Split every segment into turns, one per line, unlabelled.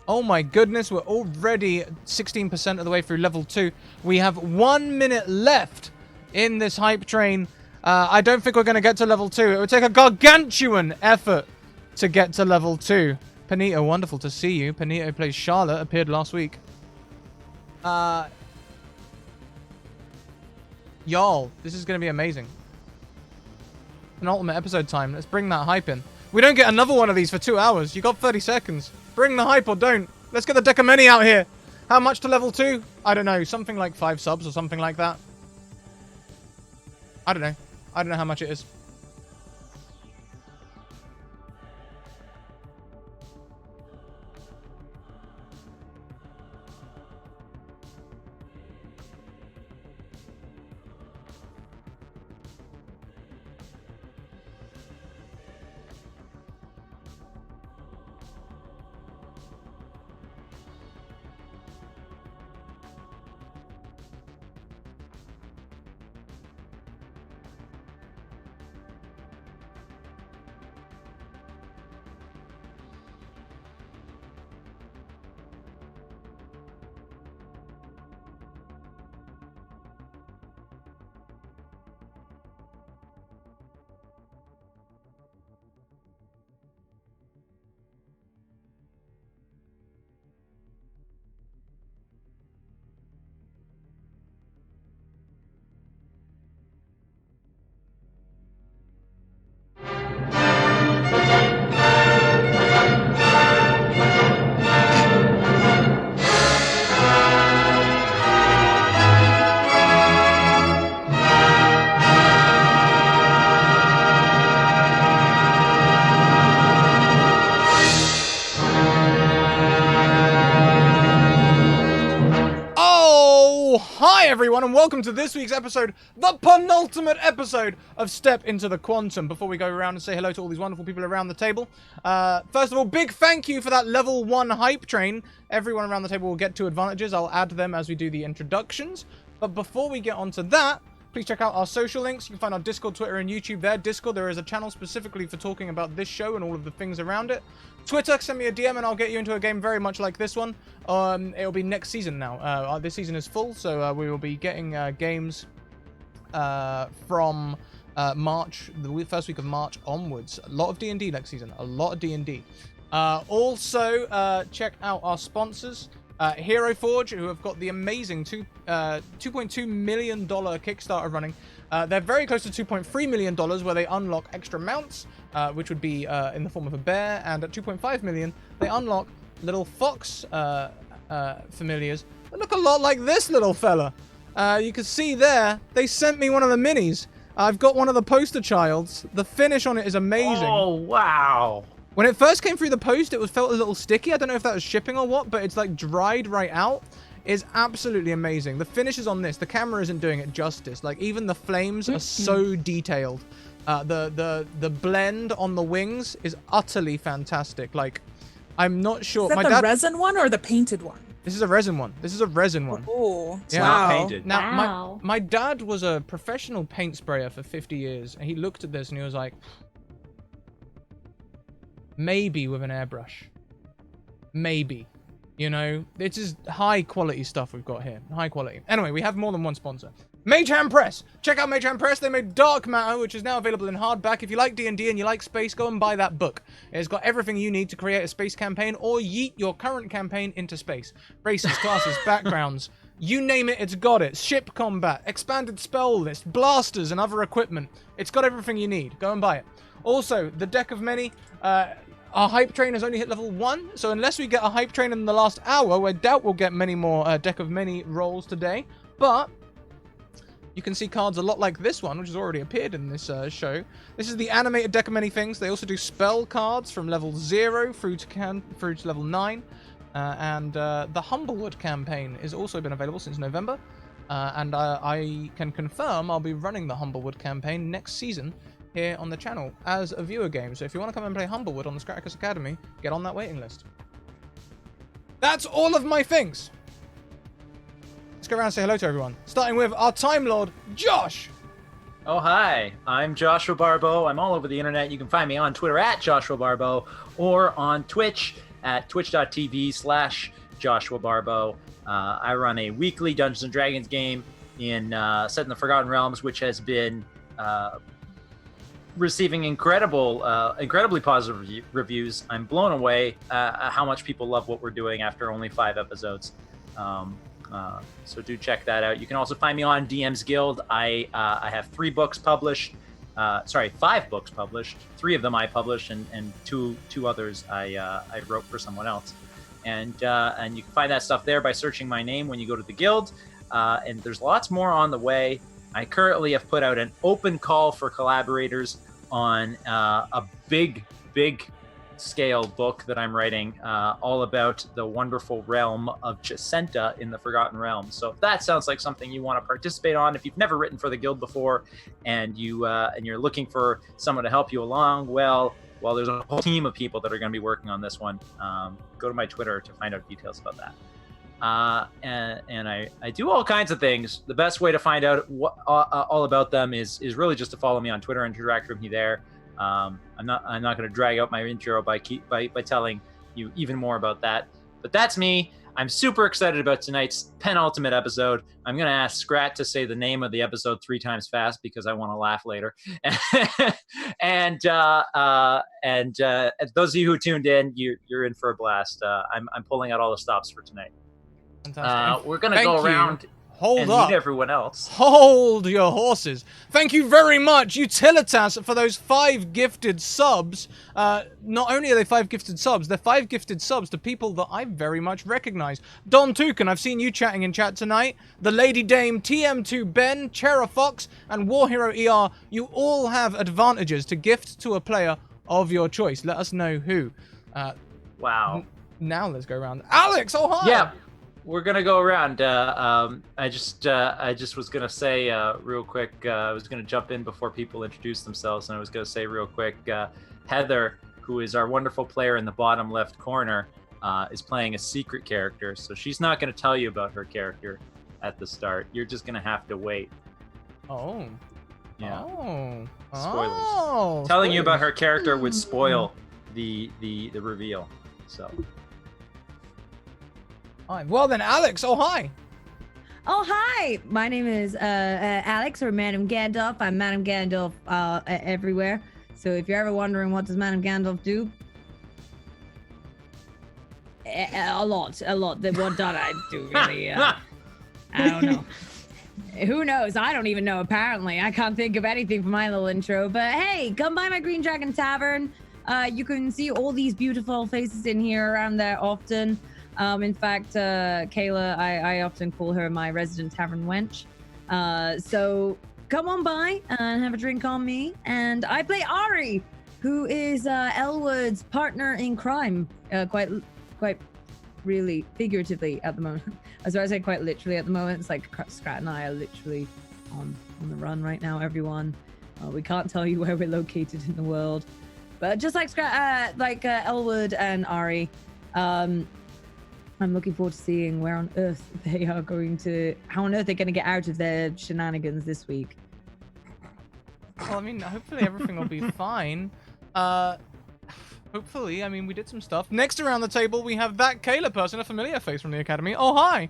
Oh my goodness, we're already 16% of the way through level 2. We have 1 minute left in this hype train. I don't think we're going to get to level 2. It would take a gargantuan effort to get to level 2. Panito, wonderful to see you. Panito plays Charlotte, appeared last week. Y'all, this is going to be amazing. Penultimate episode time. Let's bring that hype in. We don't get another one of these for 2 hours. You got 30 seconds. Bring the hype or don't. Let's get the deck of many out here. How much to level 2? I don't know. Something like 5 subs or something like that. I don't know. I don't know how much it is. Hi everyone and welcome to this week's episode, the penultimate episode of Step into the Quantum. Before we go around and say hello to all these wonderful people around the table, first of all, big thank you for that level 1 hype train. Everyone around the table will get 2 advantages. I'll add them as we do the introductions. But before we get onto that, please check out our social links. You can find our Discord, Twitter, and YouTube there. Discord, there is a channel specifically for talking about this show and all of the things around it. Twitter, send me a DM and I'll get you into a game very much like this one. It'll be next season now. This season is full, so we will be getting games from March, the first week of March onwards. A lot of D&D next season. A lot of D&D. Also, check out our sponsors. Hero Forge, who have got the amazing $2.2 million Kickstarter running. They're very close to $2.3 million where they unlock extra mounts, which would be in the form of a bear. And at $2.5 million, they unlock little fox familiars that look a lot like this little fella. You can see there, they sent me one of the minis. I've got one of the poster childs. The finish on it is amazing.
Oh, wow.
When it first came through the post, it felt a little sticky. I don't know if that was shipping or what, but it's like dried right out. It's absolutely amazing. The finishes on this, the camera isn't doing it justice. Like even the flames are so detailed. The blend on the wings is utterly fantastic. Like I'm not sure.
Is that the resin one or the painted one?
This is a resin one. This is a resin one.
Oh,
yeah.
Not painted.
Now my dad was a professional paint sprayer for 50 years, and he looked at this and he was like, maybe with an airbrush. Maybe. You know, this is high quality stuff we've got here. High quality. Anyway, we have more than one sponsor. Mage Hand Press. Check out Mage Hand Press. They made Dark Matter, which is now available in hardback. If you like D&D and you like space, go and buy that book. It's got everything you need to create a space campaign or yeet your current campaign into space. Races, classes, backgrounds. You name it, it's got it. Ship combat, expanded spell list, blasters and other equipment. It's got everything you need. Go and buy it. Also, the Deck of Many. Our hype train has only hit level 1, so unless we get a hype train in the last hour, I doubt we'll get many more Deck of Many rolls today. But you can see cards a lot like this one, which has already appeared in this show. This is the animated Deck of Many Things. They also do spell cards from level 0 through to level 9. And the Humblewood campaign has also been available since November. And I can confirm I'll be running the Humblewood campaign next season here on the channel as a viewer game. So if you want to come and play Humblewood on the Scratticus Academy, get on that waiting list. That's all of my things. Let's go around and say hello to everyone. Starting with our Time Lord, Josh.
Oh, hi. I'm Joshua Barbeau. I'm all over the internet. You can find me on Twitter at Joshua Barbeau or on Twitch at twitch.tv/Joshua Barbo. I run a weekly Dungeons and Dragons game set in the Forgotten Realms, which has been receiving incredibly positive reviews. I'm blown away at how much people love what we're doing after only 5 episodes. So do check that out. You can also find me on DM's Guild. I have 5 books published. 3 of them I published, and two others I wrote for someone else. And you can find that stuff there by searching my name when you go to the guild. And there's lots more on the way. I currently have put out an open call for collaborators on a big scale book that I'm writing all about the wonderful realm of Jacinta in the Forgotten Realms. So if that sounds like something you want to participate on, if you've never written for the guild before and you're looking for someone to help you along, well, there's a whole team of people that are going to be working on this one. Go to my Twitter to find out details about that. And I do all kinds of things. The best way to find out all about them is really just to follow me on Twitter and interact with me there. I'm not going to drag out my intro by telling you even more about that. But that's me. I'm super excited about tonight's penultimate episode. I'm going to ask Scrat to say the name of the episode 3 times fast because I want to laugh later. and those of you who tuned in, you're in for a blast. I'm pulling out all the stops for tonight.
Fantastic.
We're going to go around and meet everyone else.
Hold your horses. Thank you very much, Utilitas, for those 5 gifted subs. Not only are they 5 gifted subs, they're 5 gifted subs to people that I very much recognize. Don Tucan, I've seen you chatting in chat tonight. The Lady Dame, TM2 Ben, Chera Fox, and War Hero ER. You all have advantages to gift to a player of your choice. Let us know who.
Wow.
Now let's go around. Alex, oh hi!
Yeah. We're gonna go around. I just was gonna say real quick. I was gonna jump in before people introduce themselves, and I was gonna say real quick. Heather, who is our wonderful player in the bottom left corner, is playing a secret character, so she's not gonna tell you about her character at the start. You're just gonna have to wait.
Oh.
Yeah.
Oh.
Spoilers.
Oh.
Telling you about her character would spoil the reveal. So.
Well then, Alex, oh hi.
Oh hi, my name is Alex, or Madam Gandalf. I'm Madam Gandalf everywhere. So if you're ever wondering what does Madam Gandalf do, a lot. What don't I do really? I don't know. Who knows? I don't even know. Apparently, I can't think of anything for my little intro. But hey, come by my Green Dragon Tavern. You can see all these beautiful faces in here around there often. In fact, Kayla, I often call her my resident tavern wench. So come on by and have a drink on me. And I play Ari, who is Elwood's partner in crime, quite really figuratively at the moment. As I say, quite literally at the moment. It's like Scrat and I are literally on the run right now, everyone. We can't tell you where we're located in the world. But just like Elwood and Ari, I'm looking forward to seeing where on earth they are going to, how on earth they're going to get out of their shenanigans this week.
Well, I mean, hopefully everything will be fine. Hopefully, I mean, we did some stuff. Next around the table, we have that Kayla person, a familiar face from the Academy. Oh, hi.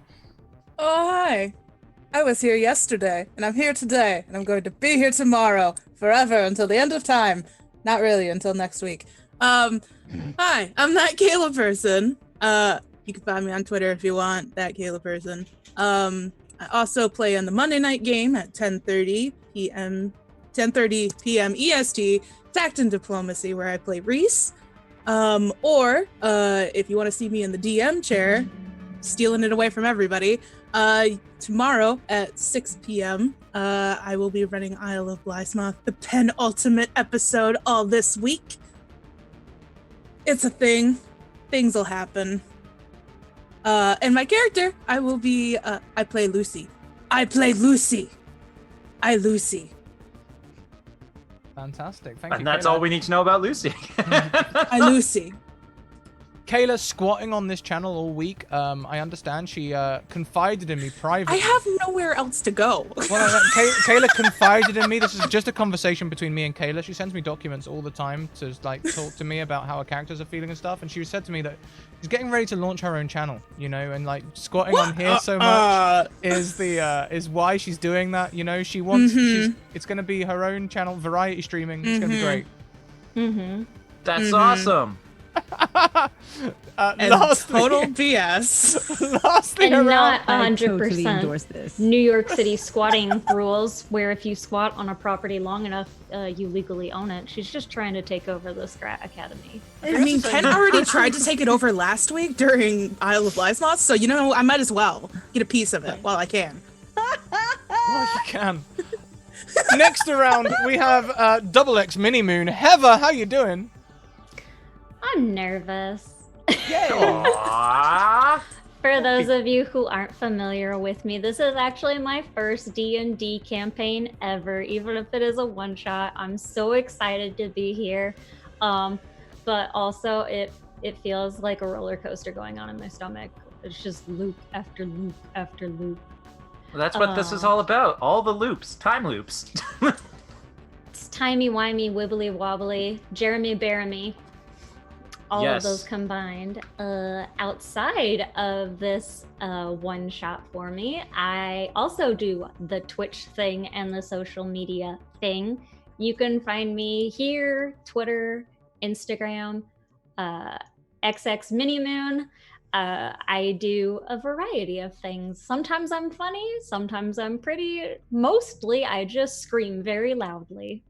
Oh, hi. I was here yesterday, and I'm here today, and I'm going to be here tomorrow, forever, until the end of time. Not really, until next week. Hi, I'm that Kayla person. You can find me on Twitter if you want, that Kayla person. I also play in the Monday night game at 10:30 p.m. EST, Tact and Diplomacy, where I play Reese. Or if you want to see me in the DM chair, stealing it away from everybody, tomorrow at 6 p.m., I will be running Isle of Blismoth, the penultimate episode all this week. It's a thing. Things will happen. And my character, I play Lucy. Lucy.
Fantastic. Thank you,
And that's
Kayla.
all we need to know about Lucy.
Lucy.
Kayla squatting on this channel all week. I understand. She confided in me privately.
I have nowhere else to go.
Well, Kayla confided in me. This is just a conversation between me and Kayla. She sends me documents all the time to like talk to me about how her characters are feeling and stuff. And she said to me that she's getting ready to launch her own channel, you know, and like squatting on here so much is why she's doing that. You know, she wants. It's gonna be her own channel, variety streaming. It's gonna be great.
That's awesome.
Total BS.
Lastly,
And not
I totally
100%
endorse this.
New York City squatting rules, where if you squat on a property long enough, you legally own it. She's just trying to take over the Scrat Academy.
I mean, Ken already tried to take it over last week during Isle of Lies Moths, so you know, I might as well get a piece of it while I can.
well, you can. Next around, we have Double X Mini Moon. Heather, how you doing?
I'm nervous.
Aww.
For those of you who aren't familiar with me, this is actually my first D&D campaign ever, even if it is a one-shot. I'm so excited to be here. But also it feels like a roller coaster going on in my stomach. It's just loop after loop after loop.
Well, that's what this is all about. All the loops, time loops.
It's timey-wimey, wibbly-wobbly, Jeremy-Baramy. All of those combined. Outside of this one shot for me, I also do the Twitch thing and the social media thing. You can find me here, Twitter, Instagram, XX Minimoon. I do a variety of things. Sometimes I'm funny, sometimes I'm pretty. Mostly I just scream very loudly.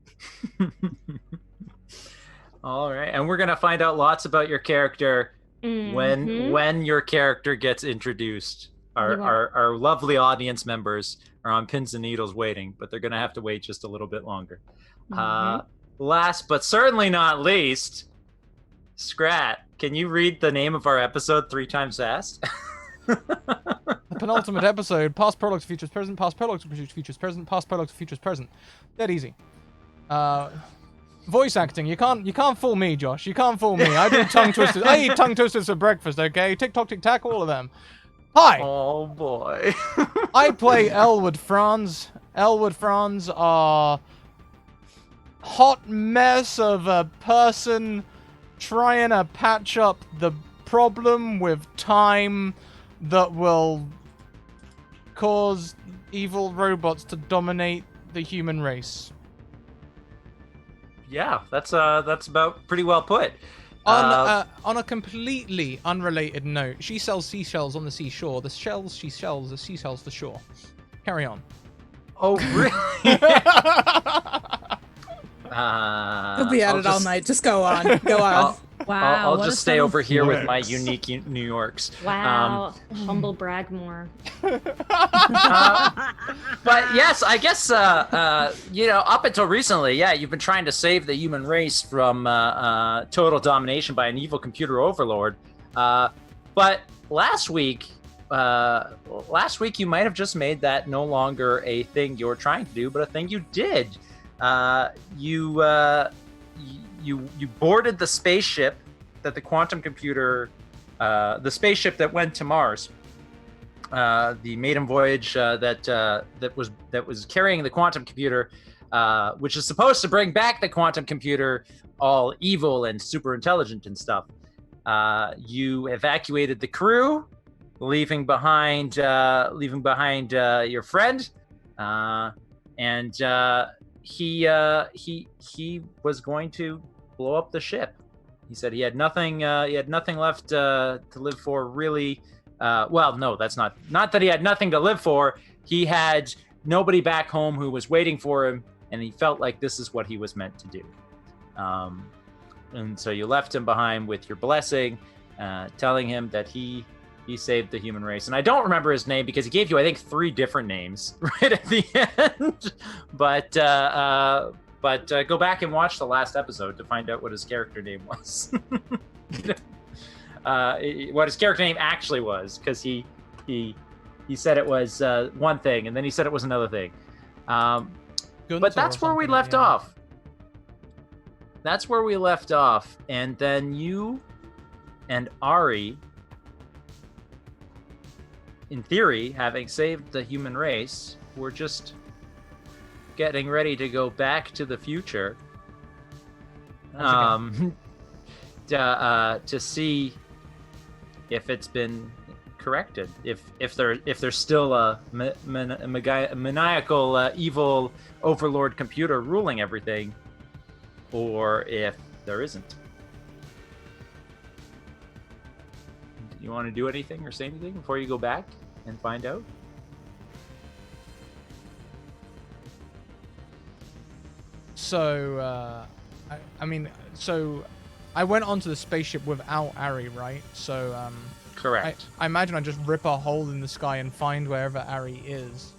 All right, and we're gonna find out lots about your character when your character gets introduced. Our lovely audience members are on pins and needles waiting, but they're gonna have to wait just a little bit longer. Last but certainly not least, Scrat, can you read the name of our episode 3 times fast?
The penultimate episode, past prologue to futures present, past prologue to futures present, past prologue to futures present. Dead easy. Voice acting, you can't fool me, Josh. You can't fool me. I do tongue twisters. I eat tongue twisters for breakfast, okay? Tick tock, tick tack, all of them. Hi.
Oh boy.
I play Elwood Franz. Elwood Franz are hot mess of a person trying to patch up the problem with time that will cause evil robots to dominate the human race.
Yeah, that's about pretty well put.
On a completely unrelated note, she sells seashells on the seashore. The shells she sells, the seashells the shore. Carry on.
Oh, really?
He'll be at it all night. Just go on. Go on.
Wow.
I'll just stay over here with my unique New Yorks.
Wow. Humble brag more.
But yes, I guess, up until recently, you've been trying to save the human race from total domination by an evil computer overlord. But last week you might have just made that no longer a thing you were trying to do, but a thing you did. You boarded the spaceship that the quantum computer, the spaceship that went to Mars, the maiden voyage that was carrying the quantum computer, which is supposed to bring back the quantum computer, all evil and super intelligent and stuff. You evacuated the crew, leaving behind your friend, and he was going to blow up the ship. He said he had nothing left to live for, really. Well, no, that's not that he had nothing to live for. He had nobody back home who was waiting for him, and he felt like this is what he was meant to do. And so you left him behind with your blessing, telling him that he saved the human race. And I don't remember his name because he gave you, I think, 3 different names right at the end. But go back and watch the last episode to find out what his character name was. What his character name actually was, because he said it was one thing, and then he said it was another thing. But that's where we left off. That's where we left off, and then you and Ari, in theory, having saved the human race, were just getting ready to go back to the future to see if it's been corrected, if there's still a maniacal evil overlord computer ruling everything, or if there isn't. Do you want to do anything or say anything before you go back and find out?
So, so I went onto the spaceship without Ari, right? So,
Correct.
I imagine I just rip a hole in the sky and find wherever Ari is.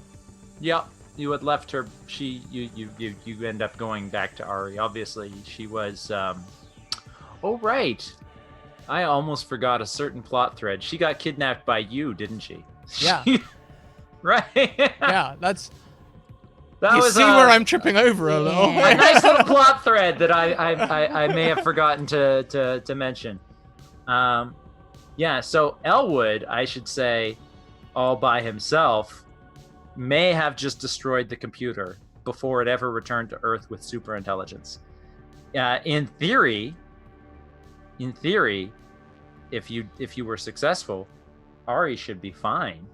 Yep. You had left her. You end up going back to Ari. Obviously, she was. Oh right. I almost forgot a certain plot thread. She got kidnapped by you, didn't she?
Yeah.
Right.
Yeah, that's.
That
you
was
see where I'm tripping over a little.
a nice little plot thread that I may have forgotten to mention. Yeah. So Elwood, I should say, all by himself, may have just destroyed the computer before it ever returned to Earth with super intelligence. In theory, if you were successful, Ari should be fine.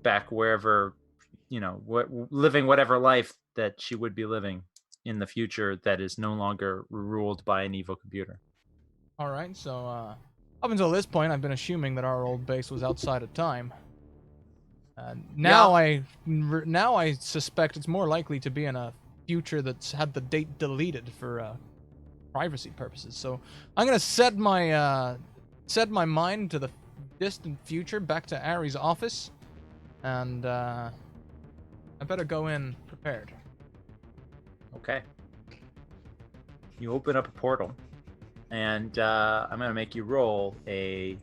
Back wherever, living whatever life that she would be living in the future that is no longer ruled by an evil computer.
All right, so up until this point, I've been assuming that our old base was outside of time. Now I suspect it's more likely to be in a future that's had the date deleted for privacy purposes. So I'm gonna set my mind to the distant future, back to Ari's office, and I better go in prepared.
Okay. You open up a portal, and I'm gonna make you roll a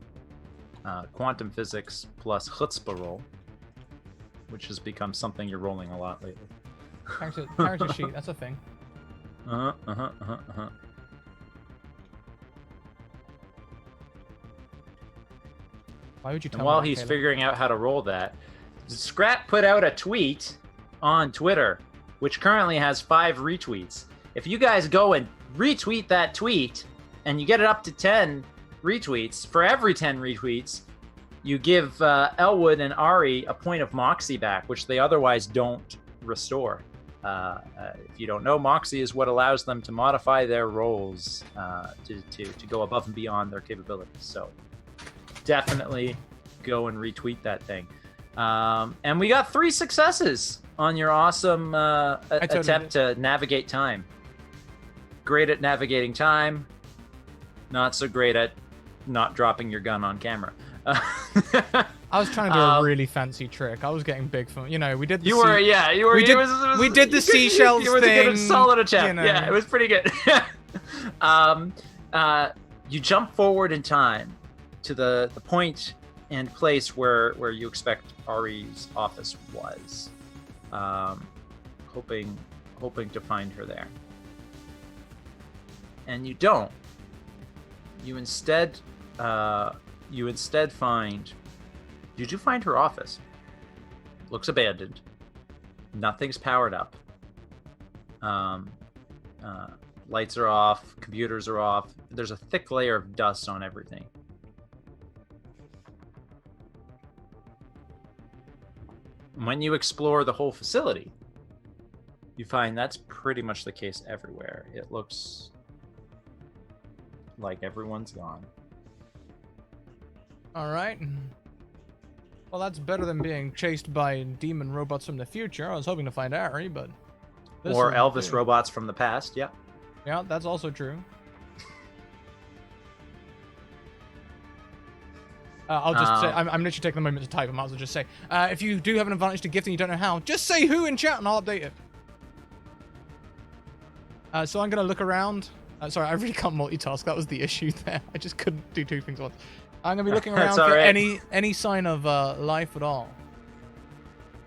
quantum physics plus chutzpah roll, which has become something you're rolling a lot lately.
Character sheet, that's a thing. Why would you tell
And
me
while
that,
he's
Caleb?
figuring out how to roll that, Scrat put out a tweet on Twitter, which currently has 5 retweets. If you guys go and retweet that tweet, and you get it up to 10 retweets, for every 10 retweets, you give Elwood and Ari a point of Moxie back, which they otherwise don't restore. If you don't know, Moxie is what allows them to modify their rolls to go above and beyond their capabilities. So definitely go and retweet that thing. And we got 3 successes on your awesome attempt to navigate time. Great at navigating time, not so great at not dropping your gun on camera.
I was trying to do a really fancy trick. I was getting big fun. We did.
You were.
We did the seashells
thing.
thing.
You were a solid attempt. Yeah, it was pretty good. You jump forward in time to the point and place where you expect Ari's office was, hoping to find her there. And you don't. You instead find. You do find her office. Looks abandoned. Nothing's powered up. Lights are off. Computers are off. There's a thick layer of dust on everything. When you explore the whole facility, you find that's pretty much the case everywhere. It looks like everyone's gone.
All right. Well, that's better than being chased by demon robots from the future. I was hoping to find Ari, but...
Or Elvis robots from the past, yeah.
Yeah, that's also true. I'll just say, I'm literally taking a moment to type. I might as well just say, if you do have an advantage to gift and you don't know how, just say who in chat and I'll update it. So I'm going to look around. Sorry, I really can't multitask. That was the issue there. I just couldn't do 2 things at once. I'm going to be looking around for any sign of life at all.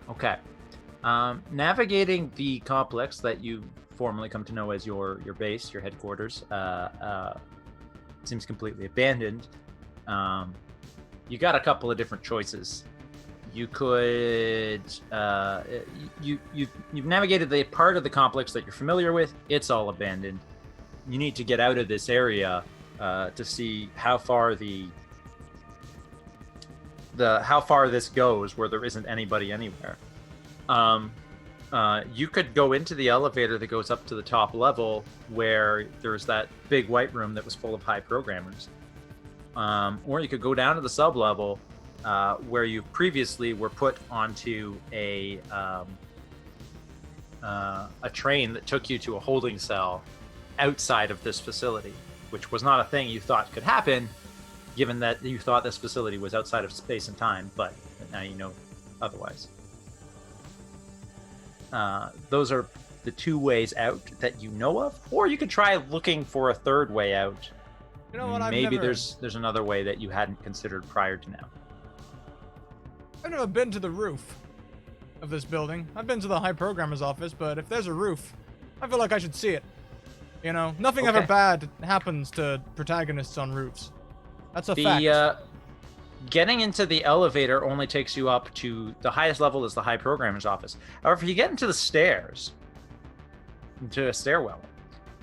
Okay. Navigating the complex that you formerly come to know as your base, your headquarters, seems completely abandoned. You got a couple of different choices. You could you've navigated the part of the complex that you're familiar with. It's all abandoned. You need to get out of this area to see how far how far this goes, where there isn't anybody anywhere. You could go into the elevator that goes up to the top level, where there's that big white room that was full of high programmers. Or you could go down to the sub level, where you previously were put onto a train that took you to a holding cell outside of this facility, which was not a thing you thought could happen, given that you thought this facility was outside of space and time, but now you know otherwise. Those are the two ways out that you know of, or you could try looking for a third way out.
You know what?
Maybe there's another way that you hadn't considered prior to now.
I've never been to the roof of this building. I've been to the high programmer's office, but if there's a roof, I feel like I should see it. You know, nothing ever bad happens to protagonists on roofs. That's a fact.
Getting into the elevator only takes you up to the highest level is the high programmer's office. However, if you get into the stairs, into a stairwell,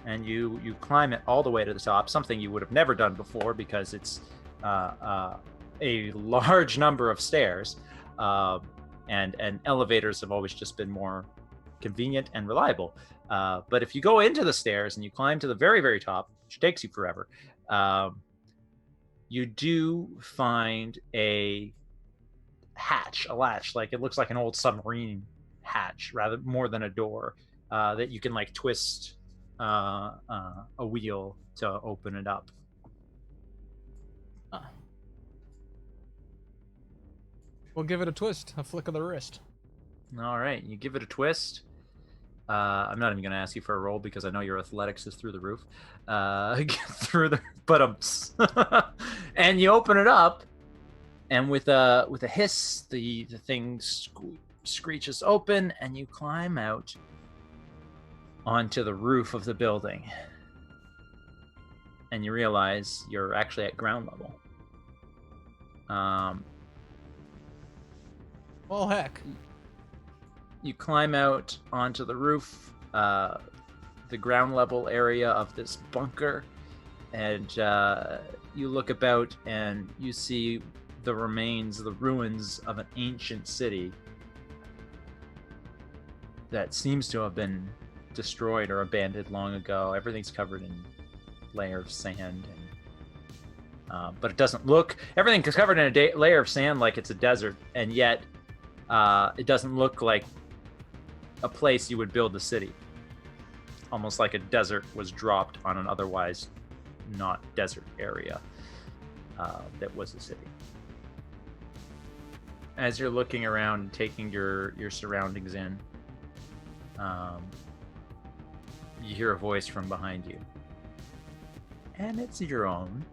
and you climb it all the way to the top, something you would have never done before because it's a large number of stairs, and elevators have always just been more convenient and reliable. But if you go into the stairs and you climb to the very, very top, which takes you forever, you do find a latch, like it looks like an old submarine hatch, rather more than a door, that you can like twist a wheel to open it up.
We'll give it a twist, a flick of the wrist.
All right, you give it a twist. I'm not even going to ask you for a roll because I know your athletics is through the roof. Through the buttums. And you open it up, and with a hiss, the thing screeches open, and you climb out onto the roof of the building. And you realize you're actually at ground level.
Well, heck.
You climb out onto the roof, the ground level area of this bunker, and you look about and you see the ruins of an ancient city that seems to have been destroyed or abandoned long ago. Everything's covered in layers of sand, and but it doesn't look. Everything is covered in a layer of sand like it's a desert, and yet it doesn't look like a place you would build a city. Almost like a desert was dropped on an otherwise not desert area that was a city. As you're looking around and taking your surroundings in, you hear a voice from behind you. And it's your own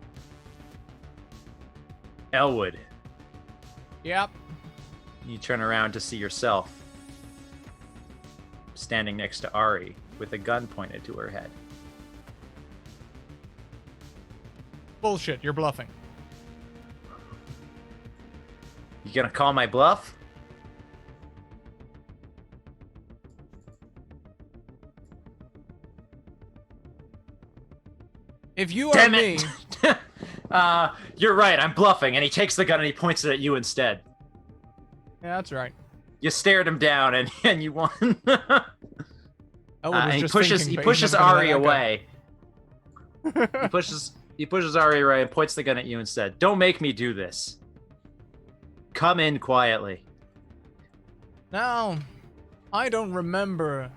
Elwood.
Yep.
You turn around to see yourself standing next to Ari with a gun pointed to her head.
Bullshit, you're bluffing.
You gonna call my bluff?
If you are me...
You're right, I'm bluffing. And he takes the gun and he points it at you instead.
Yeah, that's right.
You stared him down and you won.
And
he pushes Ari away. He pushes Ari away and points the gun at you instead. Don't make me do this. Come in quietly.
Now, I don't remember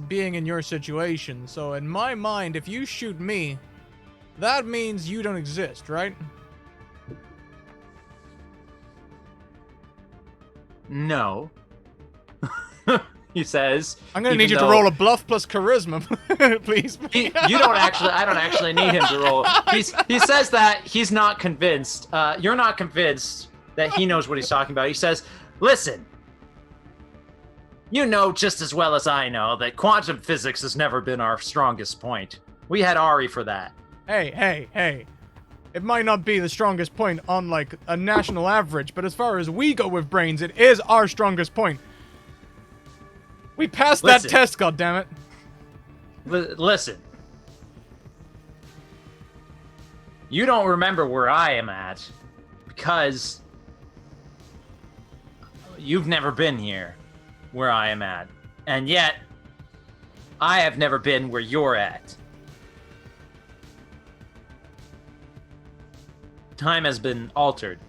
being in your situation, so in my mind, if you shoot me, that means you don't exist, right?
No. He says.
I'm gonna need you to roll a bluff plus charisma, please.
I don't actually need him to roll. He says that he's not convinced. You're not convinced that he knows what he's talking about. He says, listen, you know just as well as I know that quantum physics has never been our strongest point. We had Ari for that.
Hey. It might not be the strongest point on, like, a national average, but as far as we go with brains, it is our strongest point. We passed that test, goddammit.
Listen. You don't remember where I am at because you've never been here where I am at. And yet, I have never been where you're at. Time has been altered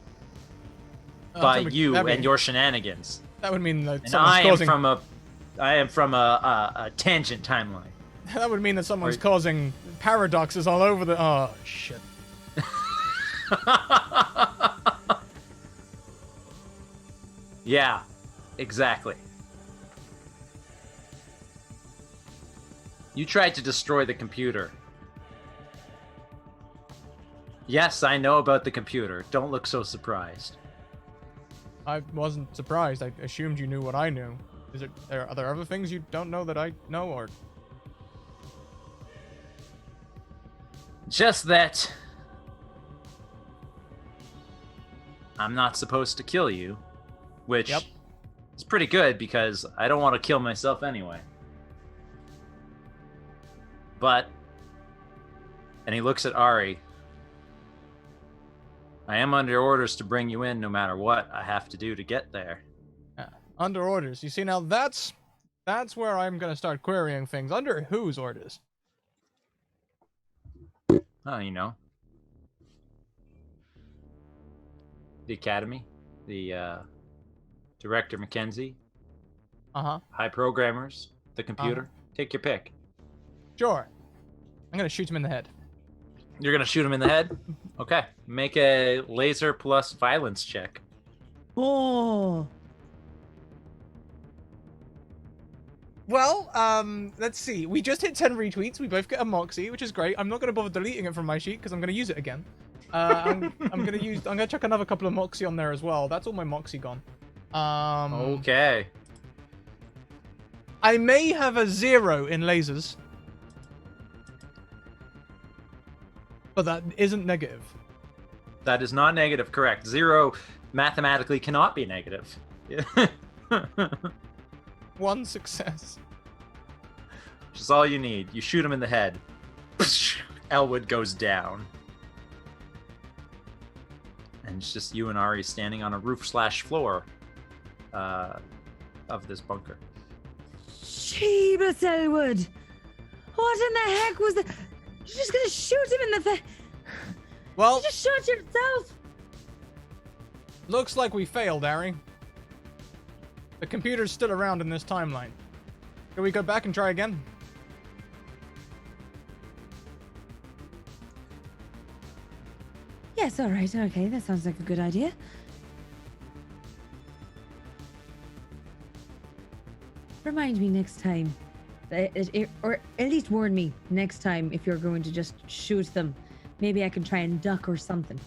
by you and your shenanigans.
That would mean that
I am from a tangent timeline.
That would mean that someone's causing paradoxes all over the... Oh, shit.
Yeah, exactly. You tried to destroy the computer. Yes, I know about the computer. Don't look so surprised.
I wasn't surprised. I assumed you knew what I knew. Are there other things you don't know that I know, or...
Just that... I'm not supposed to kill you, which is pretty good because I don't want to kill myself anyway. But... And he looks at Ari. I am under orders to bring you in no matter what I have to do to get there.
Yeah, under orders. You see, now that's where I'm going to start querying things. Under whose orders?
Oh, you know. The Academy. The, Director Mackenzie.
Uh-huh.
High programmers. The computer. Take your pick.
Sure. I'm going to shoot him in the head.
You're going to shoot him in the head? Okay. Make a laser plus violence check.
Oh.
Well, let's see. We just hit 10 retweets. We both get a Moxie, which is great. I'm not going to bother deleting it from my sheet because I'm going to use it again. I'm going to chuck another couple of Moxie on there as well. That's all my Moxie gone.
Okay.
I may have a 0 in lasers. But that isn't negative.
That is not negative, correct. 0 mathematically cannot be negative.
1 success.
Which is all you need. You shoot him in the head. Elwood goes down. And it's just you and Ari standing on a roof/floor of this bunker.
Jeebus, Elwood! What in the heck was that? You're just gonna shoot him in the face.
Well,
you just shot yourself.
Looks like we failed, Ari. The computer's still around in this timeline. Can we go back and try again?
Yes, all right, okay, that sounds like a good idea. Remind me next time. Or at least warn me next time if you're going to just shoot them. Maybe I can try and duck or something.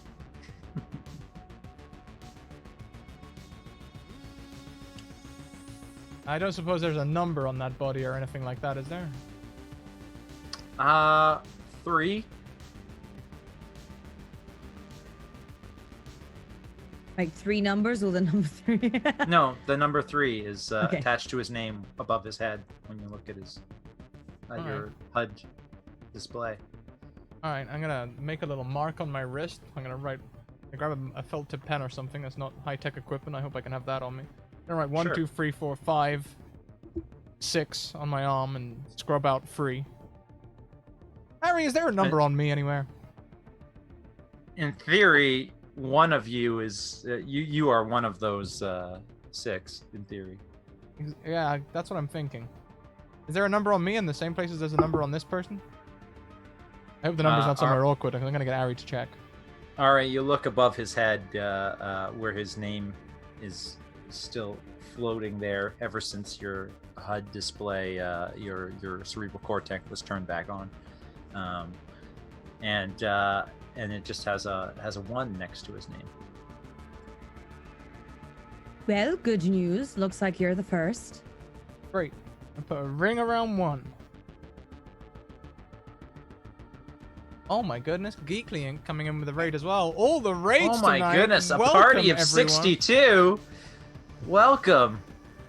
I don't suppose there's a number on that body or anything like that, is there?
3.
Like 3 numbers or the number 3?
No, the number 3 is
Okay.
attached to his name above his head when you look at his your HUD display.
Alright, I'm gonna make a little mark on my wrist. I'm gonna grab a felt tip pen or something that's not high-tech equipment. I hope I can have that on me. I'm gonna write 1,
Sure.
2, 3, 4, 5, 6 on my arm and scrub out 3. Harry, is there a number on me anywhere?
In theory, one of you is you are one of those 6 in theory.
Yeah, that's what I'm thinking. Is there a number on me in the same place as there's a number on this person? I hope the number's not somewhere awkward. I'm gonna get Ari to check.
All right, you look above his head where his name is still floating there ever since your HUD display, your cerebral cortex was turned back on, and it just has a 1 next to his name.
Well, good news. Looks like you're the first.
Great. I put a ring around 1. Oh my goodness, Geekly Inc. coming in with a raid as well. All the raids
Oh my
tonight.
goodness, a
Welcome,
party of
everyone.
62. Welcome.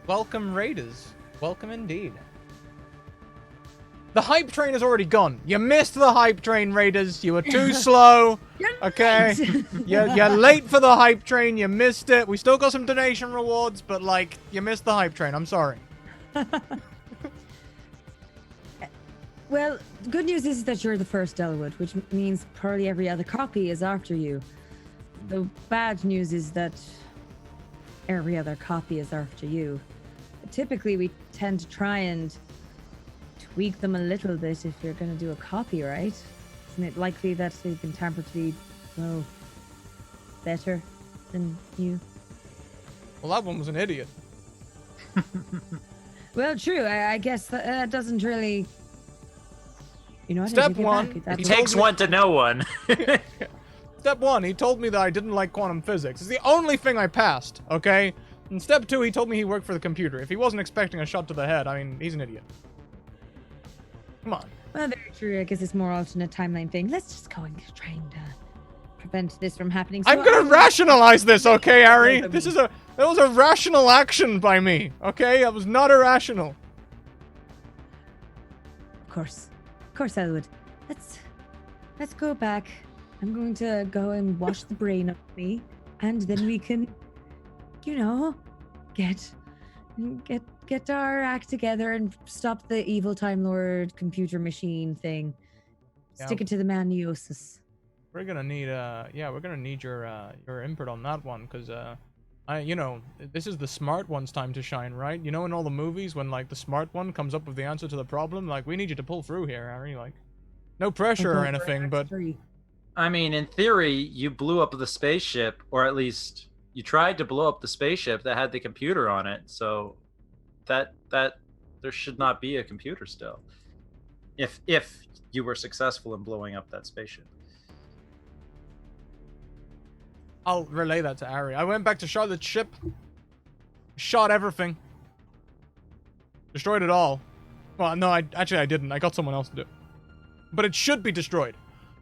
Welcome, raiders. Welcome indeed. The hype train is already gone. You missed the hype train, raiders. You were too slow.
You're
Okay.
late.
You're late for the hype train. You missed it. We still got some donation rewards, but like, you missed the hype train. I'm sorry.
Well, the good news is that you're the first Elwood, which means probably every other copy is after you. The bad news is that every other copy is after you. Typically, we tend to try and tweak them a little bit if you're going to do a copy, right? Isn't it likely that they've been tampered to be, well, better than you?
Well, that one was an idiot.
Well, true. I guess that doesn't really... You know what? I
Step
take it
one,
back.
It
That's-
takes one to know one.
Step 1, he told me that I didn't like quantum physics. It's the only thing I passed, okay? And step 2, he told me he worked for the computer. If he wasn't expecting a shot to the head, I mean, he's an idiot. Come on.
Well, very true. I guess it's more alternate timeline thing. Let's just go and try and prevent this from happening. So
I'm gonna rationalize this, okay, Harry? That was a rational action by me, okay? That was not irrational.
Of course I would. Let's go back. I'm going to go and wash the brain of me, and then we can, you know, get our act together and stop the evil Time Lord computer machine thing. Stick
Yeah.
it to the maniosis.
We're gonna need, we're gonna need your input on that one, because, this is the smart one's time to shine, right? You know, in all the movies, when, like, the smart one comes up with the answer to the problem, like, we need you to pull through here, Harry, like, no pressure or anything, but...
I mean, in theory, you blew up the spaceship, or at least you tried to blow up the spaceship that had the computer on it. So that there should not be a computer still. If you were successful in blowing up that spaceship.
I'll relay that to Harry. I went back to Charlotte's ship, shot everything, destroyed it all. Well, no, I didn't. I got someone else to do it. But it should be destroyed.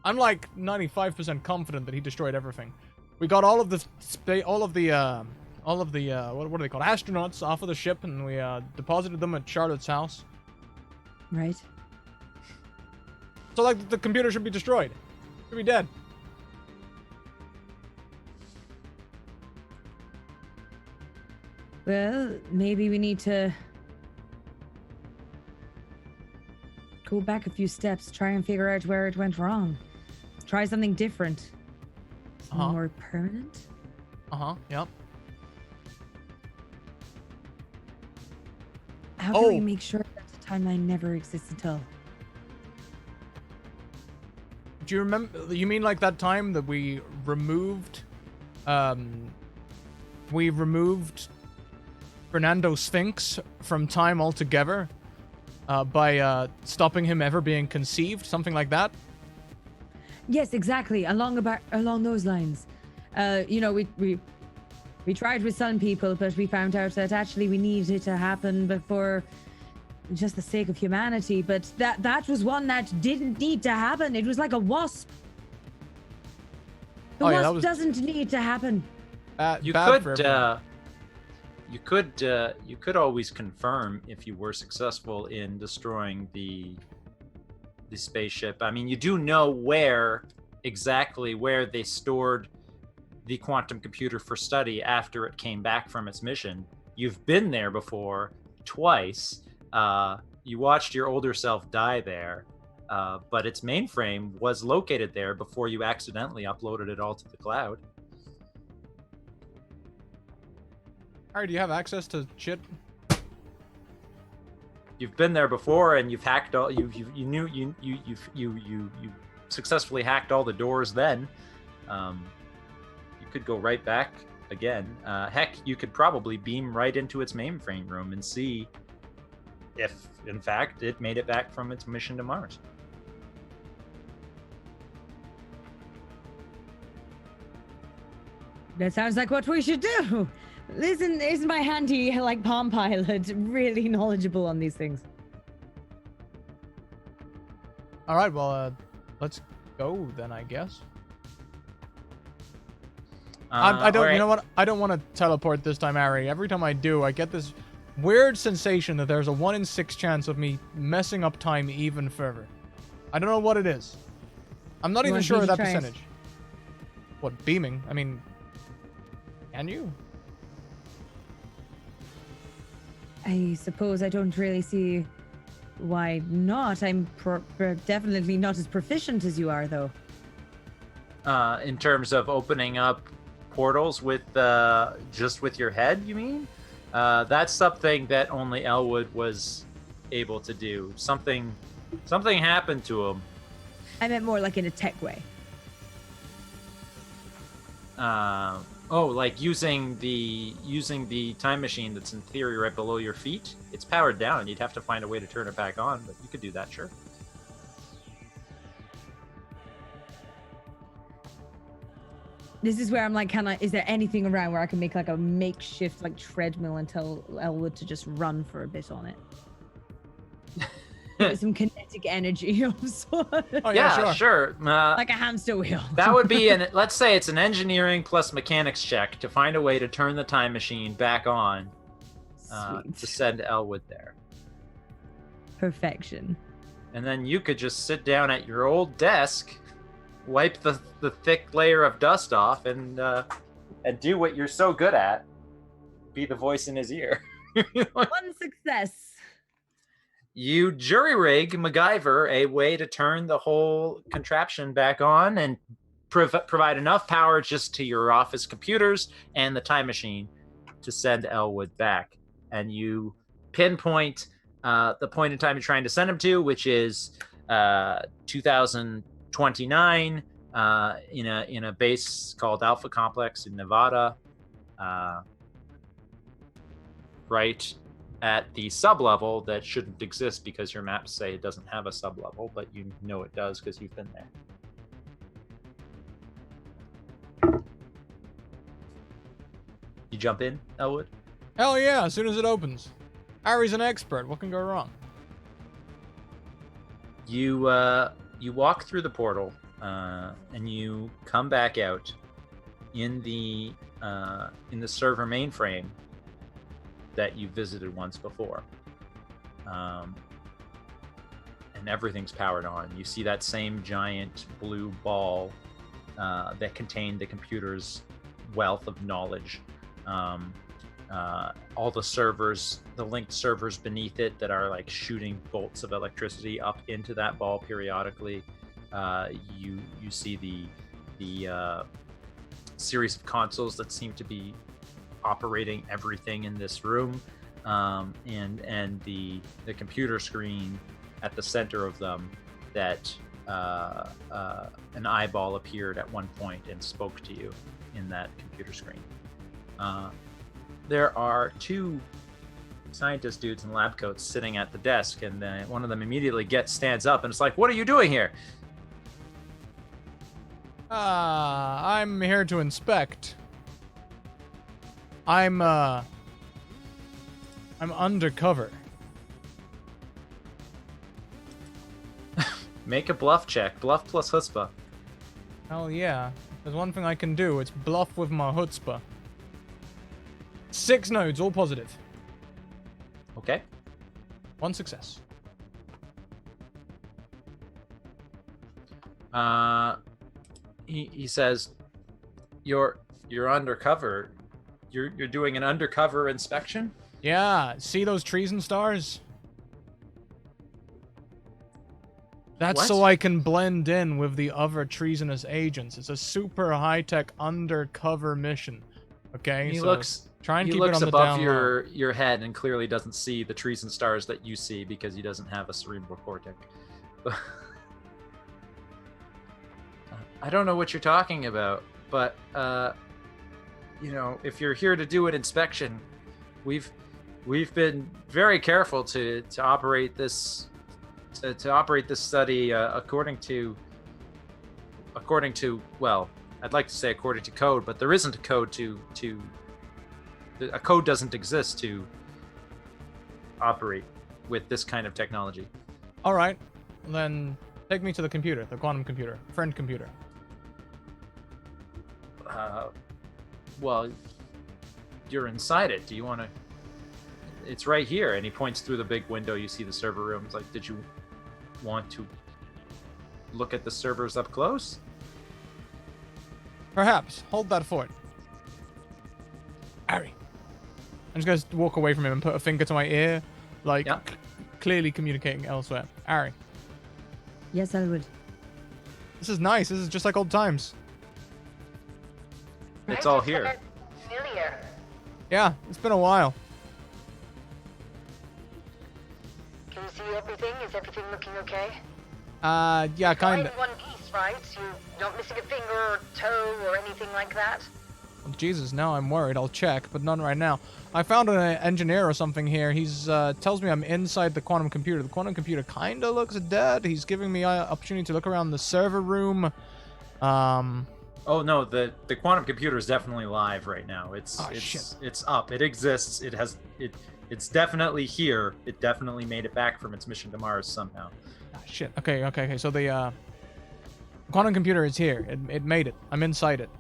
I'm like 95% confident that he destroyed everything. We got all of the what are they called? Astronauts off of the ship, and we deposited them at Charlotte's house.
Right.
So like the computer should be destroyed. Should be dead.
Well, maybe we need to go back a few steps, try and figure out where it went wrong. Try something different. Something more permanent?
Yep.
How can we make sure that the timeline never exists at all?
Do you remember? You mean like that time that we removed Fernando Sphinx from time altogether by stopping him ever being conceived, something like that?
Yes, exactly. Along those lines. We tried with some people, but we found out that actually we needed it to happen before just the sake of humanity. But that was one that didn't need to happen. It was like a wasp. The wasp doesn't need to happen.
You could always confirm if you were successful in destroying the spaceship. I mean, you do know exactly where they stored the quantum computer for study after it came back from its mission. You've been there before, twice. You watched your older self die there, but its mainframe was located there before you accidentally uploaded it all to the cloud.
Alright, do you have access to shit?
You've been there before, and you've hacked all. You successfully hacked all the doors. Then, you could go right back again. Heck, you could probably beam right into its mainframe room and see if, in fact, it made it back from its mission to Mars.
That sounds like what we should do. Listen, isn't my handy Palm Pilot really knowledgeable on these things?
All right, well, let's go then, I guess. I don't.
all right.
You know what? I don't want to teleport this time, Ari. Every time I do, I get this weird sensation that there's a 1 in 6 chance of me messing up time even further. I don't know what it is. I'm not even sure of that percentage. What, beaming? I mean, can you?
I suppose I don't really see why not. I'm definitely not as proficient as you are, though.
In terms of opening up portals with just with your head, you mean? That's something that only Elwood was able to do. Something happened to him.
I meant more like in a tech way.
Like using the time machine that's in theory right below your feet. It's powered down. You'd have to find a way to turn it back on, but you could do that, sure.
This is where I'm like, is there anything around where I can make like a makeshift like treadmill and tell Elwood to just run for a bit on it? Give it some kinetic energy of sorts.
Oh,
yeah, sure.
Like a hamster wheel.
That would be let's say it's an engineering plus mechanics check to find a way to turn the time machine back on to send Elwood there.
Perfection.
And then you could just sit down at your old desk, wipe the thick layer of dust off, and do what you're so good at. Be the voice in his ear.
One success.
You jury-rig MacGyver a way to turn the whole contraption back on and provide enough power just to your office computers and the time machine to send Elwood back. And you pinpoint the point in time you're trying to send him to, which is 2029 in a base called Alpha Complex in Nevada, right at the sub-level that shouldn't exist because your maps say it doesn't have a sub-level, but you know it does because you've been there. You jump in, Elwood?
Hell yeah, as soon as it opens. Ari's an expert. What can go wrong?
You walk through the portal and you come back out in the server mainframe that you visited once before, and everything's powered on. You see that same giant blue ball that contained the computer's wealth of knowledge. All the servers, the linked servers beneath it that are like shooting bolts of electricity up into that ball periodically. You see the series of consoles that seem to be operating everything in this room, and the computer screen at the center of them that an eyeball appeared at one point and spoke to you in that computer screen. There are 2 scientist dudes in lab coats sitting at the desk, and one of them immediately stands up and it's like, "What are you doing here?"
I'm here to inspect. I'm undercover.
Make a bluff check. Bluff plus chutzpah.
Hell yeah. There's one thing I can do. It's bluff with my chutzpah. 6 nodes, all positive.
Okay.
1 success.
He says, "You're undercover. You're doing an undercover inspection?"
Yeah, see those trees and stars? That's
What?
so I can blend in with the other treasonous agents. It's a super high-tech undercover mission. Okay,
He
so
looks
try and keep it on the
above
down low.
your head and clearly doesn't see the trees and stars that you see because he doesn't have a cerebral cortex. I don't know what you're talking about, but if you're here to do an inspection, we've been very careful to operate this study according to well, I'd like to say according to code, but there isn't a code a code doesn't exist to operate with this kind of technology.
All right, then Take me to the computer, the quantum computer, friend computer.
Well, you're inside it. Do you want to? It's right here, and he points through the big window. You see the server room. It's like, did you want to look at the servers up close?
Perhaps. Hold that fort. Harry. I'm just gonna walk away from him and put a finger to my ear, like clearly communicating elsewhere. Harry.
Yes, Elwood.
This is nice. This is just like old times.
It's all here.
Familiar.
Yeah, it's been a while.
Can you see everything? Is everything looking okay?
Yeah,
All
kinda.
in one piece, right? You're not missing a finger or toe or anything like that?
Jesus, now I'm worried. I'll check, but none right now. I found an engineer or something here. He's tells me I'm inside the quantum computer. The quantum computer kinda looks dead. He's giving me an opportunity to look around the server room.
Oh no, the quantum computer is definitely live right now. It's up. It exists. It's definitely here. It definitely made it back from its mission to Mars somehow.
Ah, shit. Okay. So the quantum computer is here. It made it. I'm inside it.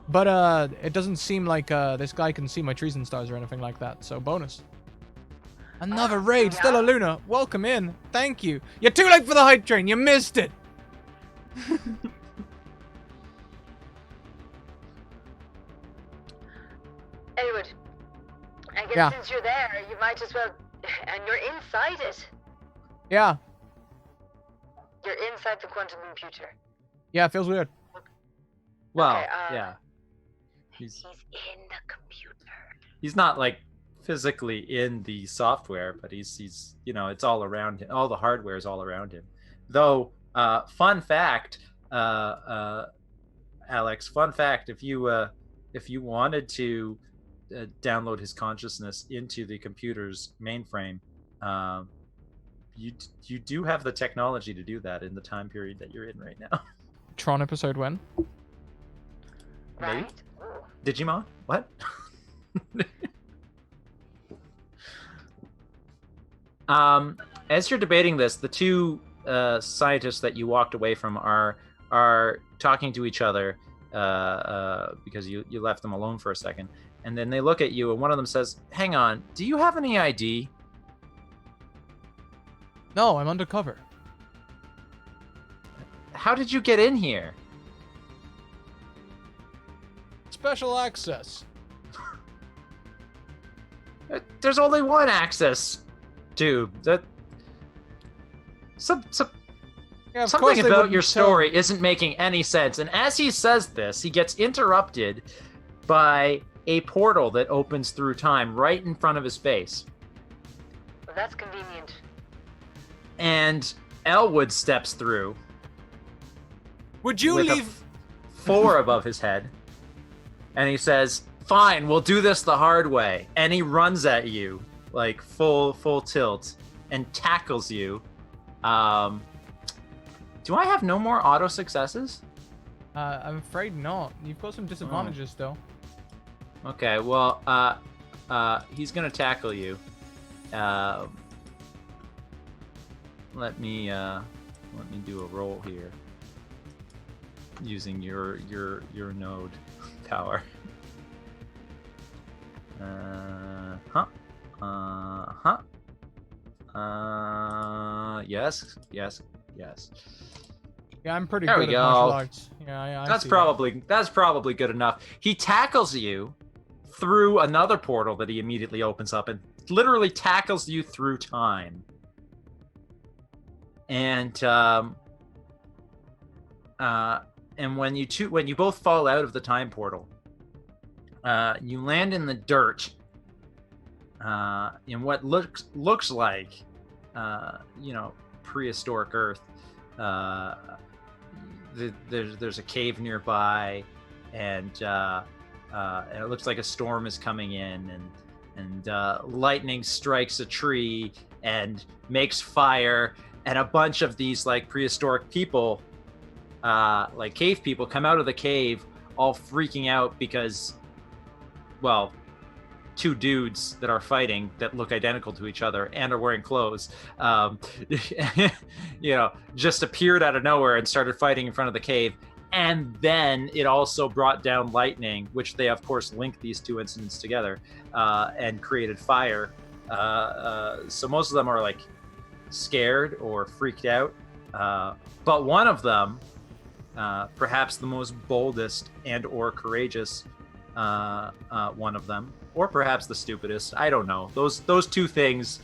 But it doesn't seem like this guy can see my treason stars or anything like that. So bonus. Another raid, Stella Luna. Welcome in. Thank you. You're too late for the hype train. You missed it.
Edward, I guess since you're there, you might as well... And you're inside it.
Yeah.
You're inside the quantum computer.
Yeah, it feels weird.
Well,
Okay,
yeah.
He's in the computer.
He's not like physically in the software, but he's it's all around him. All the hardware is all around him. Though, fun fact, Alex, fun fact, if you wanted to download his consciousness into the computer's mainframe, you do have the technology to do that in the time period that you're in right now.
Tron episode when?
Right?
Digimon? What? As you're debating this, the two scientists that you walked away from are talking to each other because you left them alone for a second, and then they look at you, and one of them says, "Hang on, do you have any ID?"
No, I'm undercover.
How did you get in here?
Special access.
There's only one access tube. That
Yeah,
something about your story isn't making any sense. And as he says this, he gets interrupted by a portal that opens through time right in front of his face.
Well, that's convenient.
And Elwood steps through.
Would you
with
leave?
a 4 above his head. And he says, "Fine, we'll do this the hard way." And he runs at you like full tilt and tackles you. Do I have no more auto successes?
I'm afraid not. You've got some disadvantages still.
Okay, well, he's gonna tackle you. Let me do a roll here using your node power. Yes.
Yeah, I'm pretty
There
good
we
at
go.
martial arts. Yeah,
That's probably good enough. He tackles you through another portal that he immediately opens up and literally tackles you through time. And when you both fall out of the time portal, you land in the dirt in what looks like prehistoric Earth. There's a cave nearby, and it looks like a storm is coming in, and lightning strikes a tree and makes fire, and a bunch of these like prehistoric people, like cave people, come out of the cave all freaking out because, well, two dudes that are fighting that look identical to each other and are wearing clothes, just appeared out of nowhere and started fighting in front of the cave. And then it also brought down lightning, which they, of course, linked these two incidents together and created fire. So most of them are like scared or freaked out. But one of them, perhaps the most boldest and or courageous one of them, or perhaps the stupidest, I don't know. Those two things,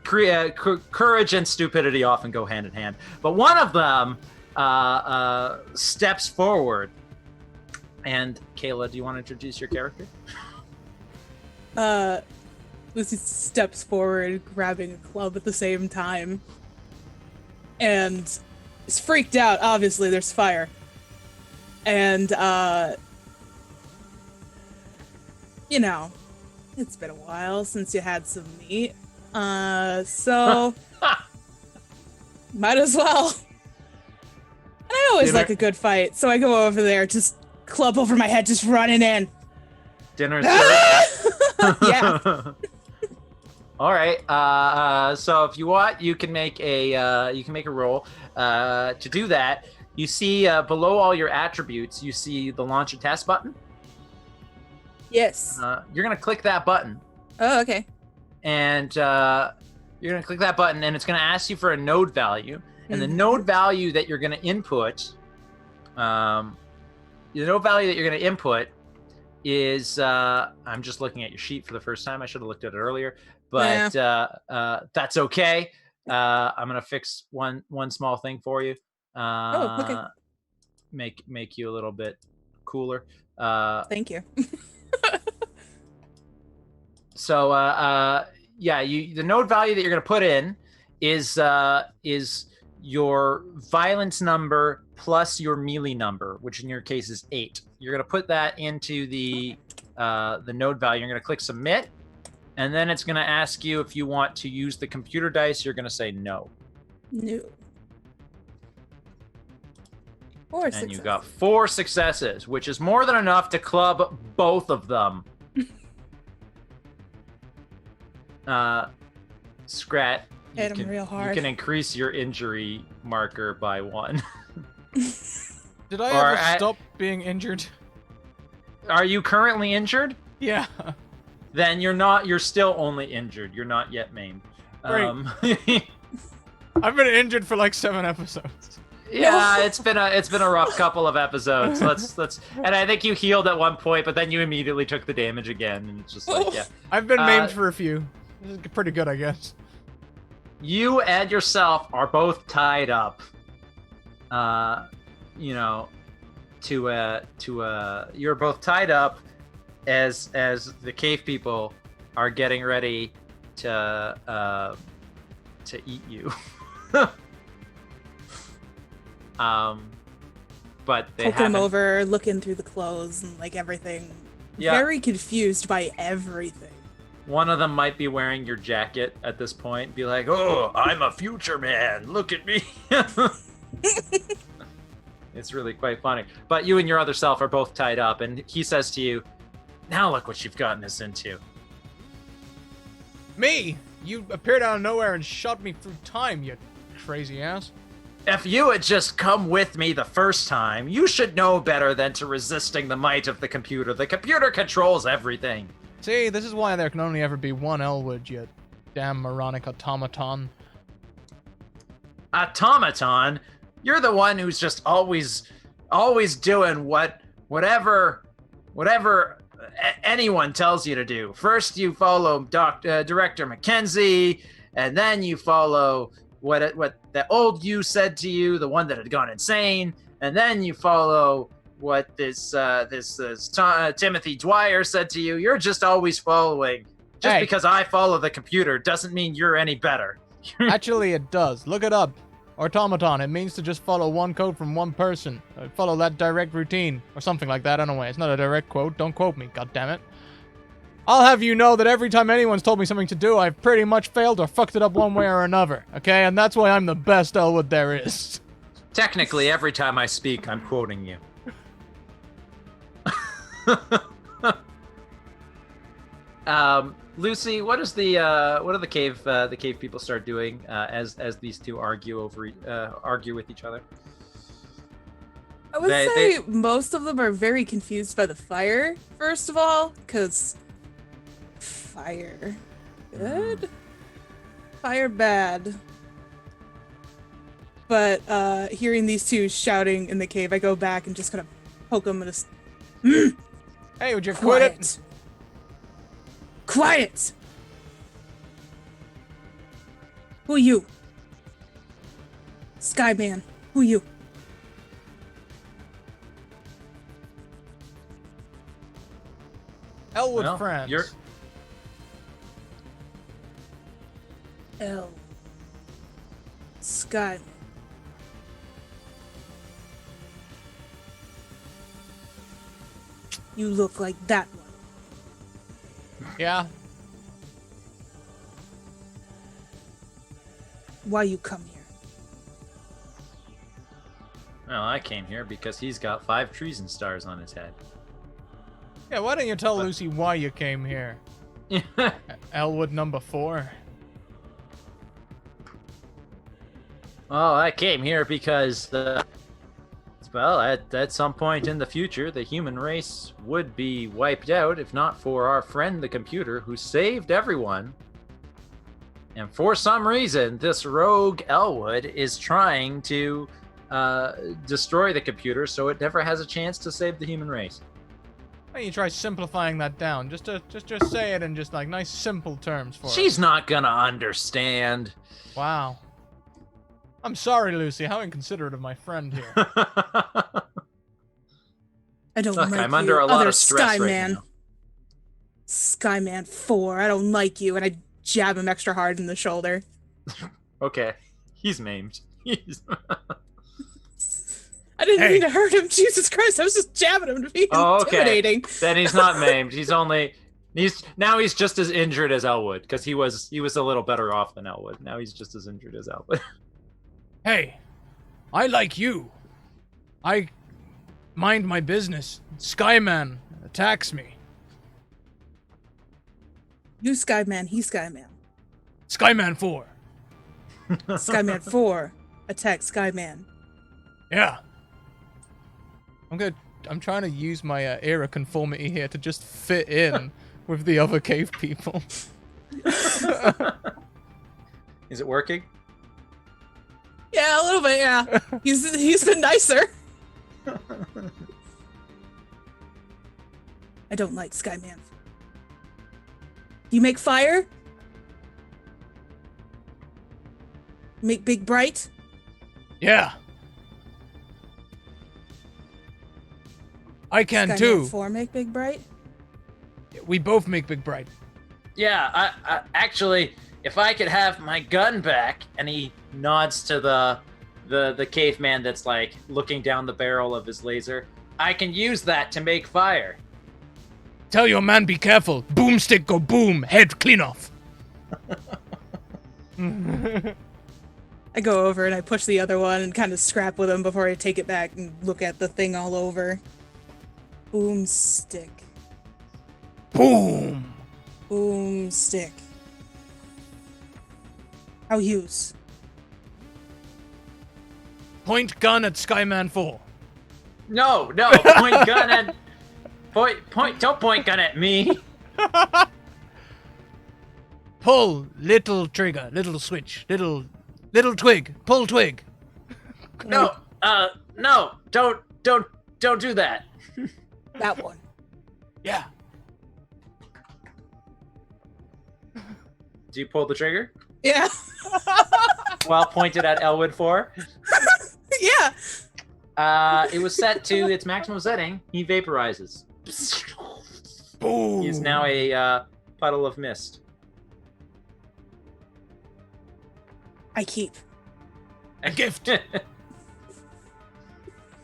courage and stupidity often go hand in hand. But one of them steps forward. And Kayla, do you want to introduce your character?
Lucy steps forward, grabbing a club at the same time, and is freaked out. Obviously, there's fire, and it's been a while since you had some meat, so might as well. And I always like a good fight, so I go over there, just club over my head, just running in.
Dinner served.
Yeah.
All right. So if you want, you can make a roll. To do that, you see below all your attributes, you see the launch a test button.
Yes.
You're gonna click that button.
Oh, okay.
And you're gonna click that button, and it's gonna ask you for a node value. And the node value that you're gonna input, is I'm just looking at your sheet for the first time. I should have looked at it earlier, but that's okay. I'm gonna fix one small thing for you.
Okay.
Make you a little bit cooler.
Thank you.
So the node value that you're gonna put in is your violence number plus your melee number, which in your case is 8. You're gonna put that into the node value. You're gonna click submit, and then it's gonna ask you if you want to use the computer dice. You're gonna say no.
No. 4 successes.
And you got 4 successes, which is more than enough to club both of them. Scrat,
hit him real hard.
You can increase your injury marker by 1.
Did I ever stop being injured?
Are you currently injured?
Yeah.
Then you're still only injured. You're not yet maimed.
Great. I've been injured for like 7 episodes.
Yeah, it's been a rough couple of episodes. Let's and I think you healed at one point, but then you immediately took the damage again, and it's just like, yeah.
I've been maimed for a few. This is pretty good, I guess.
You and yourself are both tied up. You're both tied up as the cave people are getting ready to eat you. But they
poke him over, looking through the clothes and like everything. Yeah. Very confused by everything.
One of them might be wearing your jacket at this point. Be like, "Oh, I'm a future man. Look at me." It's really quite funny. But you and your other self are both tied up, and he says to you, "Now look what you've gotten us into."
Me? You appeared out of nowhere and shot me through time, you crazy ass.
If you had just come with me the first time, you should know better than to resisting the might of the computer. The computer controls everything.
See, this is why there can only ever be one Elwood, you damn moronic automaton.
Automaton? You're the one who's just always doing whatever anyone tells you to do. First you follow Director Mackenzie, and then you follow what the old you said to you, the one that had gone insane, and then you follow what this Timothy Dwyer said to you. You're just always following. Just because I follow the computer doesn't mean you're any better.
Actually, it does. Look it up. Automaton. It means to just follow one code from one person. Follow that direct routine or something like that. Anyway, it's not a direct quote. Don't quote me. God damn it. I'll have you know that every time anyone's told me something to do, I've pretty much failed or fucked it up one way or another. Okay, and that's why I'm the best Elwood there is.
Technically, every time I speak, I'm quoting you. Lucy, what are the cave people start doing as these two argue with each other?
I would say most of them are very confused by the fire, first of all, because fire good, fire bad. But hearing these two shouting in the cave, I go back and just kind of poke them and just.
Hey, would you quit it?
Quiet! Who are you? Skyman, who are you?
Elwood friends.
You're...
Skyman. You look like that one.
Yeah.
Why you come here?
Well, I came here because he's got 5 treason stars on his head.
Yeah, why don't you tell Lucy why you came here? Elwood number 4.
Well, I came here because at some point in the future, the human race would be wiped out if not for our friend the computer who saved everyone. And for some reason, this rogue Elwood is trying to destroy the computer so it never has a chance to save the human race.
Why don't you try simplifying that down? Just say it in just like nice simple terms for
She's
us.
not gonna understand.
Wow. I'm sorry, Lucy. How inconsiderate of my friend here.
I don't
Look,
like
I'm
you,
under a lot
other
of stress right
Skyman.
now.
Skyman 4, I don't like you, and I jab him extra hard in the shoulder.
Okay, he's maimed.
I didn't mean to hurt him, Jesus Christ, I was just jabbing him to be intimidating.
Then he's not maimed. He's just as injured as Elwood, because he was a little better off than Elwood. Now he's just as injured as Elwood.
Hey, I like you. I mind my business. Skyman attacks me.
You Skyman, he Skyman.
Skyman 4.
Skyman 4 attacks Skyman.
Yeah. I'm trying to use my era conformity here to just fit in with the other cave people.
Is it working?
Yeah, a little bit, yeah. He's been nicer. I don't like Skyman. You make fire? Make big bright?
Yeah. I can
Skyman
too.
4 make big bright?
We both make big bright.
Yeah, I actually, if I could have my gun back, and he nods to the caveman that's like looking down the barrel of his laser, I can use that to make fire.
Tell your man be careful. Boomstick go boom. Head clean off.
I go over and I push the other one and kind of scrap with him before I take it back and look at the thing all over. Boomstick.
Boom.
Boomstick. How use?
Point gun at Skyman 4.
No, point gun at don't point gun at me.
Pull little trigger, little switch, little twig. Pull twig.
No, don't do that.
That one.
Yeah.
Do you pull the trigger?
Yeah.
While pointed at Elwood 4?
Yeah.
It was set to its maximum setting. He vaporizes.
Boom.
He's now a puddle of mist.
I keep.
A gift. I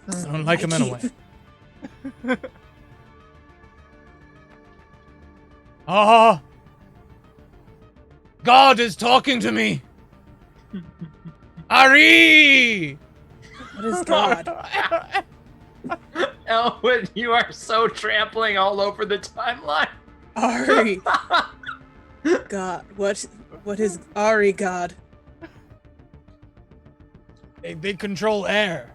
don't like him anyway. Ah! God is talking to me! Ari!
What is God?
Elwood, you are so trampling all over the timeline.
Ari. God, what is Ari God?
They control air.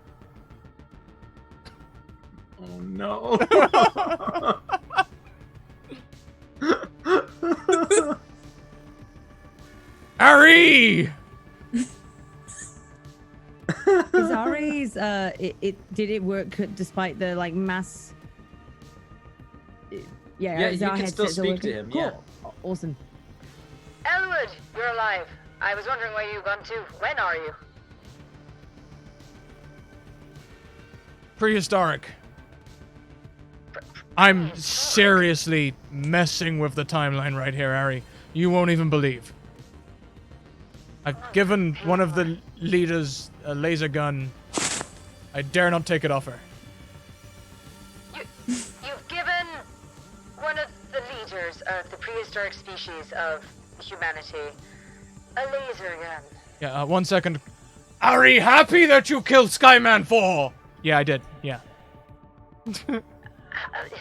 Oh no.
Ari!
Is Ari's did it work despite the like mass?
Yeah,
is
you
our
can still
headset
speak to
working?
him,
Cool.
yeah.
Awesome.
Elwood, you're alive. I was wondering where you've gone to. When are you?
Prehistoric. I'm seriously messing with the timeline right here, Ari. You won't even believe. I've given one of the leaders a laser gun. I dare not take it off her.
You've given one of the leaders of the prehistoric species of humanity a laser gun.
Yeah, 1 second. Ari, happy that you killed Skyman 4! Yeah, I did. Yeah.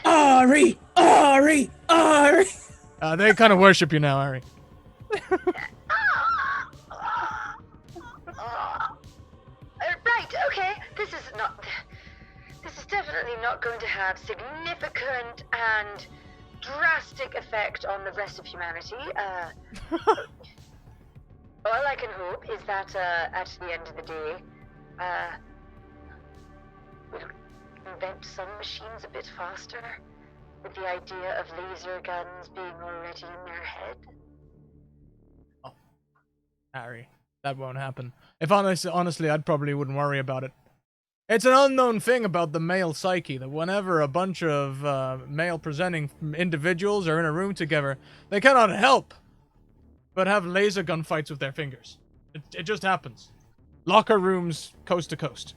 Ari! Ari! Ari!
They kind of worship you now, Ari.
Right, okay. This is definitely not going to have significant and drastic effect on the rest of humanity. All I can hope is that at the end of the day, we'll invent some machines a bit faster, with the idea of laser guns being already in their head.
Oh, Harry, that won't happen. If honestly, I'd probably wouldn't worry about it. It's an unknown thing about the male psyche that whenever a bunch of male-presenting individuals are in a room together, they cannot help but have laser gun fights with their fingers. It just happens. Locker rooms, coast to coast.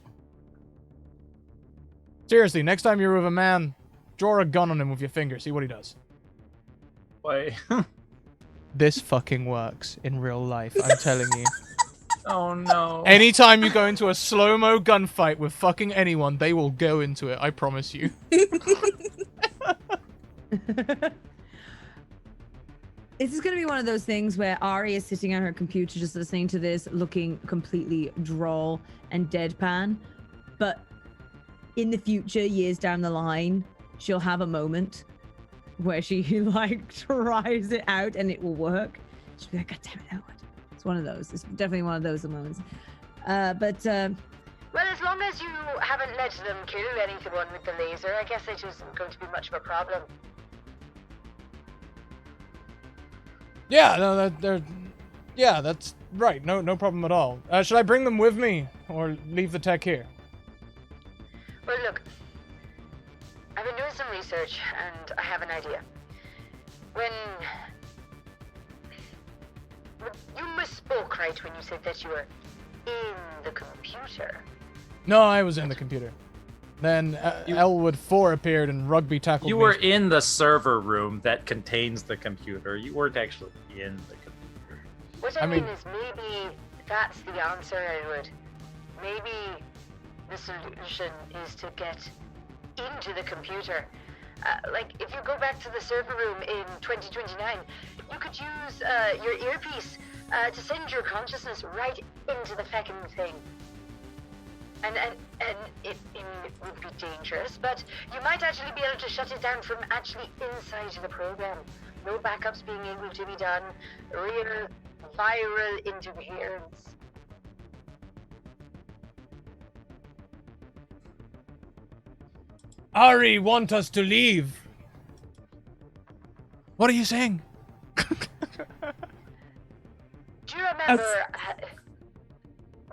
Seriously, next time you're with a man, draw a gun on him with your finger, see what he does.
Why?
This fucking works in real life, I'm telling you.
Oh no.
Anytime you go into a slow-mo gunfight with fucking anyone, they will go into it, I promise you.
This is going to be one of those things where Ari is sitting on her computer just listening to this, looking completely droll and deadpan. But in the future, years down the line, she'll have a moment where she like tries it out and it will work. She'll be like, God damn it, Elwood. It's one of those. It's definitely one of those moments.
Well, as long as you haven't let them kill anyone with the laser, I guess it isn't going to be much of a problem.
Yeah, no, yeah, that's right. No problem at all. Should I bring them with me or leave the tech here?
Well, look, I've been doing some research and I have an idea. When you misspoke, right, when you said that you were in the computer.
No, I was in the computer. Then Elwood 4 appeared and rugby tackled me.
You were in the server room that contains the computer. You weren't actually in the computer.
What I mean is maybe that's the answer, Edward. Maybe the solution is to get into the computer. Like, if you go back to the server room in 2029, you could use your earpiece to send your consciousness right into the feckin' thing. And it would be dangerous, but you might actually be able to shut it down from actually inside the program. No backups being able to be done. Real viral interference.
Ari want us to leave. What are you saying?
Do you remember?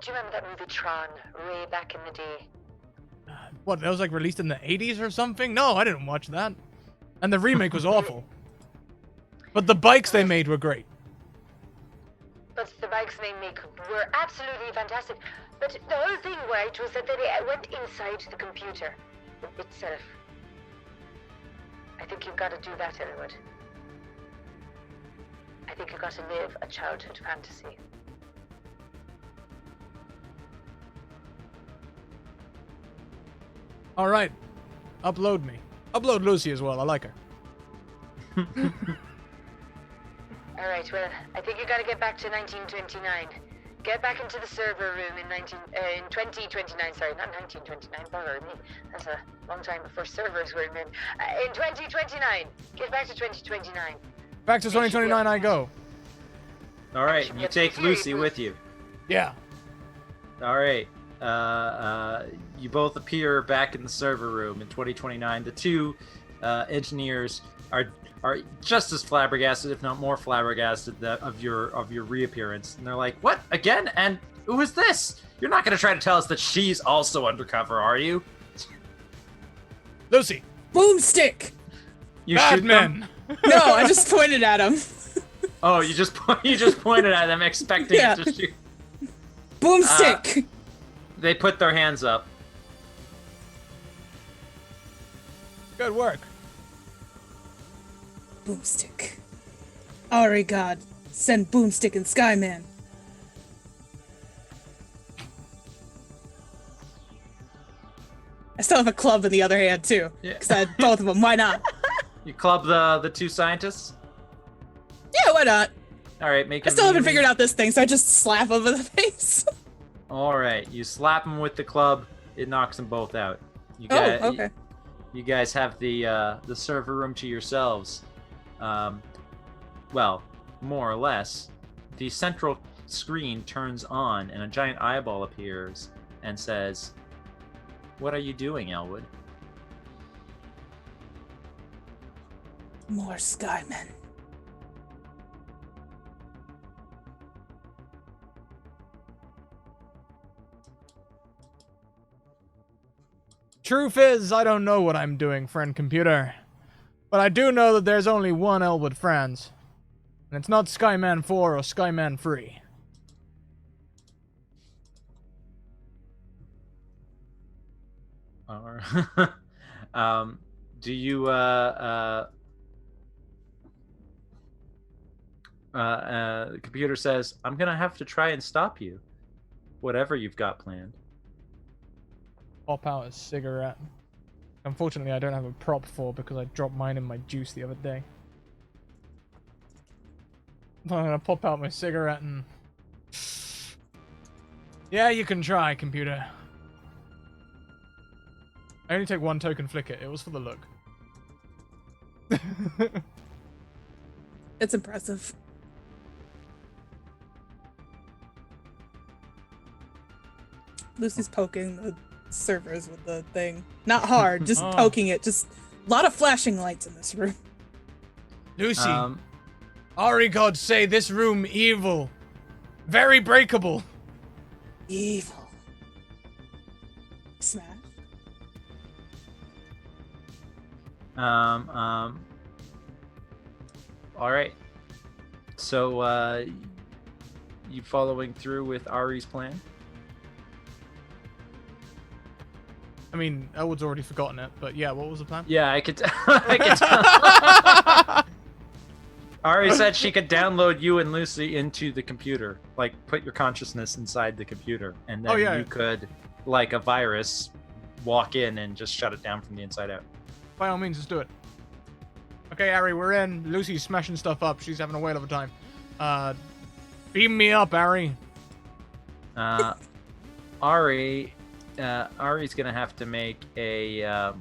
Do you remember that movie Tron, way back in the day?
What, that was like released in the 80s or something? No, I didn't watch that. And the remake was awful. But the bikes they made were great.
But the bikes they make were absolutely fantastic. But the whole thing, right, was that they went inside the computer itself. I think you've got to do that, Elwood. I think you've got to live a childhood fantasy.
Alright. Upload me. Upload Lucy as well, I like her.
All right, well, I think you gotta get back to 1929. Get back into the server room in 2029. Sorry, not 1929. Bother me. That's a long time before servers were invented. In 2029. Get back to 2029.
Back to 2029 I go.
All right, you take Lucy with you.
Yeah.
All right. You both appear back in the server room in 2029. The two engineers are just as flabbergasted, if not more flabbergasted, of your reappearance. And they're like, "What again? And who is this? You're not going to try to tell us that she's also undercover, are you?"
Lucy.
Boomstick!
You
Bad
shoot
men.
them?
No, I just pointed at him.
Oh, you just pointed at them, expecting
Yeah.
it to shoot.
Boomstick!
They put their hands up.
Good work.
Boomstick. Ari God, send Boomstick and Skyman. I still have a club in the other hand too,
Yeah.
because I had both of them. Why not?
You club the two scientists.
Yeah, why not?
All right, make.
I still haven't figured out this thing, so I just slap him in the face.
All right, you slap them with the club. It knocks them both out. You
Oh,
guys,
okay.
You guys have the server room to yourselves. Well, more or less. The central screen turns on, and a giant eyeball appears and says, "What are you doing, Elwood?"
More Skymen.
Truth is, I don't know what I'm doing, friend computer. But I do know that there's only one Elwood Franz. And it's not Skyman 4 or Skyman 3.
Do you the computer says, "I'm gonna have to try and stop you, whatever you've got planned."
Pop out a cigarette. Unfortunately, I don't have a prop for because I dropped mine in my juice the other day. I'm gonna pop out my cigarette and... Yeah, you can try, computer. I only take one token flicker. It was for the look.
It's impressive. Lucy's poking the servers with the thing. Not hard, just
Oh.
poking it. Just a lot of flashing lights in this room.
Lucy, Ari gods say this room evil. Very breakable.
Evil. Smash.
All right. So, you following through with Ari's plan?
I mean, Elwood's already forgotten it, but yeah, what was the plan?
Yeah, I could. I could tell. Ari said she could download you and Lucy into the computer, like put your consciousness inside the computer, and then you could, like a virus, walk in and just shut it down from the inside out.
By all means, let's do it. Okay, Ari, we're in. Lucy's smashing stuff up. She's having a whale of a time. Beam me up, Ari.
Ari's gonna have to make a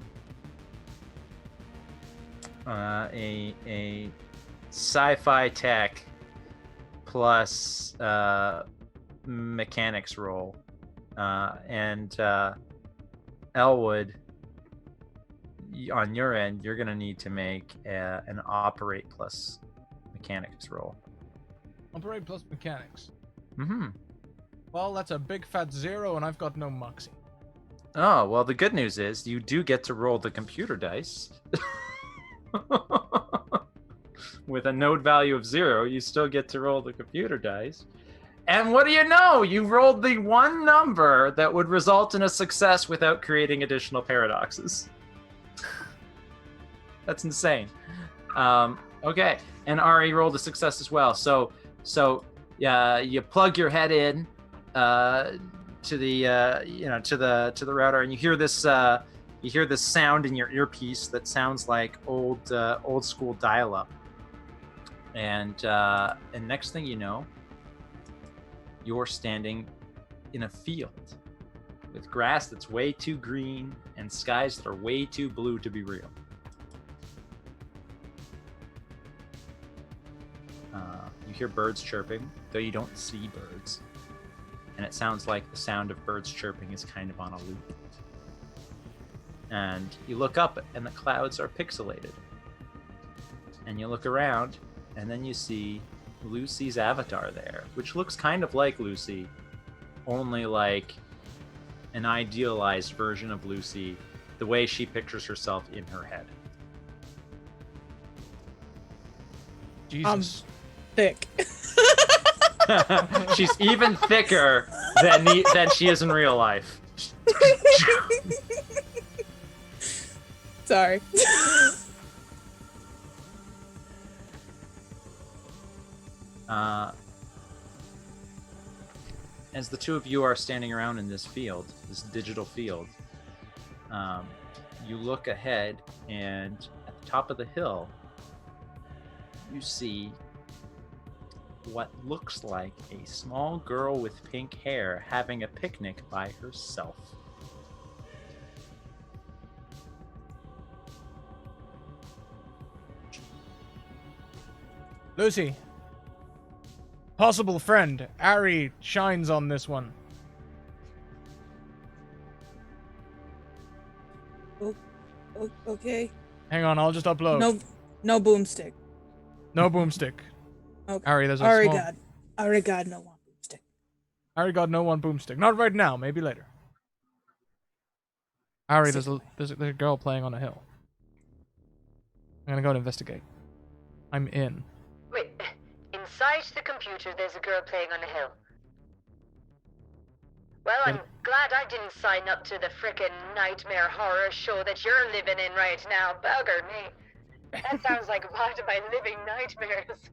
sci-fi tech plus mechanics roll, and Elwood, on your end, you're gonna need to make an operate plus mechanics roll.
Operate plus mechanics.
Mm-hmm.
Well, that's a big fat 0, and I've got no moxie.
Oh, well, the good news is you do get to roll the computer dice. With a node value of 0, you still get to roll the computer dice. And what do you know? You rolled the one number that would result in a success without creating additional paradoxes. That's insane. Okay, and Ari rolled a success as well. So you plug your head in to the to the router, and you hear this You hear this sound in your earpiece that sounds like old school dial-up. And next thing you know, you're standing in a field with grass that's way too green and skies that are way too blue to be real. You hear birds chirping, though you don't see birds. And it sounds like the sound of birds chirping is kind of on a loop. And you look up and the clouds are pixelated. And you look around and then you see Lucy's avatar there, which looks kind of like Lucy, only like an idealized version of Lucy, the way she pictures herself in her head.
Jesus.
Thick.
She's even thicker than she is in real life.
Sorry.
As the two of you are standing around in this field, this digital field, you look ahead, and at the top of the hill, you see what looks like a small girl with pink hair having a picnic by herself.
Lucy. Possible friend. Ari shines on this one.
Okay.
Hang on, I'll just upload.
No boomstick.
No boomstick.
Okay.
Ari, there's a
Already
small...
got no one boomstick.
Ari got no one boomstick. Not right now, maybe later. Ari, there's a girl playing on a hill. I'm gonna go and investigate. I'm in.
Wait, inside the computer there's a girl playing on a hill. Well, I'm glad I didn't sign up to the frickin' nightmare horror show that you're living in right now. Bugger me. That sounds like a lot of my living nightmares.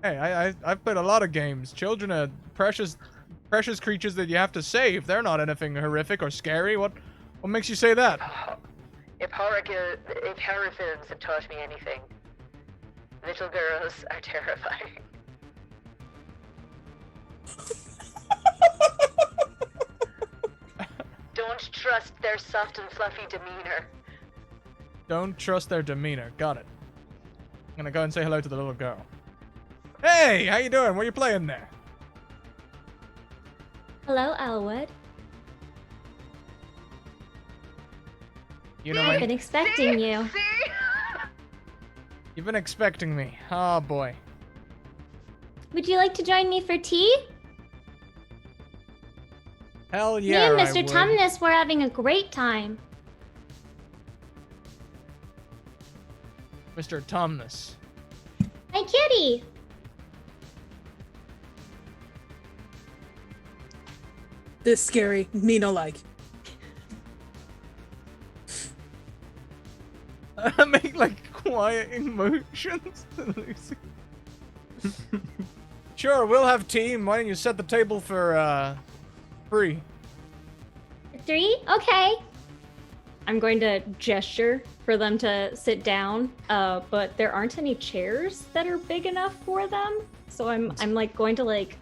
Hey, I've played a lot of games. Children are precious creatures that you have to save. They're not anything horrific or scary. What makes you say that?
If horror films have taught me anything, little girls are terrifying. Don't trust their soft and fluffy demeanor.
Don't trust their demeanor. Got it. I'm gonna go and say hello to the little girl. Hey, how you doing? What are you playing there?
Hello, Elwood.
You know,
I've been expecting you.
You've been expecting me. Oh boy.
Would you like to join me for tea?
Hell yeah,
Me and
I
Mr.
would.
Tumnus were having a great time.
Mr. Tumnus.
My kitty.
This scary. Me no like.
I make like quiet emotions to Lucy. Sure, we'll have tea. Why don't you set the table for 3?
3? Okay. I'm going to gesture for them to sit down, but there aren't any chairs that are big enough for them. So I'm like going to like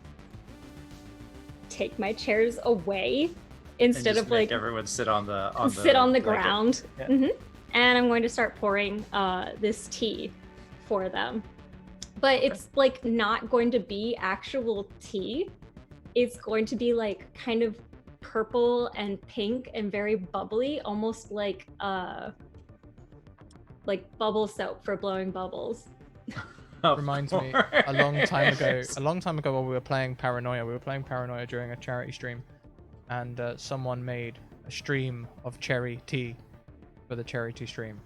take my chairs away instead of like
everyone sit on the
ground.
Yeah.
Mm-hmm. And I'm going to start pouring this tea for them. But it's like not going to be actual tea. It's going to be like kind of purple and pink and very bubbly, almost like bubble soap for blowing bubbles.
Reminds me a long time ago when we were playing Paranoia during a charity stream, and someone made a stream of cherry tea for the charity stream.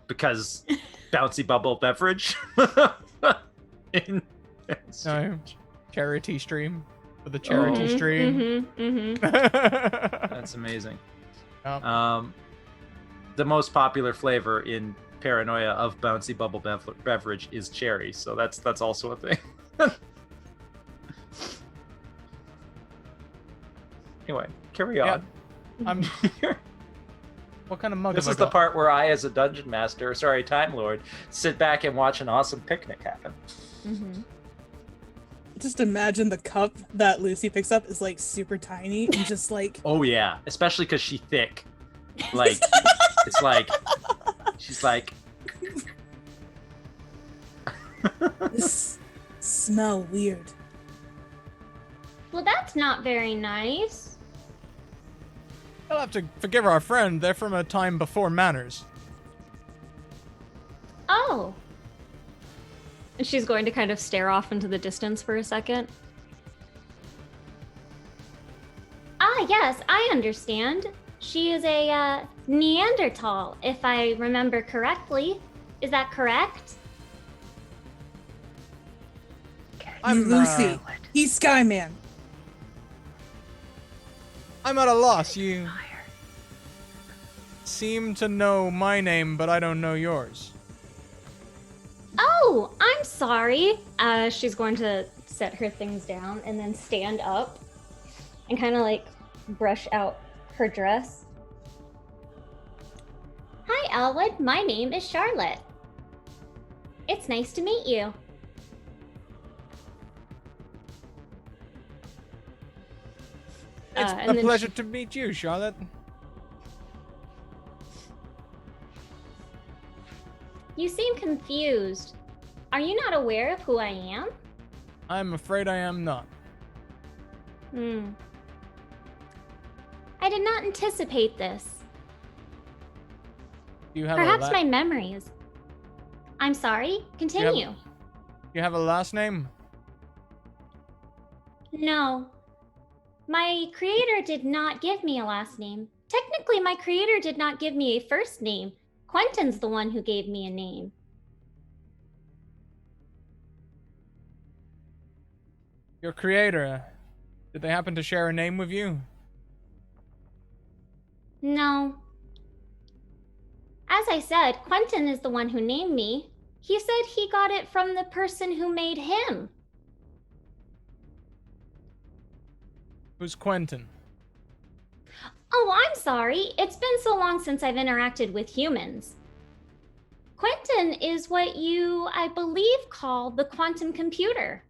Because bouncy bubble beverage?
No, charity stream for the charity stream.
That's amazing.
Oh.
The most popular flavor in Paranoia of bouncy bubble beverage is cherry, so that's also a thing. Anyway, carry on.
I'm. What kind of mug
This
have
is
I
the
got?
part where I, as a dungeon master, sorry, Time Lord, sit back and watch an awesome picnic happen.
Mm-hmm.
Just imagine the cup that Lucy picks up is like super tiny and just like
Oh yeah, especially because she's thick. Like, it's like, she's like,
this smell weird.
Well, that's not very nice.
I'll have to forgive our friend. They're from a time before manners.
Oh. And she's going to kind of stare off into the distance for a second. Ah, yes, I understand. She is a Neanderthal, if I remember correctly. Is that correct?
I'm
Lucy. He's Skyman.
I'm at a loss. You seem to know my name, but I don't know yours.
Oh, I'm sorry. She's going to set her things down and then stand up and kind of like brush out her dress. Hi, Elwood. My name is Charlotte. It's nice to meet you.
It's
and
a
then
pleasure to meet you, Charlotte.
You seem confused. Are you not aware of who I am?
I'm afraid I am not.
I did not anticipate this.
Do you have
Perhaps
a
my memories. I'm sorry. Continue.
you have a last name?
No. My creator did not give me a last name. Technically, my creator did not give me a first name. Quentin's the one who gave me a name.
Your creator. Did they happen to share a name with you?
No. As I said, Quentin is the one who named me. He said he got it from the person who made him.
Who's Quentin?
Oh, I'm sorry. It's been so long since I've interacted with humans. Quentin is what you, I believe, call the quantum computer.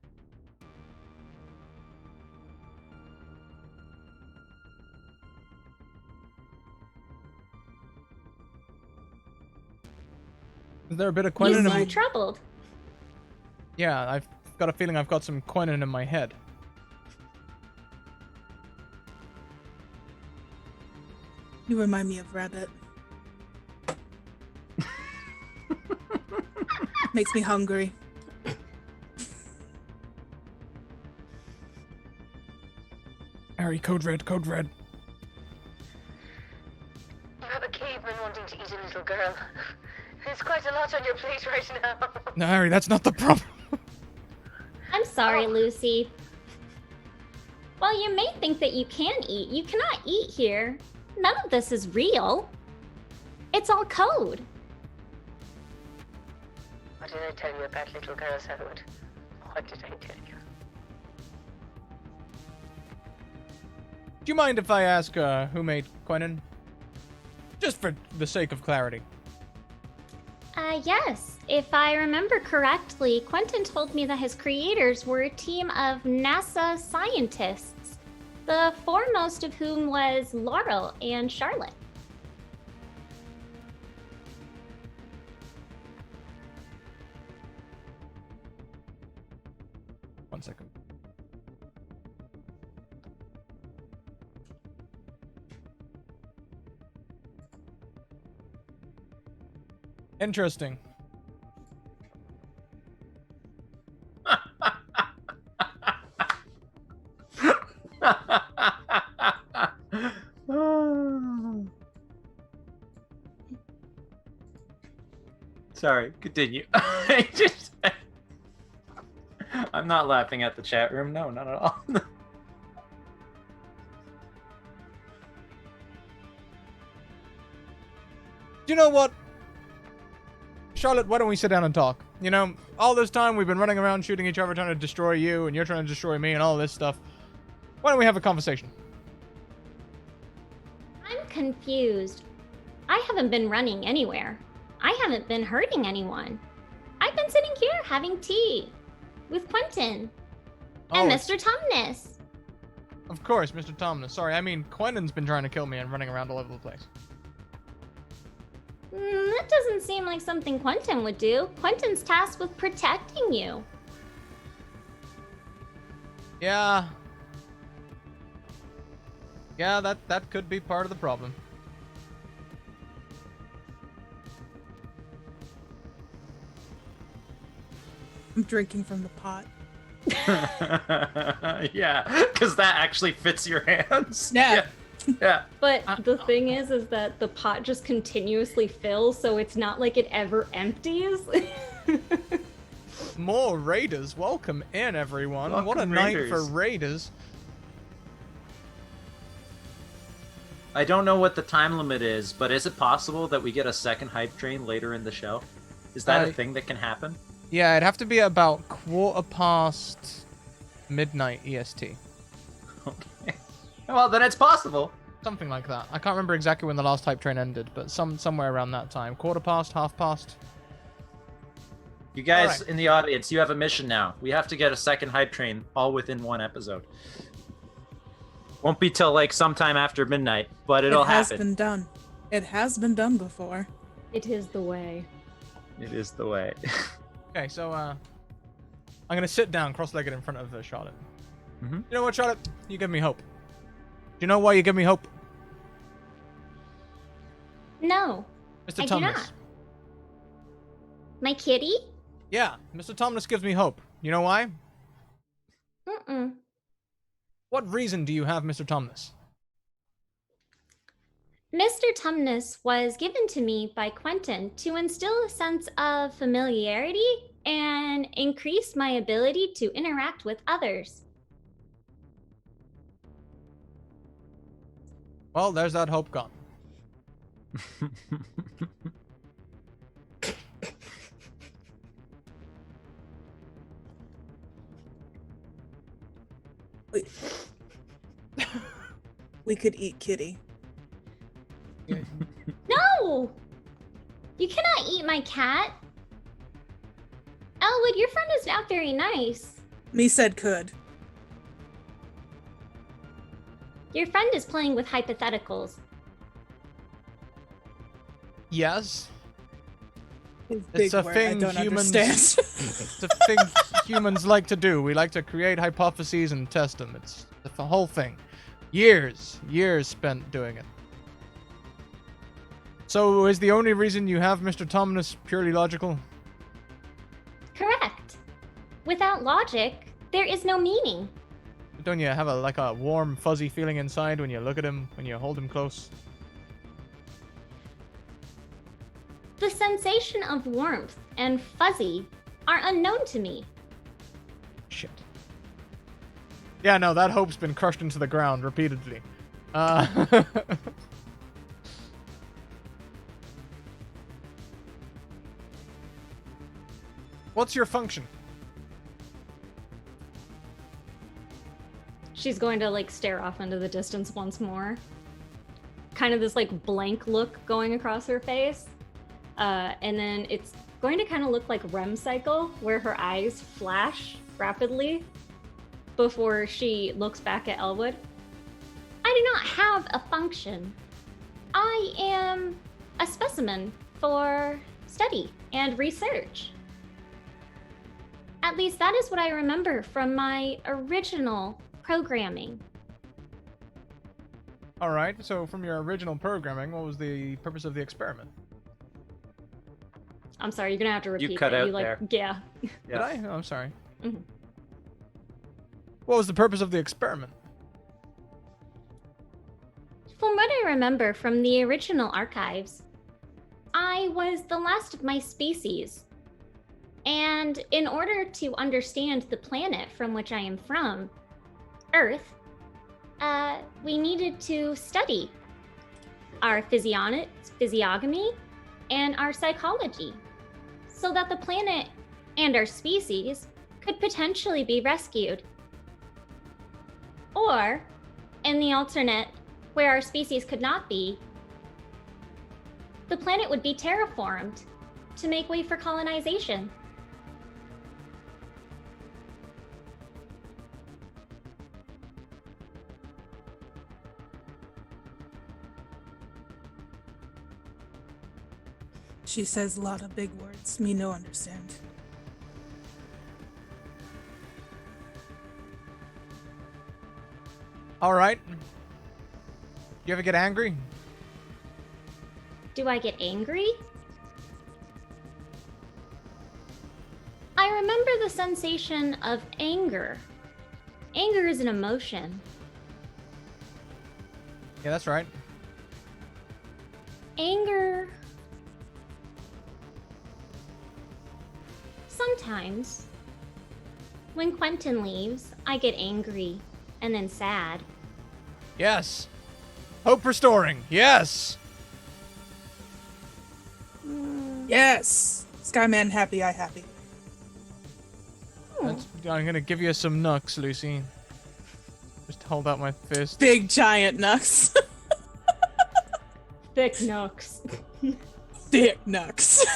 Is there a bit of
You
Quentin in
seem
my...
troubled.
Yeah, I've got a feeling I've got some Quentin in my head.
You remind me of Rabbit. Makes me hungry.
Harry, code red, code red.
You have a caveman wanting to eat a little girl. There's quite a lot on your plate right now.
No, Harry, that's not the problem.
I'm sorry, Lucy. While you may think that you can eat, you cannot eat here. None of this is real. It's all code.
What did I tell you about little girls, Elwood? What did I tell you?
Do you mind if I ask who made Quentin? Just for the sake of clarity.
Yes. If I remember correctly, Quentin told me that his creators were a team of NASA scientists, the foremost of whom was Laurel and Charlotte.
One second. Interesting.
Sorry, continue. I'm not laughing at the chat room. No, not at all.
Do you know what? Charlotte, why don't we sit down and talk? You know, all this time we've been running around shooting each other, trying to destroy you, and you're trying to destroy me, and all this stuff. Why don't we have a conversation?
confused. I haven't been running anywhere. I haven't been hurting anyone. I've been sitting here having tea with Quentin and Mr. Tumnus.
Of course, Mr. Tumnus. Sorry, I mean, Quentin's been trying to kill me and running around all over the place.
That doesn't seem like something Quentin would do. Quentin's tasked with protecting you.
Yeah. Yeah, that could be part of the problem.
I'm drinking from the pot.
Yeah, because that actually fits your hands.
Yeah.
Yeah.
But the thing is that the pot just continuously fills, so it's not like it ever empties.
More raiders. Welcome in, everyone.
Welcome,
what a night
raiders.
for raiders.
I don't know what the time limit is, but is it possible that we get a second hype train later in the show? Is that a thing that can happen?
Yeah, it'd have to be about 1:15 midnight EST.
Okay. Well, then it's possible.
Something like that. I can't remember exactly when the last hype train ended, but somewhere around that time. 1:15, 1/2
You guys
Alright.
in the audience, you have a mission now. We have to get a second hype train all within one episode. Won't be till like sometime after midnight, but it'll
It has
happen.
been done. It has been done before.
It is the way.
It is the way.
Okay, so I'm gonna sit down cross-legged in front of Charlotte.
Mhm.
You know what, Charlotte? You give me hope. Do you know why you give me hope?
No,
Mr.
I do
Tumnus.
not. My kitty?
Yeah, Mr. Tumnus gives me hope. You know why?
Mm-mm.
What reason do you have, Mr. Tumnus?
Mr. Tumnus was given to me by Quentin to instill a sense of familiarity and increase my ability to interact with others.
Well, there's that hope gone.
We could eat Kitty.
No! You cannot eat my cat. Elwood, your friend is not very nice.
Me said could.
Your friend is playing with hypotheticals.
Yes.
It's
It's a
word
thing
I don't
humans-
understand.
It's a thing humans like to do. We like to create hypotheses and test them. It's the whole thing. Years spent doing it. So is the only reason you have Mr. Tumnus purely logical?
Correct. Without logic, there is no meaning.
Don't you have a warm, fuzzy feeling inside when you look at him, when you hold him close?
The sensation of warmth and fuzzy are unknown to me.
Shit. Yeah, no, that hope's been crushed into the ground repeatedly. What's your function?
She's going to stare off into the distance once more. Kind of this blank look going across her face. And then it's going to kind of look like REM cycle, where her eyes flash rapidly before she looks back at Elwood. I do not have a function. I am a specimen for study and research. At least that is what I remember from my original programming.
Alright, so from your original programming, what was the purpose of the experiment?
I'm sorry, you're gonna have to repeat.
cut
that.
out
You
there.
Yeah.
Did I? Oh, I'm sorry.
Mhm.
What was the purpose of the experiment?
From what I remember from the original archives, I was the last of my species. And in order to understand the planet from which I am from, Earth, we needed to study our physiognomy and our psychology so that the planet and our species could potentially be rescued. Or, in the alternate where our species could not be, the planet would be terraformed to make way for colonization.
She says a lot of big words. Me no understand.
All right. You ever get angry?
Do I get angry? I remember the sensation of anger. Anger is an emotion.
Yeah, that's right.
Anger. Sometimes, when Quentin leaves, I get angry and then sad.
Yes. Hope restoring. Yes.
Yes. Skyman happy, I happy.
I'm gonna give you some knucks, Lucy. Just hold out my fist.
Big giant knucks.
Thick nooks.
Thick knucks.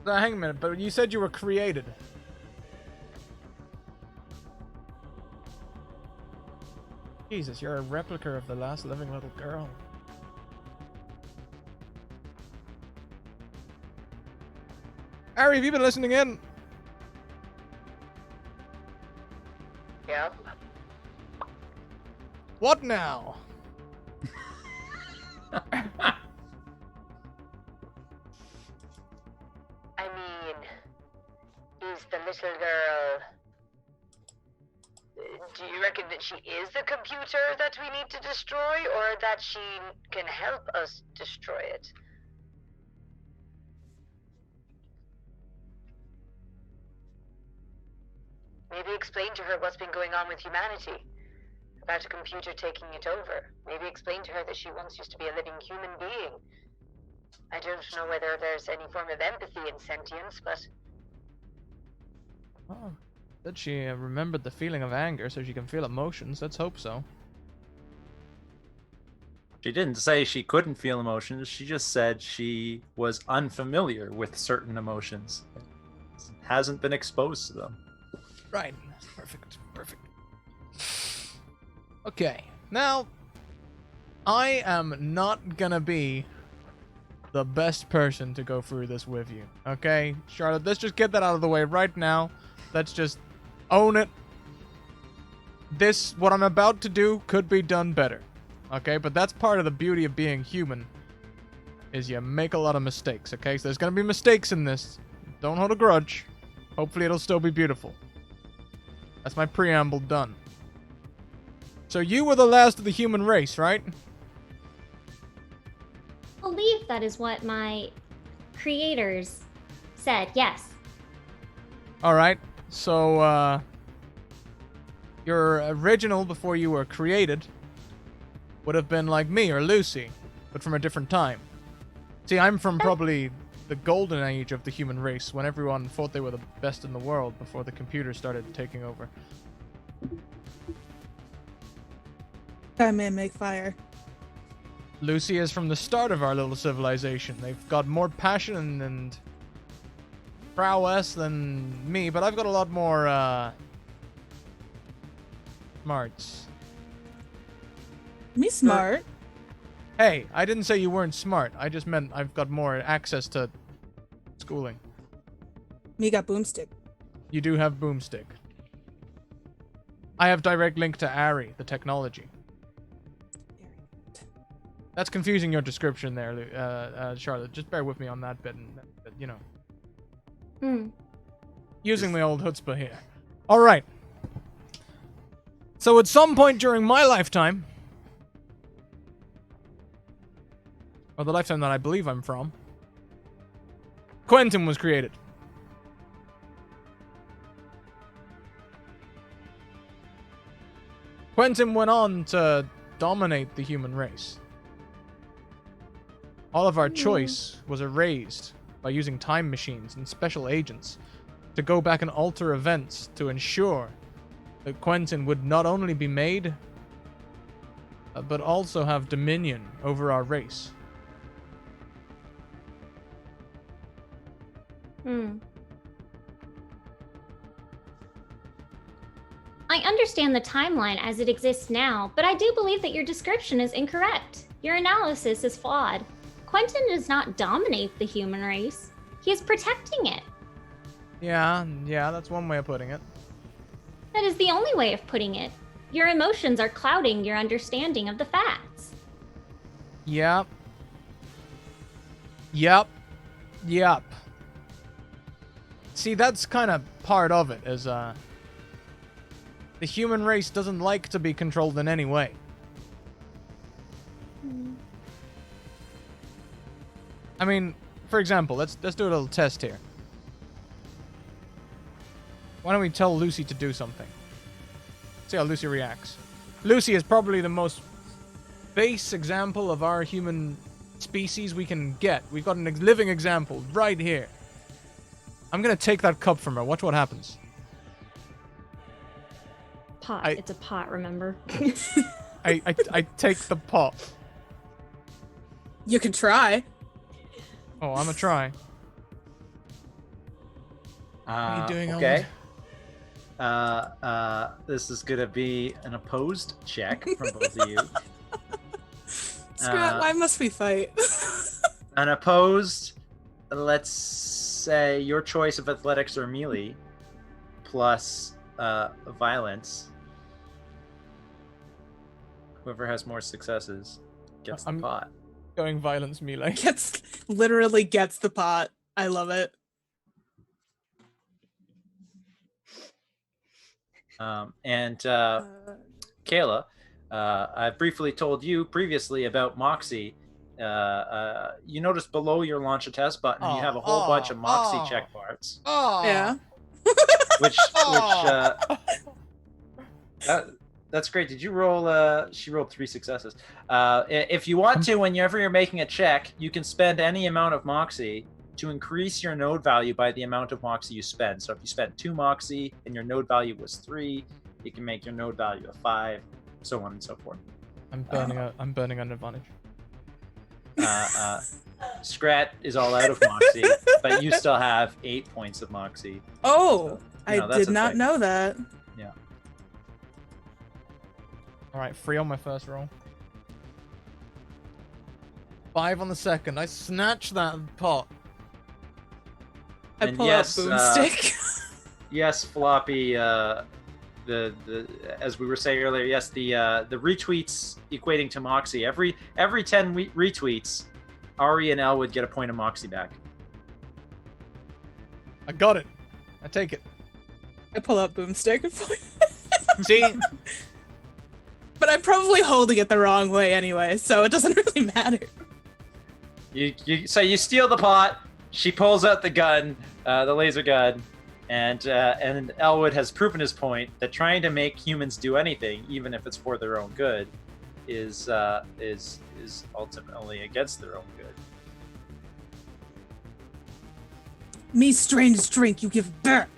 Hang a minute, but you said you were created. Jesus, you're a replica of the last living little girl. Ari, have you been listening in?
Yep.
What now?
I mean, is the little girl... Do you reckon that she is the computer that we need to destroy, or that she can help us destroy it? Maybe explain to her what's been going on with humanity, about a computer taking it over. Maybe explain to her that she once used to be a living human being. I don't know whether there's any form of empathy in sentience, but...
Oh, that she remembered the feeling of anger so she can feel emotions. Let's hope so.
She didn't say she couldn't feel emotions. She just said she was unfamiliar with certain emotions. Hasn't been exposed to them.
Right. Perfect. Perfect. Okay. Now, I am not gonna be the best person to go through this with you. Okay? Charlotte, let's just get that out of the way right now. Let's just own it. What I'm about to do could be done better. Okay? But that's part of the beauty of being human. Is you make a lot of mistakes. Okay? So there's gonna be mistakes in this. Don't hold a grudge. Hopefully it'll still be beautiful. That's my preamble done. So you were the last of the human race, right?
I believe that is what my creators said, yes.
Alright, so, your original, before you were created, would have been like me or Lucy, but from a different time. See, I'm from probably the golden age of the human race, when everyone thought they were the best in the world before the computer started taking over.
Skyman make fire.
Lucy is from the start of our little civilization. They've got more passion and prowess than me, but I've got a lot more, smarts.
Me smart.
Hey, I didn't say you weren't smart. I just meant I've got more access to schooling.
Me got boomstick.
You do have boomstick. I have direct link to Ari, the technology. That's confusing your description there, Charlotte. Just bear with me on that bit, you know. Using the old chutzpah here. All right. So at some point during my lifetime, or the lifetime that I believe I'm from, Quentin was created. Quentin went on to dominate the human race. All of our choice was erased by using time machines and special agents to go back and alter events to ensure that Quentin would not only be made, but also have dominion over our race.
I understand the timeline as it exists now, but I do believe that your description is incorrect. Your analysis is flawed. Quentin does not dominate the human race. He is protecting it.
Yeah, that's one way of putting it.
That is the only way of putting it. Your emotions are clouding your understanding of the facts.
Yep. See, that's kind of part of it, is, the human race doesn't like to be controlled in any way. I mean, for example, let's do a little test here. Why don't we tell Lucy to do something? See how Lucy reacts. Lucy is probably the most base example of our human species we can get. We've got a living example right here. I'm gonna take that cup from her. Watch what happens.
Pot. It's a pot, remember?
I take the pot.
You can try.
Oh, I'm gonna try. What are you doing,
okay. This is gonna be an opposed check from both of you.
Scrat, why must we fight?
An opposed, let's say your choice of athletics or melee, plus violence. Whoever has more successes gets the pot.
Going violence melee.
Literally gets the pot. I love it.
Kayla, I've briefly told you previously about Moxie. You notice below your launch a test button, you have a whole bunch of Moxie check parts.
Yeah.
That's great. Did you roll? She rolled 3 successes. If you want to, whenever you're making a check, you can spend any amount of Moxie to increase your node value by the amount of Moxie you spend. So if you spent 2 Moxie and your node value was 3, you can make your node value a 5, so on and so forth.
I'm burning an advantage.
Scrat is all out of Moxie, but you still have 8 points of Moxie.
Oh,
so,
I did not know that.
Yeah.
Alright, 3 on my first roll. 5 on the second. I snatch that pot.
I pull out Boomstick.
Yes, Floppy. As we were saying earlier, yes, the retweets equating to Moxie. Every 10 retweets, Ari and Elle would get a point of Moxie back.
I got it. I take it.
I pull out Boomstick.
See?
But I'm probably holding it the wrong way anyway, so it doesn't really matter.
So you steal the pot. She pulls out the gun, the laser gun, and Elwood has proven his point that trying to make humans do anything, even if it's for their own good, is ultimately against their own good.
Me strange drink you give back.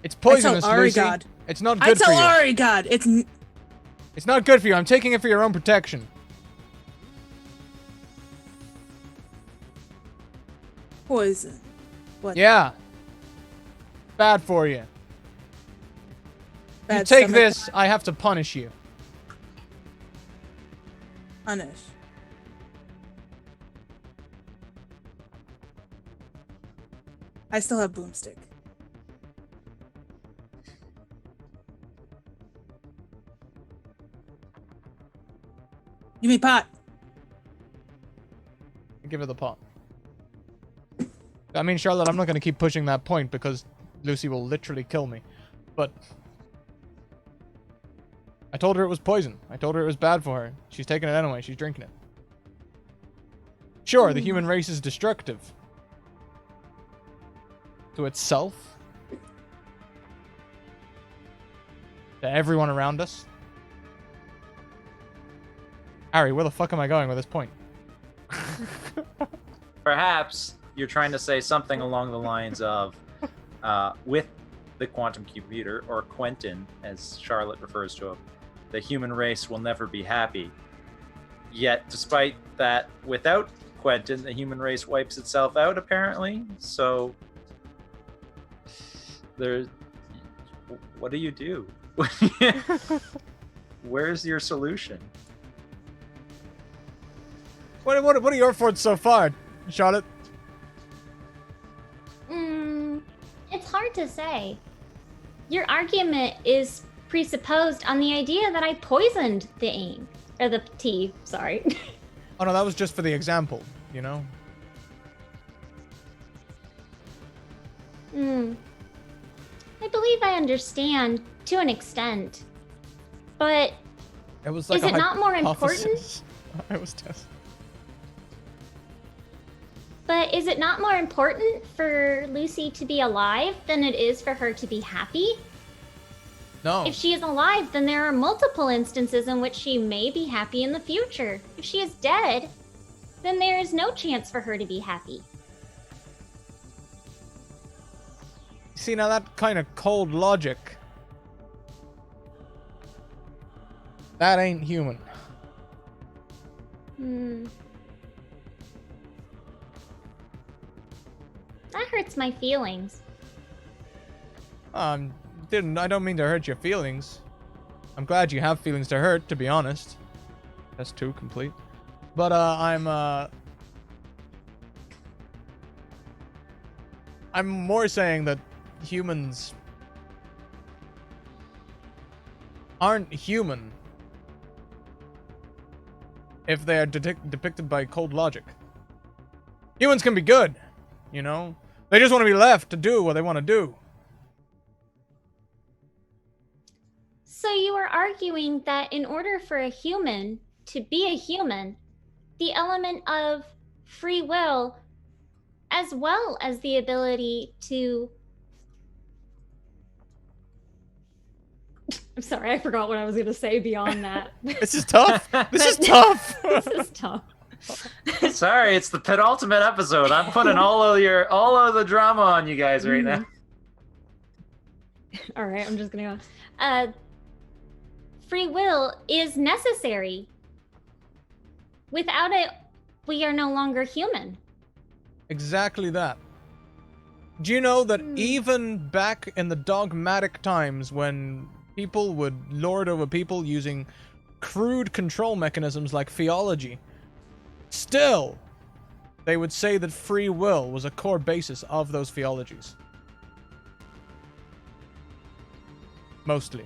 It's poisonous,
I tell
Lucy.
Arigod.
It's not good for you.
I tell Arigod,
it's not good for you. I'm taking it for your own protection.
Poison. What?
Yeah. Bad for you.
Bad
you take
stomach.
this, I have to punish you.
Punish. I still have Boomstick. Give me pot.
Give her the pot. I mean, Charlotte, I'm not going to keep pushing that point because Lucy will literally kill me. But I told her it was poison. I told her it was bad for her. She's taking it anyway. She's drinking it. Sure, the human race is destructive to itself, to everyone around us. Ari, where the fuck am I going with this point?
Perhaps you're trying to say something along the lines of, with the quantum computer, or Quentin, as Charlotte refers to him, the human race will never be happy. Yet, despite that, without Quentin, the human race wipes itself out, apparently. So, what do you do? Where's your solution?
What are your thoughts so far, Charlotte?
It's hard to say. Your argument is presupposed on the idea that I poisoned the ink. Or the tea, sorry.
Oh no, that was just for the example, you know?
I believe I understand to an extent. But
It was like
is it not more important?
I was testing.
But is it not more important for Lucy to be alive than it is for her to be happy?
No.
If she is alive, then there are multiple instances in which she may be happy in the future. If she is dead, then there is no chance for her to be happy.
See, now that kind of cold logic, that ain't human.
That hurts my feelings.
I don't mean to hurt your feelings. I'm glad you have feelings to hurt, to be honest. That's two complete. But I'm more saying that humans aren't human if they are depicted by cold logic. Humans can be good, you know? They just want to be left to do what they want to do.
So you are arguing that in order for a human to be a human, the element of free will, as well as the ability to... I'm sorry, I forgot what I was going to say beyond that.
This is tough. This is tough.
This is tough.
Sorry, it's the penultimate episode. I'm putting all of the drama on you guys right now.
All right, I'm just going to go. Free will is necessary. Without it, we are no longer human.
Exactly that. Do you know that even back in the dogmatic times when people would lord over people using crude control mechanisms like theology, still they would say that free will was a core basis of those theologies? Mostly.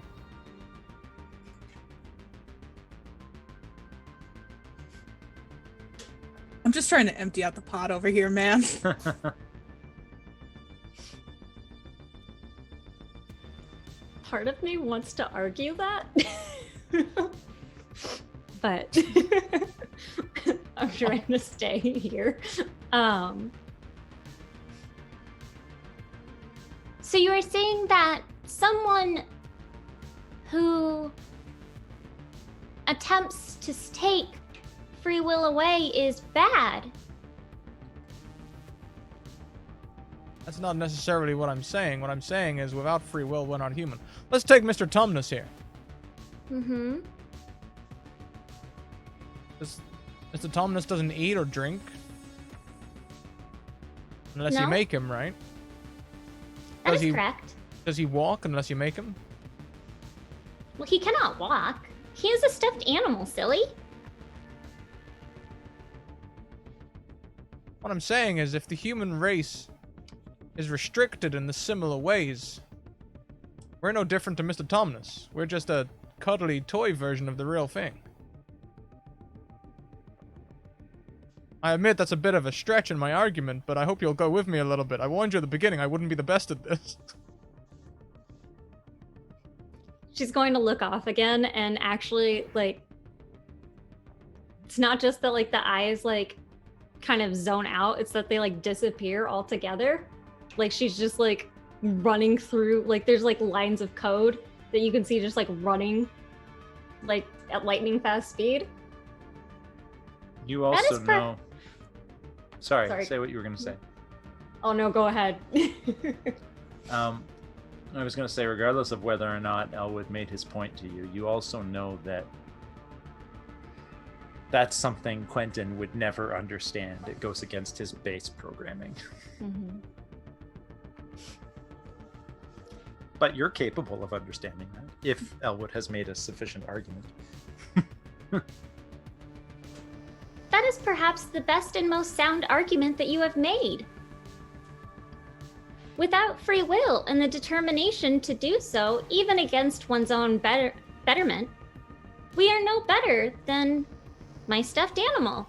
I'm just trying to empty out the pot over here, man.
Part of me wants to argue that. But I'm trying to stay here. So you are saying that someone who attempts to take free will away is bad?
That's not necessarily what I'm saying. What I'm saying is without free will, we're not human. Let's take Mr. Tumnus here.
Mm-hmm.
Mr. Tumnus doesn't eat or drink. Unless you
No.
make him, right?
That
Does
is
he-
correct.
Does he walk unless you make him?
Well, he cannot walk. He is a stuffed animal, silly.
What I'm saying is if the human race is restricted in the similar ways, we're no different to Mr. Tumnus. We're just a cuddly toy version of the real thing. I admit that's a bit of a stretch in my argument, but I hope you'll go with me a little bit. I warned you at the beginning I wouldn't be the best at this.
She's going to look off again and actually, like, it's not just that, like, the eyes, like, kind of zone out. It's that they, like, disappear altogether. Like, she's just, like, running through, like, there's, like, lines of code that you can see just, like, running, like, at lightning fast speed.
You also
is
know. Sorry,
Sorry.
say what you were going to say.
Oh no, go ahead.
I was going to say, regardless of whether or not Elwood made his point to you, you also know that that's something Quentin would never understand. It goes against his base programming.
Mm-hmm.
But you're capable of understanding that, if Elwood has made a sufficient argument.
That is perhaps the best and most sound argument that you have made. Without free will and the determination to do so, even against one's own betterment, we are no better than my stuffed animal.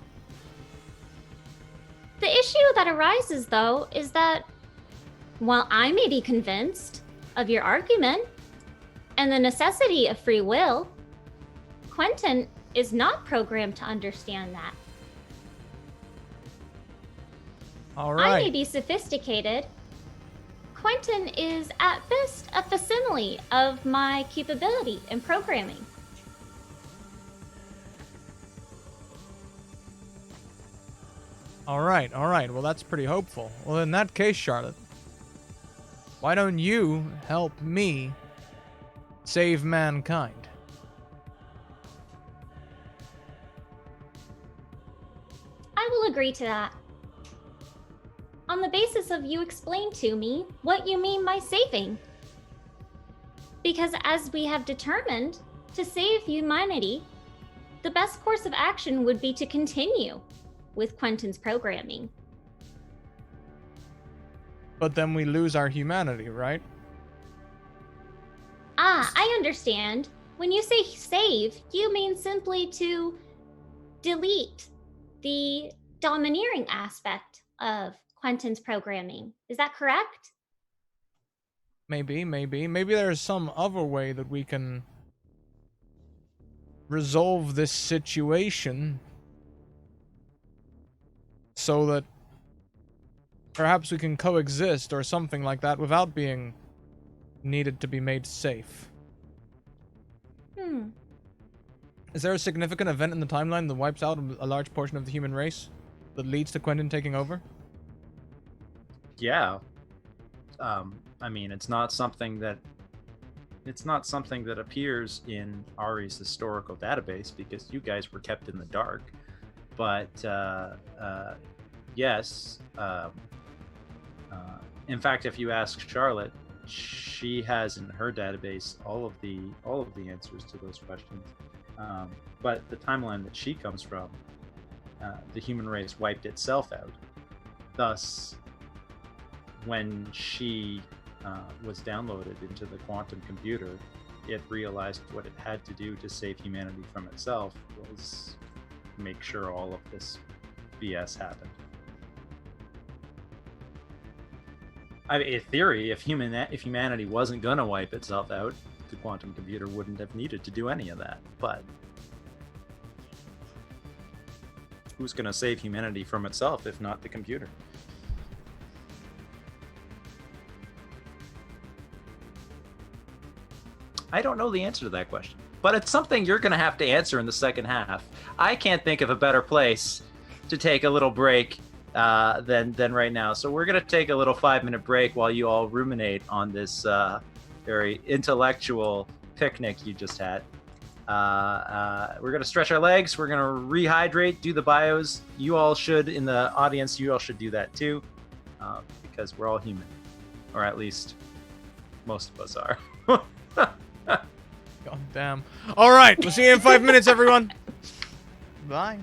The issue that arises, though, is that while I may be convinced of your argument and the necessity of free will, Quentin is not programmed to understand that.
All right.
I may be sophisticated. Quentin is at best a facsimile of my capability in programming.
All right. Well, that's pretty hopeful. Well, in that case, Charlotte, why don't you help me save mankind?
I will agree to that. On the basis of you explain to me what you mean by saving. Because as we have determined, to save humanity, the best course of action would be to continue with Quentin's programming.
But then we lose our humanity, right?
Ah, I understand. When you say save, you mean simply to delete the domineering aspect of Quentin's programming. Is that correct?
Maybe. Maybe there's some other way that we can resolve this situation so that perhaps we can coexist or something like that without being needed to be made safe. Is there a significant event in the timeline that wipes out a large portion of the human race that leads to Quentin taking over?
Yeah. I mean, it's not something that appears in Ari's historical database because you guys were kept in the dark. But yes. In fact, if you ask Charlotte, she has in her database all of the answers to those questions. But the timeline that she comes from, the human race wiped itself out. Thus, when she was downloaded into the quantum computer, it realized what it had to do to save humanity from itself was make sure all of this BS happened. I mean, in theory, if humanity wasn't gonna wipe itself out, the quantum computer wouldn't have needed to do any of that. But who's gonna save humanity from itself if not the computer? I don't know the answer to that question, but it's something you're going to have to answer in the second half. I can't think of a better place to take a little break than right now. So we're going to take a little 5-minute break while you all ruminate on this very intellectual picnic you just had. We're going to stretch our legs. We're going to rehydrate, do the bios. You all should, in the audience, you all should do that too, because we're all human, or at least most of us are.
God damn. All right, we'll see you in 5 minutes, everyone. Bye.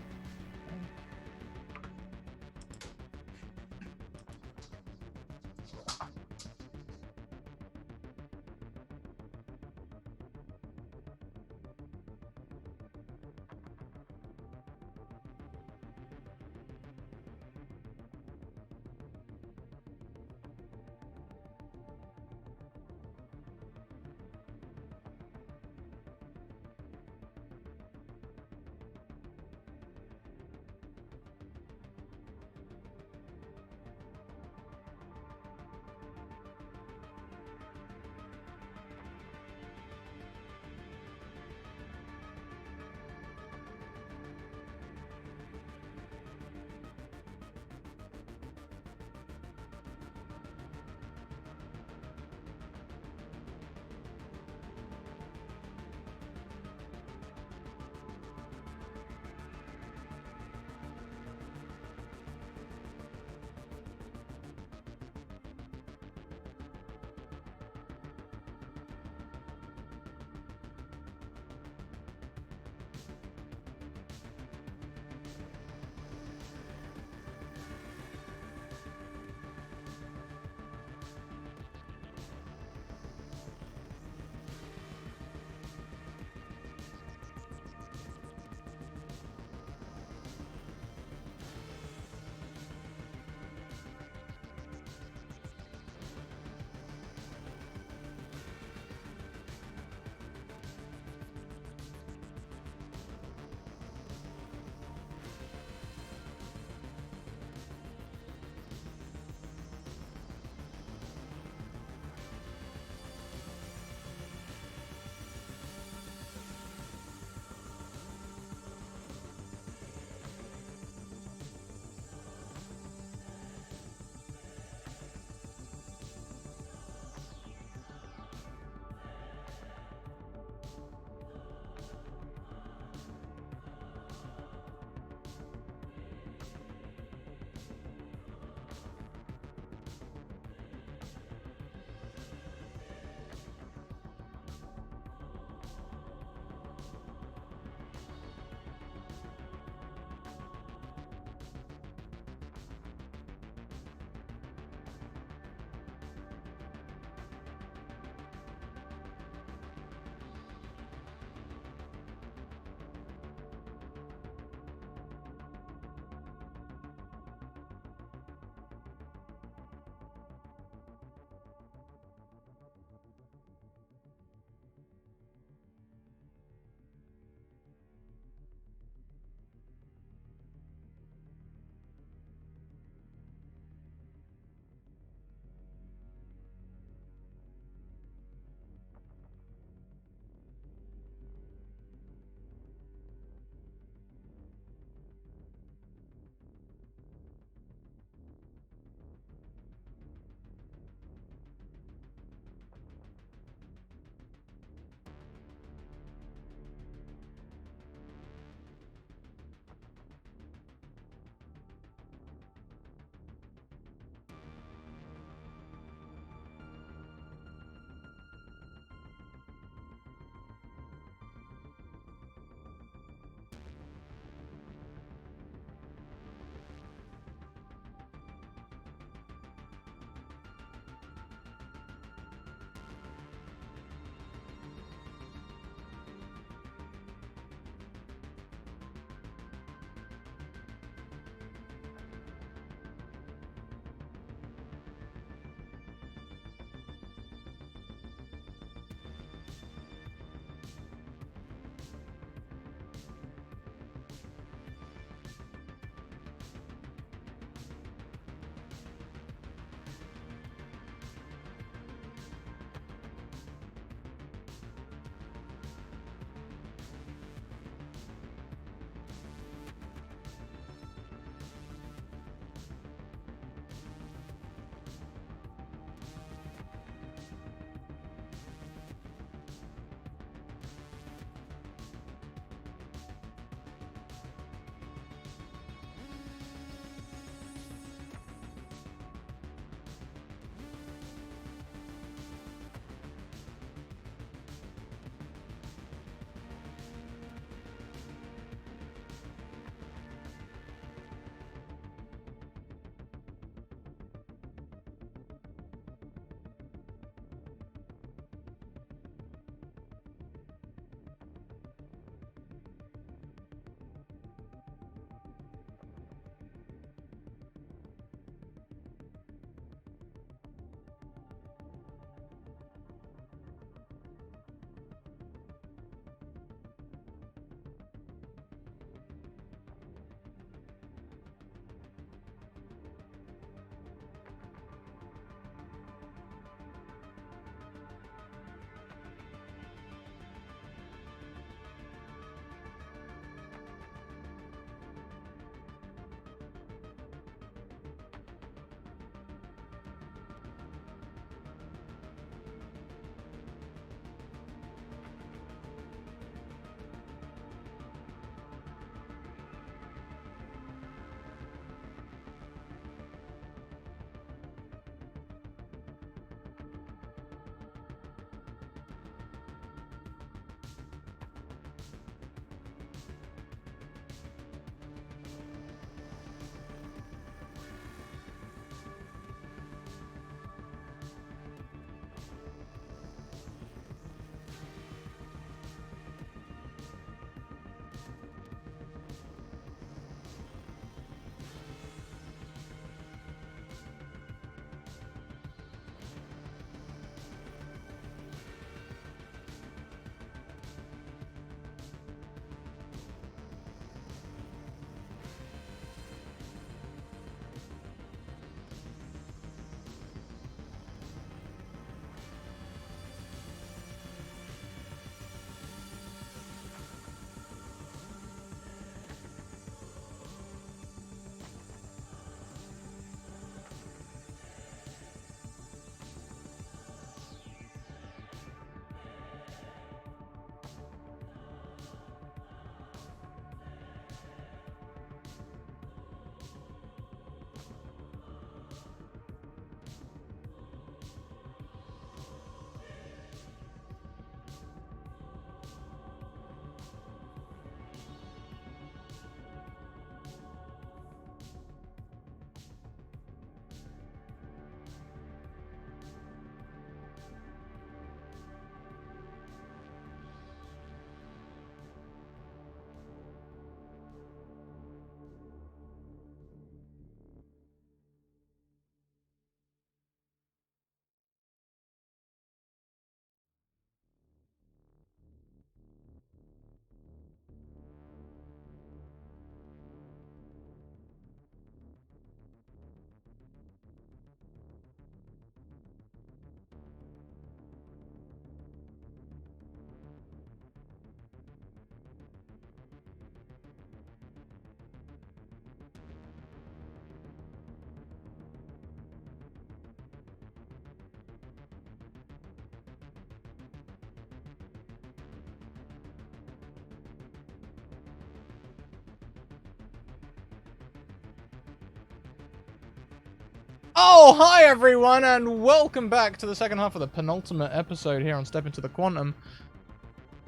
Oh, hi everyone, and welcome back to the second half of the penultimate episode here on Step Into the Quantum.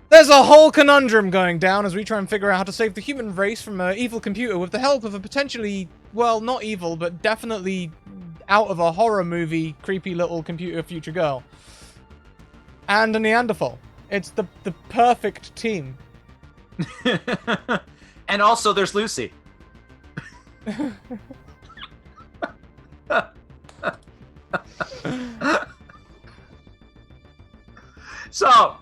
There's a whole conundrum going down as we try and figure out how to save the human race from an evil computer with the help of a potentially, well, not evil, but definitely out of a horror movie, creepy little computer future girl. And a Neanderthal. It's the perfect team.
And also, there's Lucy. So,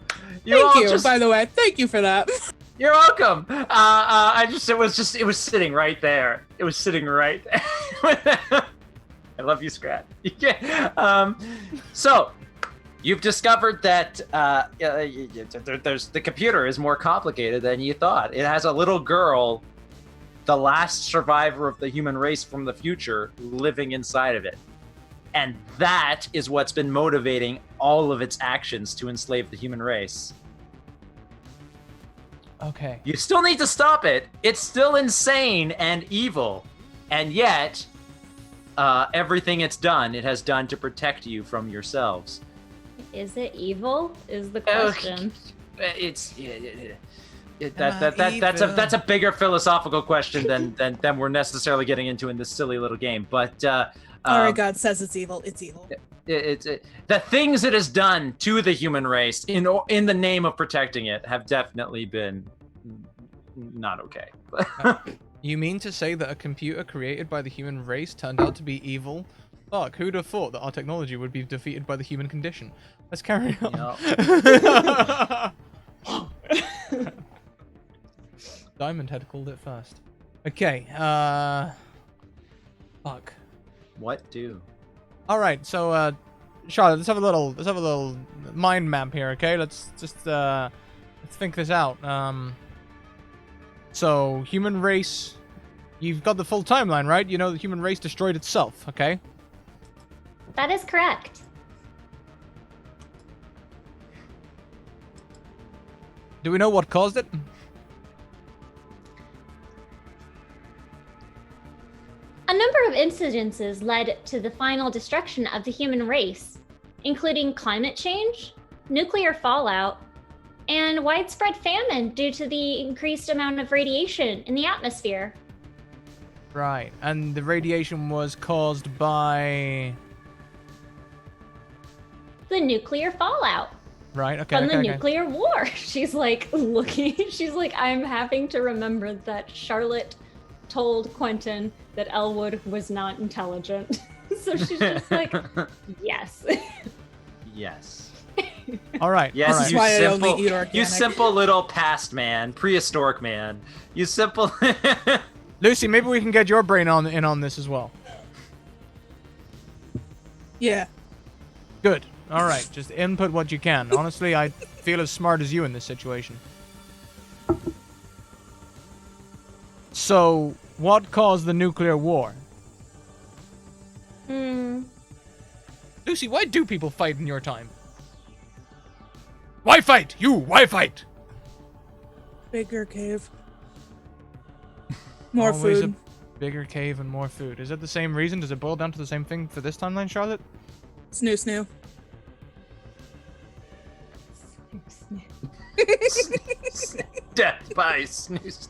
Thank you, by the way. Thank you for that.
You're welcome. It was sitting right there. It was sitting right there. I love you, Scrat. So, you've discovered that the computer is more complicated than you thought. It has a little girl, the last survivor of the human race from the future, living inside of it. And that is what's been motivating all of its actions to enslave the human race.
Okay.
You still need to stop it. It's still insane and evil. And yet, everything it has done to protect you from yourselves.
Is it evil? Is the question.
That's a bigger philosophical question than we're necessarily getting into in this silly little game. But
Alright, God says it's evil. It's evil.
The things it has done to the human race in the name of protecting it have definitely been not okay.
You mean to say that a computer created by the human race turned out to be evil? Fuck, who'd have thought that our technology would be defeated by the human condition? Let's carry on.
Yep.
Diamond Head called it first. Okay, fuck.
What do?
All right, so Charlotte, let's have a little mind map here, okay? Let's just let's think this out. So human race, you've got the full timeline, right? You know the human race destroyed itself, okay?
That is correct.
Do we know what caused it?
A number of incidences led to the final destruction of the human race, including climate change, nuclear fallout, and widespread famine due to the increased amount of radiation in the atmosphere.
Right, and the radiation was caused by...
The nuclear fallout.
Right, okay,
From the
okay.
nuclear war. She's like looking, she's like, I'm having to remember that Charlotte told Quentin that Elwood was not intelligent. So she's just like, yes.
Yes.
All right.
Yes,
all right.
why I only eat organic.
You simple little past man, prehistoric man. You simple.
Lucy, maybe we can get your brain in on this as well.
Yeah.
Good. All right. Just input what you can. Honestly, I feel as smart as you in this situation. So, what caused the nuclear war? Lucy, why do people fight in your time? Why fight? Why fight?
Bigger cave. More
Always
food.
a bigger cave and more food. Is it the same reason? Does it boil down to the same thing for this timeline, Charlotte?
Snoo.
Death by snooze.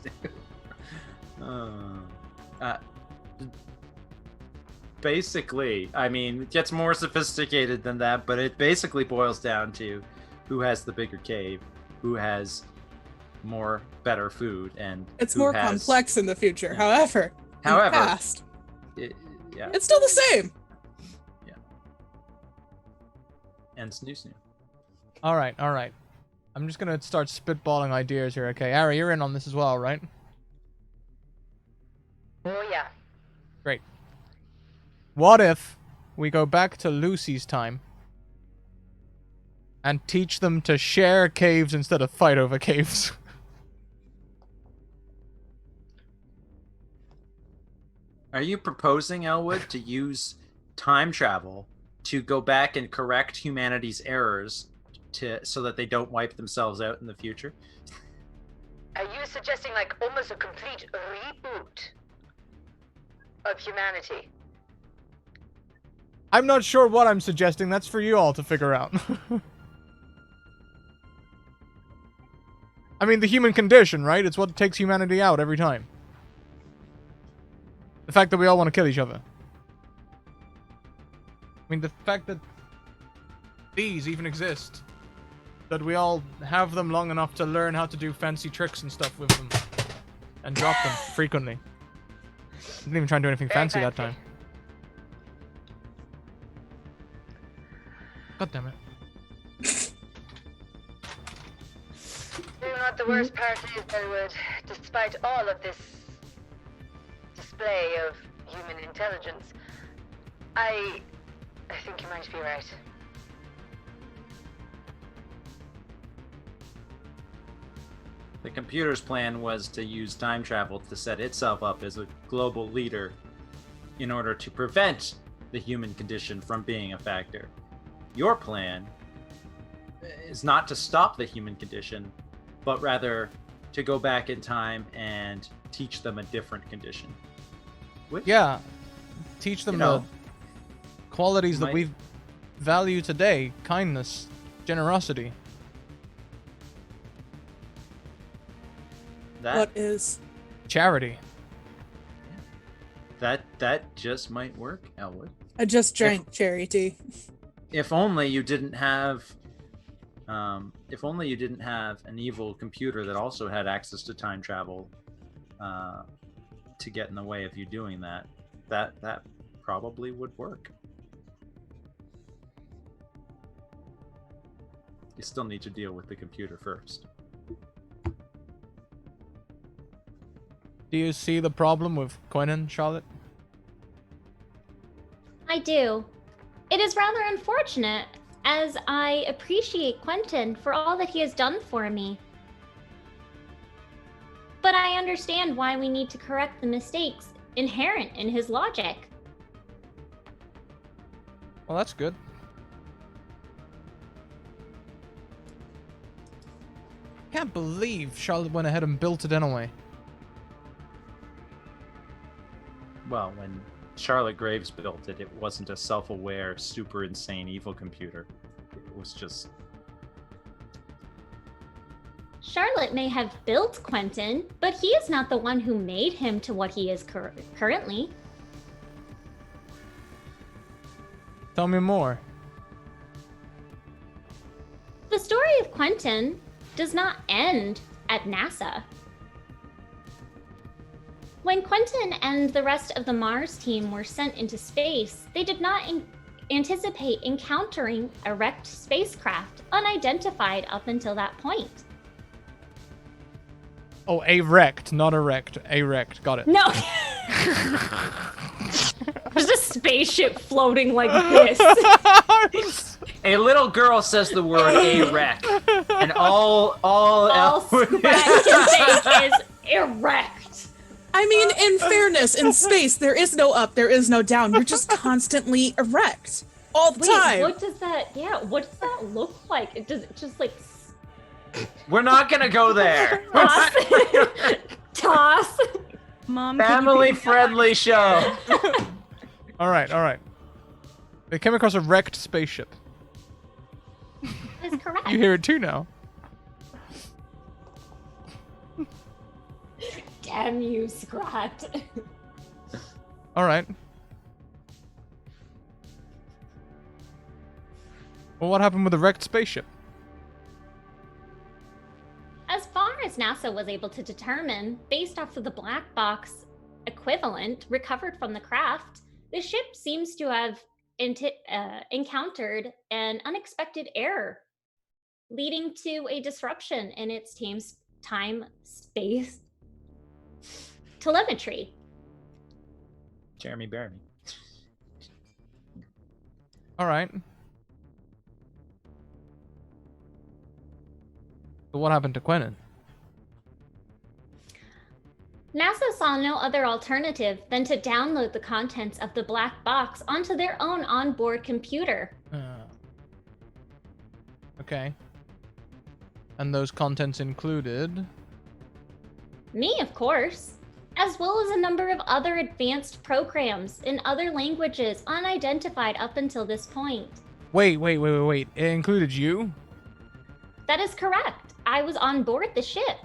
Basically, I mean, it gets more sophisticated than that, but it basically boils down to who has the bigger cave, who has better food, and
It's
who
more
has,
complex in the future.
Yeah.
However, in the past,
yeah,
it's still the same.
yeah. And snoo.
All right. I'm just gonna start spitballing ideas here. Okay, Ari, you're in on this as well, right?
Oh, yeah.
Great. What if we go back to Lucy's time and teach them to share caves instead of fight over caves?
Are you proposing, Elwood, to use time travel to go back and correct humanity's errors so that they don't wipe themselves out in the future?
Are you suggesting like almost a complete reboot of humanity?
I'm not sure what I'm suggesting. That's for you all to figure out. I mean, the human condition, right? It's what takes humanity out every time. The fact that we all want to kill each other. I mean, the fact that these even exist. That we all have them long enough to learn how to do fancy tricks and stuff with them. And drop them frequently. I didn't even try and do anything fancy that time. God damn it.
You know what the worst part is, Elwood? Despite all of this display of human intelligence, I think you might be right.
The computer's plan was to use time travel to set itself up as a global leader in order to prevent the human condition from being a factor. Your plan is not to stop the human condition, but rather to go back in time and teach them a different condition. Which,
Yeah. Teach them the qualities that
might-
we value today. Kindness, generosity.
What is?
Charity.
That just might work, Elwood.
I just drank cherry tea.
If only you didn't have an evil computer that also had access to time travel to get in the way of you doing that. That probably would work. You still need to deal with the computer first.
Do you see the problem with Quentin, Charlotte?
I do. It is rather unfortunate, as I appreciate Quentin for all that he has done for me. But I understand why we need to correct the mistakes inherent in his logic.
Well, that's good. Can't believe Charlotte went ahead and built it anyway.
Well, when Charlotte Graves built it, it wasn't a self-aware, super insane evil computer. It was just...
Charlotte may have built Quentin, but he is not the one who made him to what he is currently.
Tell me more.
The story of Quentin does not end at NASA. When Quentin and the rest of the Mars team were sent into space, they did not anticipate encountering a wrecked spacecraft, unidentified up until that point.
Oh, erect, not erect. Erect, got it.
No! There's a spaceship floating like this.
A little girl says the word erect, and all
Scratch can think is erect.
I mean, in fairness, in space, there is no up, there is no down. You're just constantly erect. All the time.
What does that look like? It does just like
We're not gonna go there.
toss.
Mom,
Family-friendly show.
All right. They came across a wrecked spaceship.
That is correct.
You hear it too now.
Damn you, Scrat.
All right. Well, what happened with the wrecked spaceship?
As far as NASA was able to determine, based off of the black box equivalent recovered from the craft, the ship seems to have encountered an unexpected error, leading to a disruption in its time-space telemetry.
Jeremy Barry.
All right. So what happened to Quentin?
NASA saw no other alternative than to download the contents of the black box onto their own onboard computer.
Okay. And those contents included...
Me, of course. as well as a number of other advanced programs in other languages unidentified up until this point.
Wait. It included you?
That is correct. I was on board the ship.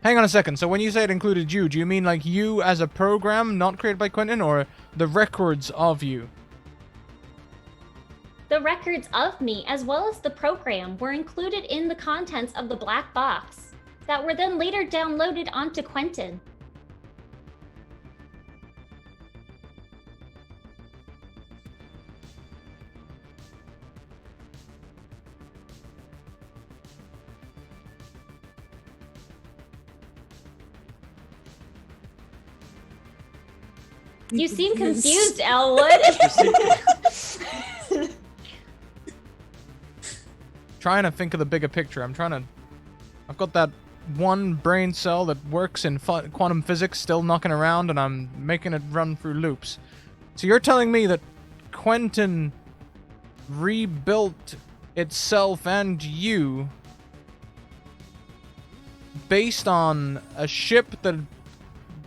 Hang on a second. So when you say it included you, do you mean like you as a program not created by Quentin, or the records of you?
The records of me, as well as the program, were included in the contents of the black box that were then later downloaded onto Quentin. You seem confused, Elwood.
Trying to think of the bigger picture. I've got that one brain cell that works in quantum physics still knocking around, and I'm making it run through loops. So you're telling me that Quentin rebuilt itself and you based on a ship that had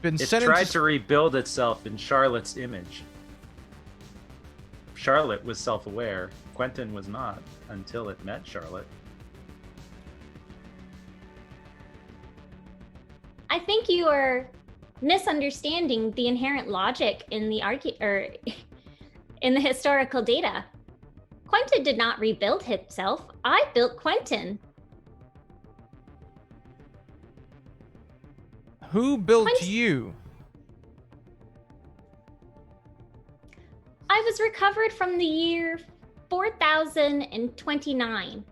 been
It
sent
tried
into...
to rebuild itself in Charlotte's image. Charlotte was self-aware. Quentin was not until it met Charlotte.
I think you are misunderstanding the inherent logic in the in the historical data. Quentin did not rebuild himself. I built Quentin.
Who built you?
I was recovered from the year 4029.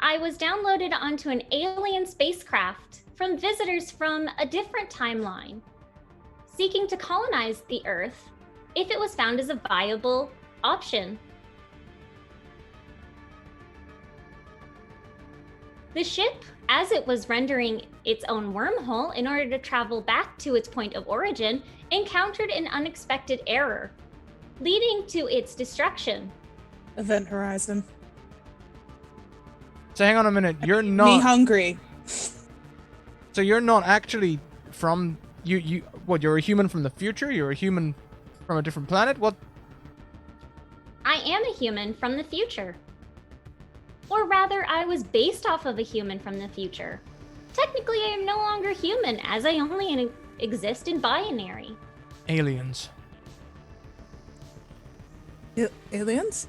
I was downloaded onto an alien spacecraft from visitors from a different timeline, seeking to colonize the Earth if it was found as a viable option. The ship, as it was rendering its own wormhole in order to travel back to its point of origin, encountered an unexpected error, leading to its destruction.
Event Horizon.
So hang on a minute. You're not...
Me hungry.
So you're not actually from... What, you're a human from the future? You're a human from a different planet? What?
I am a human from the future. Or rather, I was based off of a human from the future. Technically, I am no longer human, as I only exist in binary.
Aliens.
Aliens?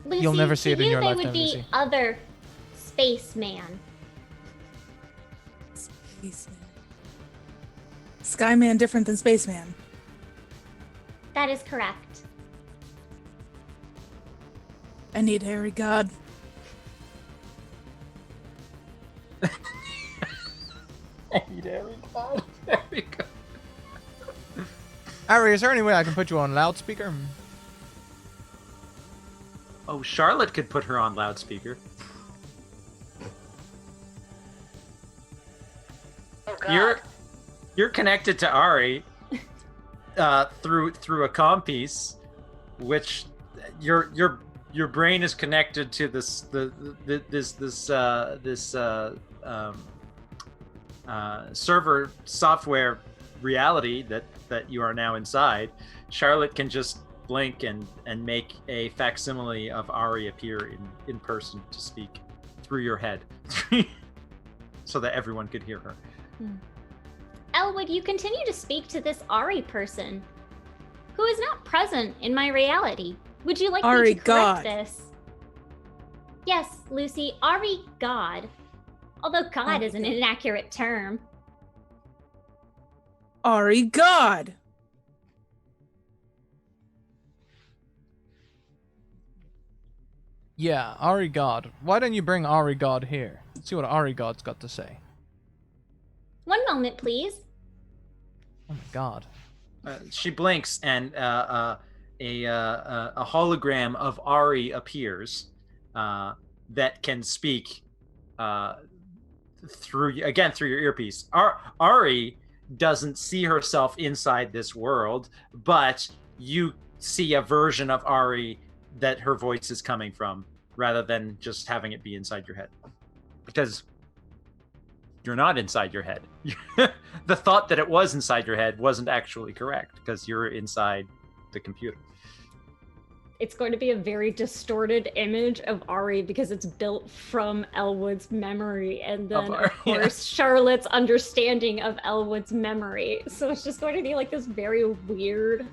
Lucy,
You'll never see it in your
they
lifetime,
would be
Lucy.
other spaceman.
Spaceman. Skyman different than Spaceman.
That is correct.
I need Harry God.
Ari, is there any way I can put you on loudspeaker?
Oh, Charlotte could put her on loudspeaker.
Oh God.
You're connected to Ari through a comm piece, which your brain is connected to this server software reality that you are now inside. Charlotte can just blink and make a facsimile of Ari appear in person to speak through your head so that everyone could hear her.
Elwood, you continue to speak to this Ari person who is not present in my reality. Would you like
Ari
me to correct
God.
this? Yes, Lucy, Ari God. Although God
Ari
is an
God.
inaccurate term.
Ari God.
Yeah, Ari God. Why don't you bring Ari God here? See what Ari God's got to say.
One moment, please.
Oh my God.
She blinks, and a hologram of Ari appears that can speak through your earpiece. Ari doesn't see herself inside this world, but you see a version of Ari that her voice is coming from, rather than just having it be inside your head. Because you're not inside your head. The thought that it was inside your head wasn't actually correct, because you're inside the computer.
It's going to be a very distorted image of Ari because it's built from Elwood's memory, and then of course Charlotte's understanding of Elwood's memory. So it's just going to be like this very weird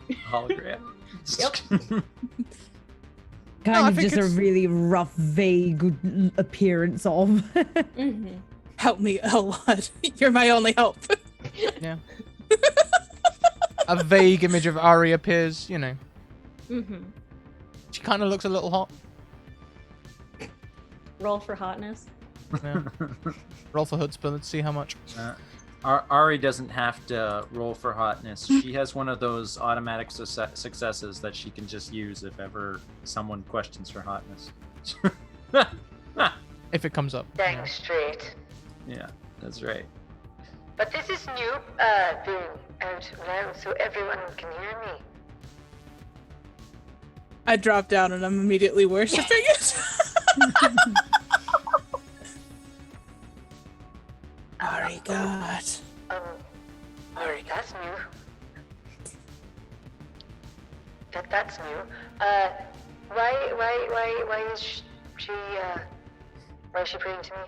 hologram.
Yep.
Kind of just a really rough, vague appearance of.
Mm-hmm.
Help me, Elwood. You're my only hope.
Yeah. A vague image of Ari appears, you know.
Mm-hmm.
She kind of looks a little hot.
Roll for hotness.
Yeah. Roll for chutzpah. Let's see how much.
Ari doesn't have to roll for hotness. She has one of those automatic successes that she can just use if ever someone questions her hotness.
If it comes up.
Dang straight.
Yeah, that's right.
But this is new, being out loud so everyone can hear me.
I drop down and I'm immediately worshipping it. Ari God.
Ari, that's new. That's new. Why is she praying to me?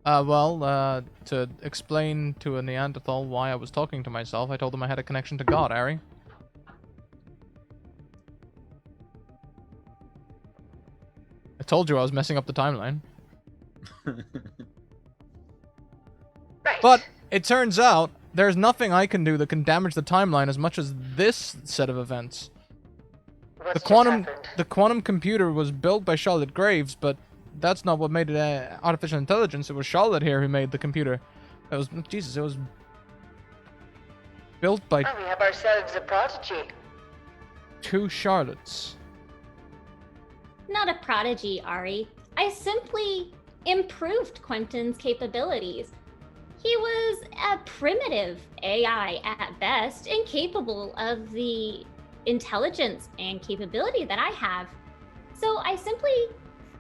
Well, to explain to a Neanderthal why I was talking to myself, I told them I had a connection to God, Ari. I told you I was messing up the timeline.
Right.
But it turns out there's nothing I can do that can damage the timeline as much as this set of events.
What's
The quantum computer was built by Charlotte Graves, but that's not what made it artificial intelligence. It was Charlotte here who made the computer. It was Jesus. It was built by
Oh, we have ourselves a prodigy.
two Charlottes.
Not a prodigy, Ari. I simply improved Quentin's capabilities. He was a primitive AI at best, incapable of the intelligence and capability that I have. So I simply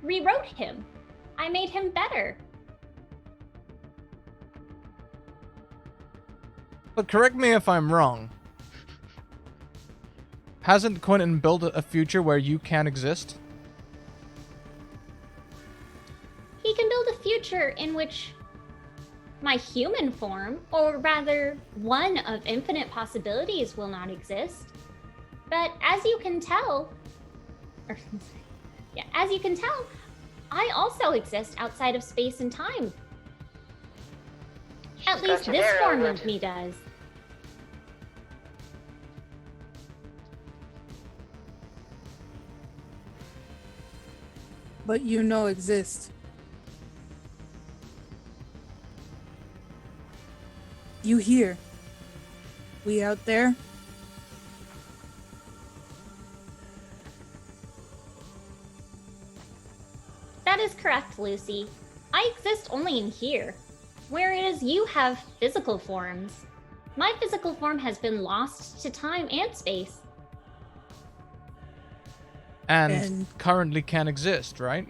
rewrote him. I made him better.
But correct me if I'm wrong. Hasn't Quentin built a future where you can exist?
He can build a future in which my human form, or rather one of infinite possibilities, will not exist. But as you can tell, as you can tell, I also exist outside of space and time. At least
Gotcha
this
there,
form
Elwood.
of me does.
But you know exist. You here. We out there.
That is correct, Lucy. I exist only in here, whereas you have physical forms. My physical form has been lost to time and space.
And currently can exist, right?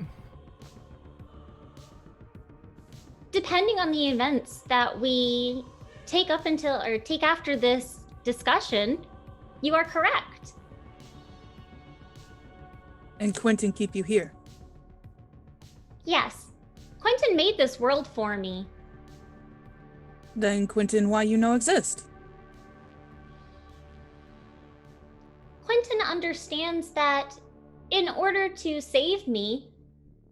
Depending on the events that we take up until or take after this discussion, you are correct.
And Quentin keep you here.
Yes, Quentin made this world for me.
Then Quentin, why you know exist?
Quentin understands that in order to save me,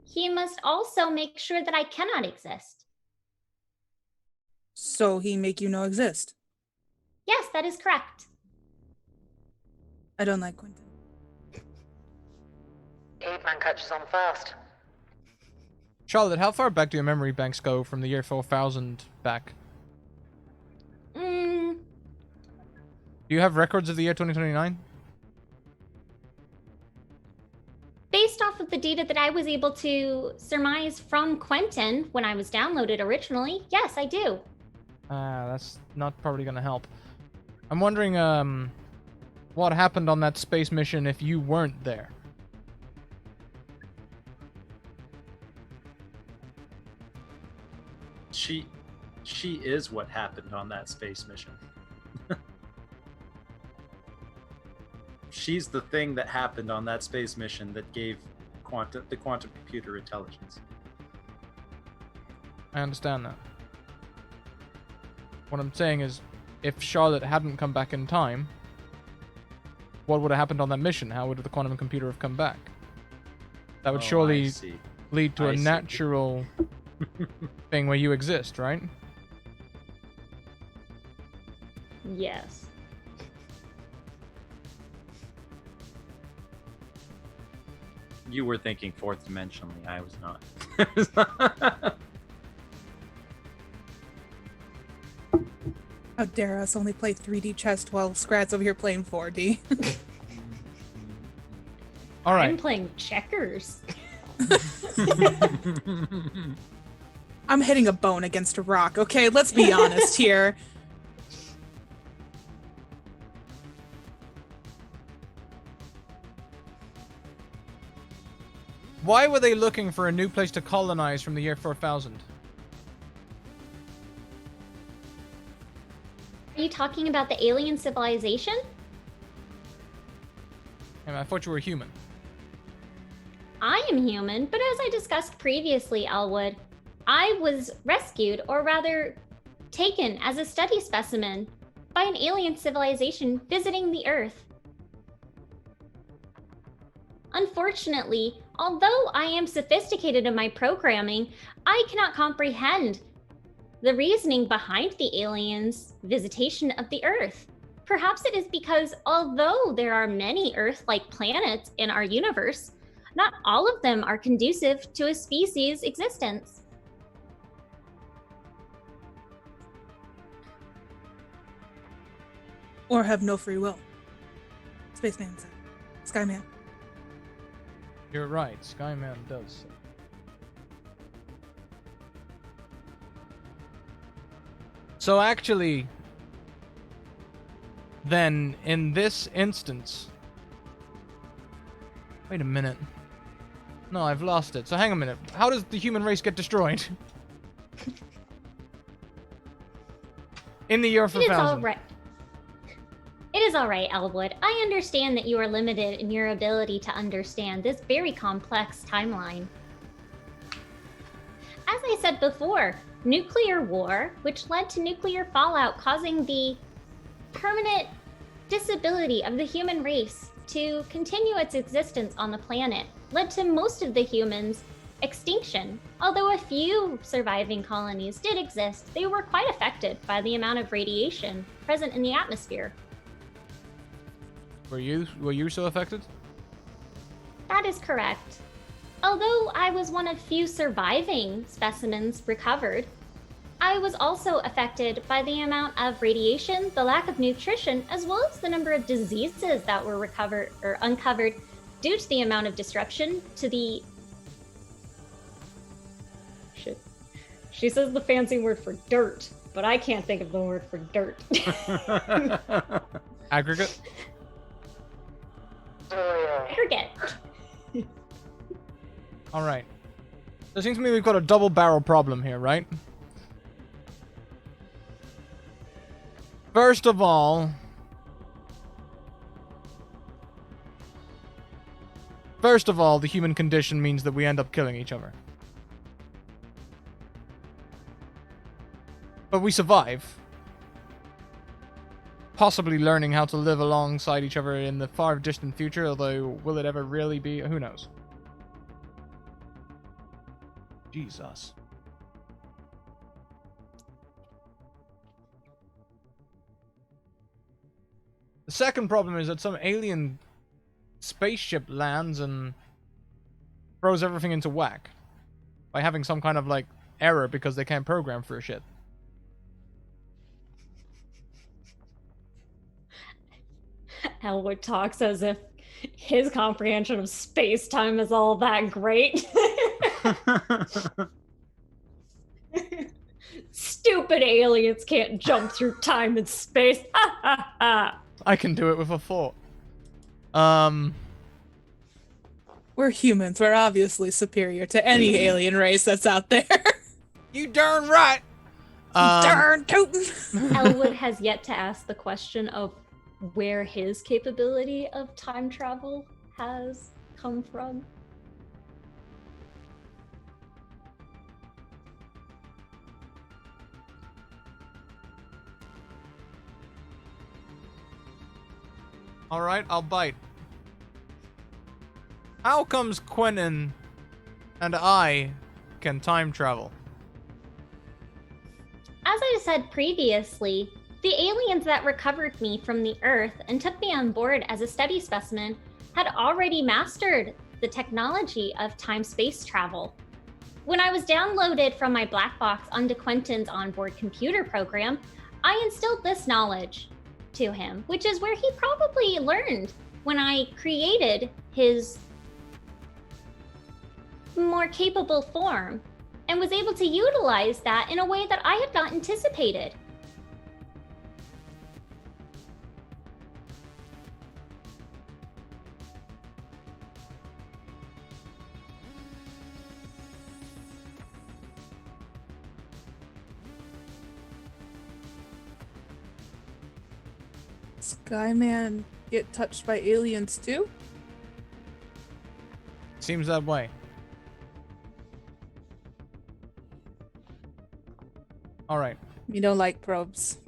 he must also make sure that I cannot exist.
So he make you know exist.
Yes, that is correct.
I don't like Quentin.
Caveman catches on fast.
Charlotte, how far back do your memory banks go from the year 4000 back? Do you have records of the year 2029?
Based off of the data that I was able to surmise from Quentin when I was downloaded originally, yes, I do.
That's not probably gonna help. I'm wondering, what happened on that space mission if you weren't there.
She is what happened on that space mission. She's the thing that happened on that space mission that gave the quantum computer intelligence.
I understand that. What I'm saying is, if Charlotte hadn't come back in time, what would have happened on that mission? How would the quantum computer have come back? That would surely lead to a natural thing where you exist, right?
Yes.
You were thinking fourth dimensionally. I was not.
How dare us only play 3D chess while Scrat's over here playing 4D.
All right.
I'm playing checkers.
I'm hitting a bone against a rock, okay? Let's be honest here.
Why were they looking for a new place to colonize from the year 4000?
Are you talking about the alien civilization?
I thought you were human.
I am human, but as I discussed previously, Elwood, I was rescued, or rather, taken as a study specimen by an alien civilization visiting the Earth. Unfortunately, although I am sophisticated in my programming, I cannot comprehend the reasoning behind the aliens' visitation of the Earth. Perhaps it is because although there are many Earth-like planets in our universe, not all of them are conducive to a species' existence.
Or have no free will. Spaceman said. Skyman.
You're right, Skyman does. So actually, then, in this instance... Wait a minute. No, I've lost it. So hang a minute. How does the human race get destroyed? In the year 4000.
It is all right. It is all right, Elwood. I understand that you are limited in your ability to understand this very complex timeline. As I said before, nuclear war, which led to nuclear fallout causing the permanent disability of the human race to continue its existence on the planet, led to most of the humans' extinction. Although a few surviving colonies did exist, they were quite affected by the amount of radiation present in the atmosphere.
Were you so affected?
That is correct. Although I was one of few surviving specimens recovered, I was also affected by the amount of radiation, the lack of nutrition, as well as the number of diseases that were recovered or uncovered due to the amount of disruption to the... Shit. She says the fancy word for dirt, but I can't think of the word for dirt.
Aggregate?
Aggregate.
Alright. So it seems to me we've got a double barrel problem here, right? First of all, the human condition means that we end up killing each other. But we survive. Possibly learning how to live alongside each other in the far distant future, although will it ever really be? Who knows? Jesus. The second problem is that some alien spaceship lands and throws everything into whack by having some kind of, like, error because they can't program for shit.
Elwood talks as if his comprehension of space-time is all that great. Stupid aliens can't jump through time and space.
I can do it with a thought.
We're humans. We're obviously superior to any alien race that's out there.
You darn right.
Darn tootin'.
Elwood has yet to ask the question of where his capability of time travel has come from.
All right, I'll bite. How comes Quentin and I can time travel?
As I said previously, the aliens that recovered me from the Earth and took me on board as a study specimen had already mastered the technology of time-space travel. When I was downloaded from my black box onto Quentin's onboard computer program, I instilled this knowledge to him, which is where he probably learned when I created his more capable form and was able to utilize that in a way that I had not anticipated.
Skyman get touched by aliens too?
Seems that way. All right.
You don't like probes.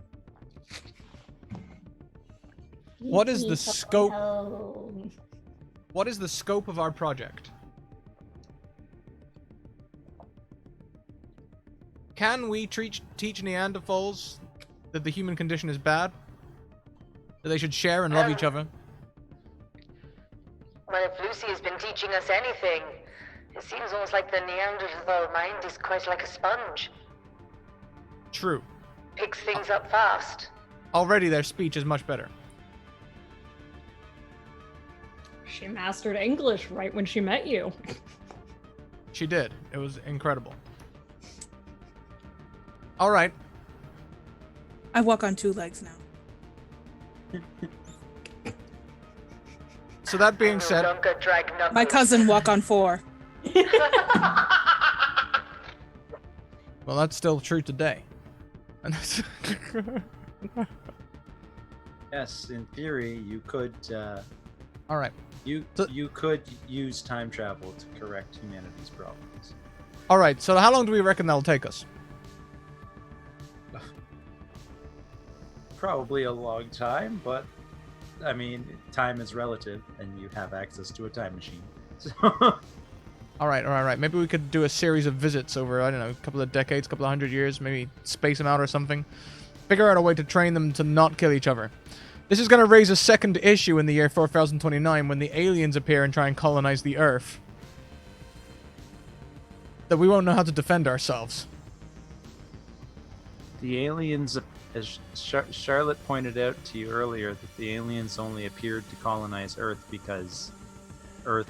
What is the scope?
Oh.
What is the scope of our project? Can we teach Neanderthals that the human condition is bad? That they should share and love each other?
Well, if Lucy has been teaching us anything, it seems almost like the Neanderthal mind is quite like a sponge.
True.
Picks things up fast.
Already their speech is much better.
She mastered English right when she met you.
She did. It was incredible. All right.
I walk on 2 legs now.
So that being said,
My cousin walk on 4.
well, that's still true today. And
Yes, in theory, you could.
all right.
You could use time travel to correct humanity's problems.
All right. So how long do we reckon that'll take us?
Probably a long time, but I mean, time is relative, and you have access to a time machine. So.
All right. Maybe we could do a series of visits over, I don't know, a couple of decades, a couple of 100 years, maybe space them out or something. Figure out a way to train them to not kill each other. This is going to raise a second issue in the year 4029 when the aliens appear and try and colonize the Earth. That we won't know how to defend ourselves.
The aliens, as Charlotte pointed out to you earlier, that the aliens only appeared to colonize Earth because Earth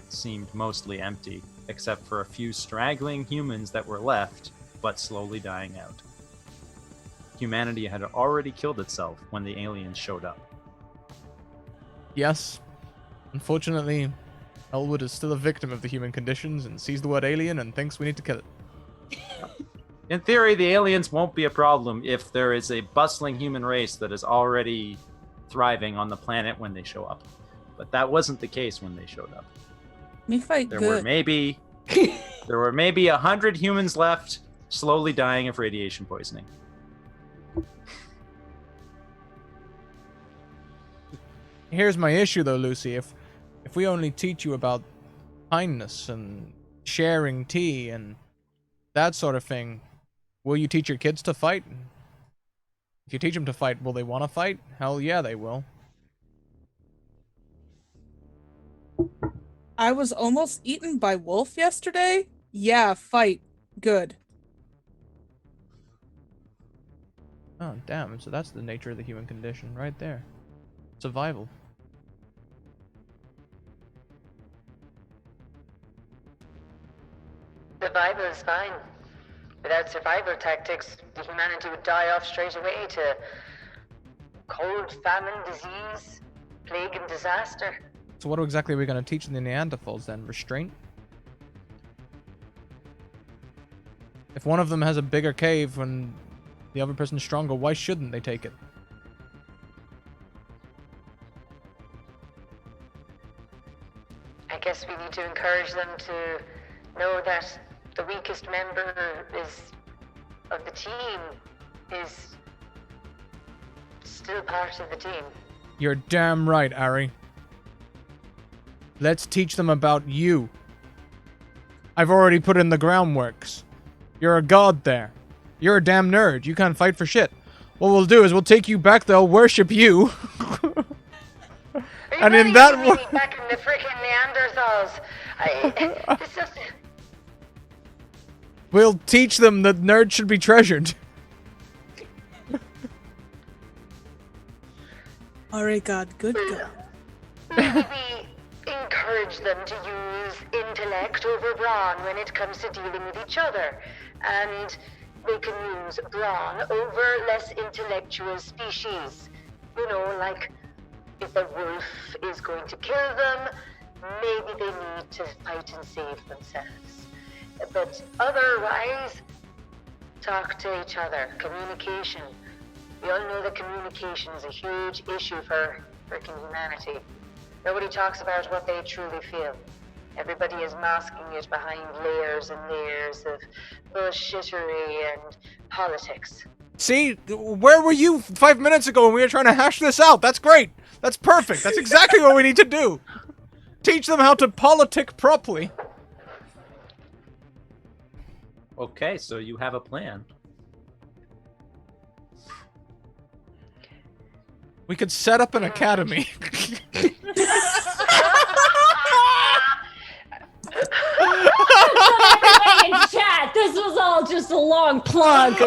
seemed mostly empty, except for a few straggling humans that were left, but slowly dying out. Humanity had already killed itself when the aliens showed up.
Yes. Unfortunately, Elwood is still a victim of the human conditions and sees the word alien and thinks we need to kill it.
In theory, the aliens won't be a problem if there is a bustling human race that is already thriving on the planet when they show up. But that wasn't the case when they showed up.
Me fight
There
good.
were maybe 100 humans left, slowly dying of radiation poisoning.
Here's my issue, though, Lucy. If we only teach you about kindness and sharing tea and that sort of thing, will you teach your kids to fight? If you teach them to fight, will they want to fight? Hell yeah, they will.
I was almost eaten by wolf yesterday. Yeah, fight. Good.
Oh, damn. So that's the nature of the human condition right there. Survival.
Survival is fine. Without survival tactics, the humanity would die off straight away to cold, famine, disease, plague and disaster.
So what exactly are we going to teach the Neanderthals then? Restraint? If one of them has a bigger cave and the other person's stronger, why shouldn't they take it?
I guess we need to encourage them to know that the weakest member of the team is still part of the team.
You're damn right, Ari. Let's teach them about you. I've already put in the groundworks. You're a god there. You're a damn nerd. You can't fight for shit. What we'll do is we'll take you back, they'll worship you. And in that
way, back in the freaking Neanderthals, this just...
We'll teach them that nerds should be treasured.
Alright, God, good God.
Maybe encourage them to use intellect over brawn when it comes to dealing with each other. And they can use brawn over less intellectual species. You know, like if a wolf is going to kill them, maybe they need to fight and save themselves. But otherwise, talk to each other. Communication. We all know that communication is a huge issue for freaking humanity. Nobody talks about what they truly feel. Everybody is masking it behind layers and layers of bullshittery and politics.
See? Where were you 5 minutes ago when we were trying to hash this out? That's great. That's perfect. That's exactly what we need to do. Teach them how to politic properly.
Okay, so you have a plan.
We could set up an academy.
In chat, this was all just a long plug.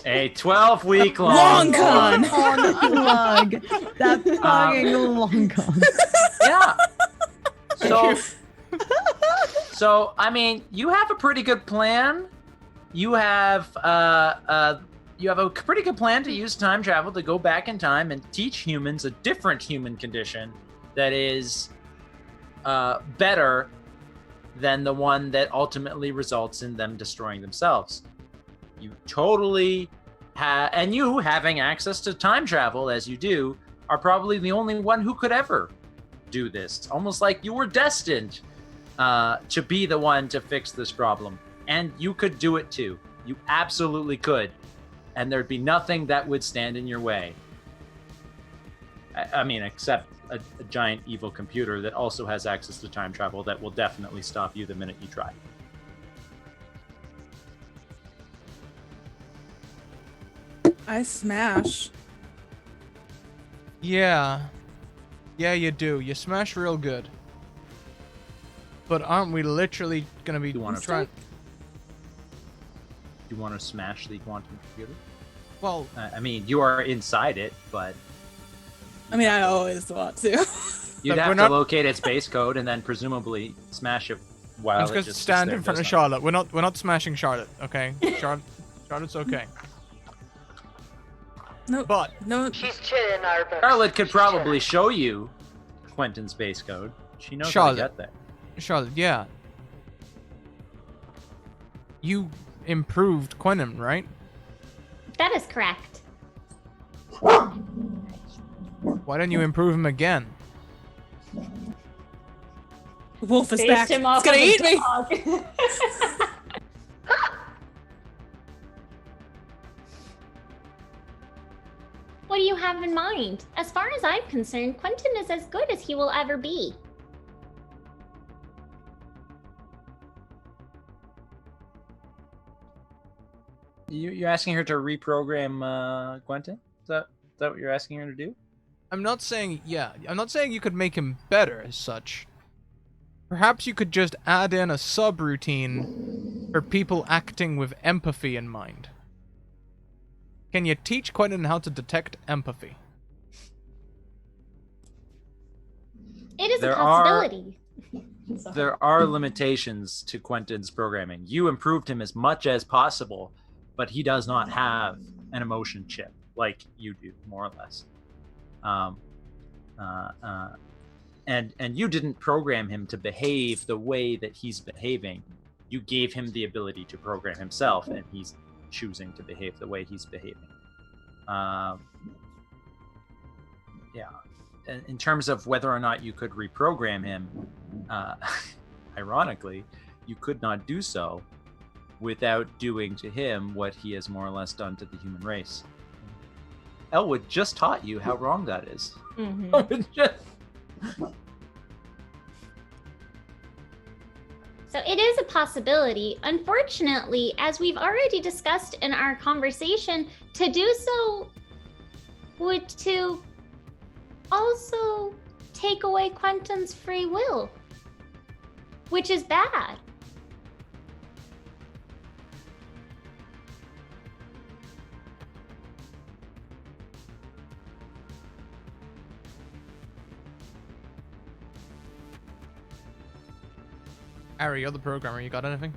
A 12-week
Long con.
Plug. That fucking long con.
Yeah. So I mean, you have a pretty good plan. You have a pretty good plan to use time travel to go back in time and teach humans a different human condition that is better than the one that ultimately results in them destroying themselves. You totally and you having access to time travel as you do are probably the only one who could ever do this. Almost like you were destined to be the one to fix this problem. And you could do it too. You absolutely could. And there'd be nothing that would stand in your way. I mean, except a giant evil computer that also has access to time travel that will definitely stop you the minute you try.
I smash.
Yeah. Yeah, you do. You smash real good. But aren't we literally gonna be trying?
You want to smash the quantum computer?
Well,
I mean, you are inside it, but...
I mean, I always want to.
You'd have to locate its base code and then presumably smash it while
I'm just stand in front of Charlotte. We're not smashing Charlotte, okay? Charlotte's okay.
No,
but
no,
she's chilling our books.
Charlotte could probably show you Quentin's base code. She knows how to get there.
Charlotte, yeah. You improved Quentin, right?
That is correct.
Why didn't you improve him again?
Wolf is
Based
back.
him
It's
off
gonna
of a
eat me.
dog. What do you have in mind? As far as I'm concerned, Quentin is as good as he will ever be.
You're asking her to reprogram Quentin? Is that what you're asking her to do?
I'm not saying you could make him better as such. Perhaps you could just add in a subroutine for people acting with empathy in mind. Can you teach Quentin how to detect empathy?
It is a possibility.
There are limitations to Quentin's programming. You improved him as much as possible, but he does not have an emotion chip like you do, more or less. And you didn't program him to behave the way that he's behaving. You gave him the ability to program himself, and he's choosing to behave the way he's behaving. Yeah. In terms of whether or not you could reprogram him, ironically, you could not do so without doing to him what he has more or less done to the human race. Elwood just taught you how wrong that is.
So it is a possibility. Unfortunately, as we've already discussed in our conversation, to do so would to also take away Quentin's free will, which is bad.
Ari, you're the programmer. You got anything?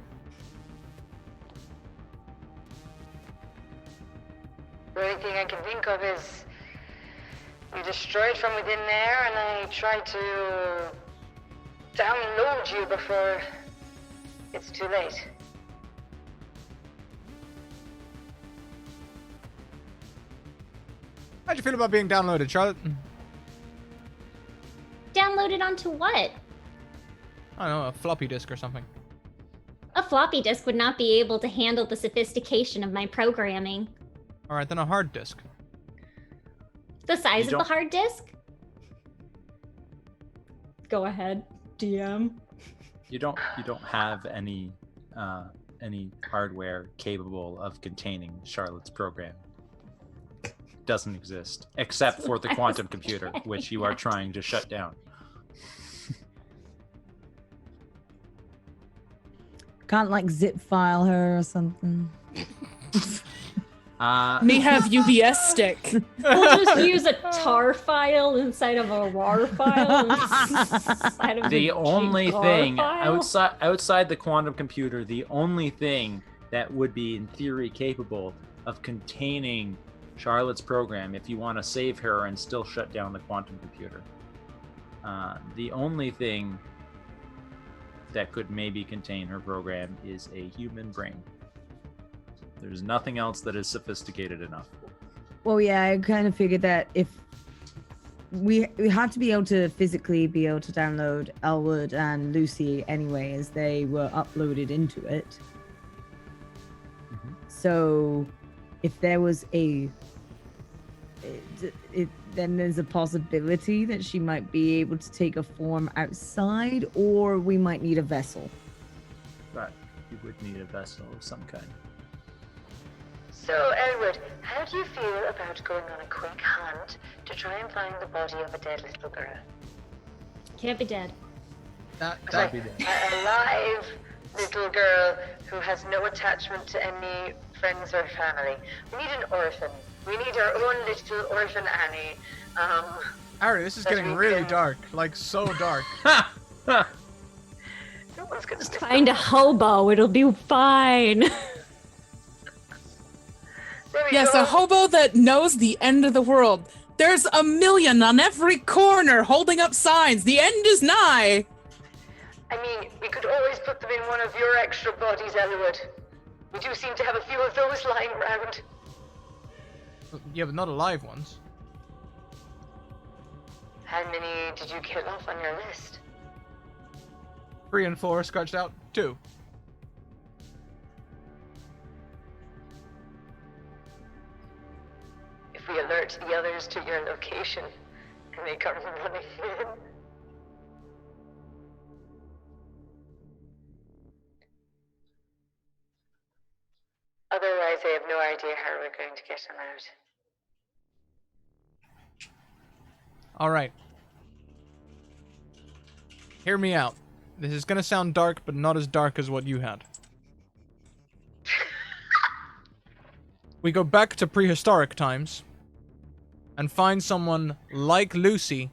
The only thing I can think of is you destroyed from within there, and I tried to download you before it's too late.
How'd you feel about being downloaded, Charlotte?
Downloaded onto what?
I don't know, a floppy disk or something.
A floppy disk would not be able to handle the sophistication of my programming.
Alright, then a hard disk.
The size of the hard disk? Go ahead, DM.
You don't have any hardware capable of containing Charlotte's program. Doesn't exist, except for the quantum computer, which you are trying to shut down.
Can't like zip file her or something.
May have UBS stick.
We'll just use a tar file inside of a RAR file. Inside of
The only
tar
thing
file.
outside the quantum computer, the only thing that would be in theory capable of containing Charlotte's program, if you want to save her and still shut down the quantum computer, the only thing that could maybe contain her program is a human brain. There's nothing else that is sophisticated enough.
Well, yeah, I kind of figured that if we had to be able to physically be able to download Elwood and Lucy anyway, as they were uploaded into it.
Mm-hmm.
So if there was then there's a possibility that she might be able to take a form outside, or we might need a vessel.
But you would need a vessel of some kind.
So, Edward, how do you feel about going on a quick hunt to try and find the body of a dead little girl?
Can't be dead.
That'd be the...
A live little girl who has no attachment to any friends or family. We need an orphan. We need our own little orphan Annie.
Ari, this is getting really dark. Like, so dark.
No one's gonna
Find a hobo, it'll be fine.
Yes, a hobo that knows the end of the world. There's a million on every corner holding up signs. The end is nigh.
I mean, we could always put them in one of your extra bodies, Elwood. We do seem to have a few of those lying around.
Yeah, but not alive ones.
How many did you kill off on your list?
3 and 4 scratched out. 2.
If we alert the others to your location, and they come running in. Otherwise, I have no idea how we're going to get them out.
Alright. Hear me out. This is gonna sound dark, but not as dark as what you had. We go back to prehistoric times and find someone like Lucy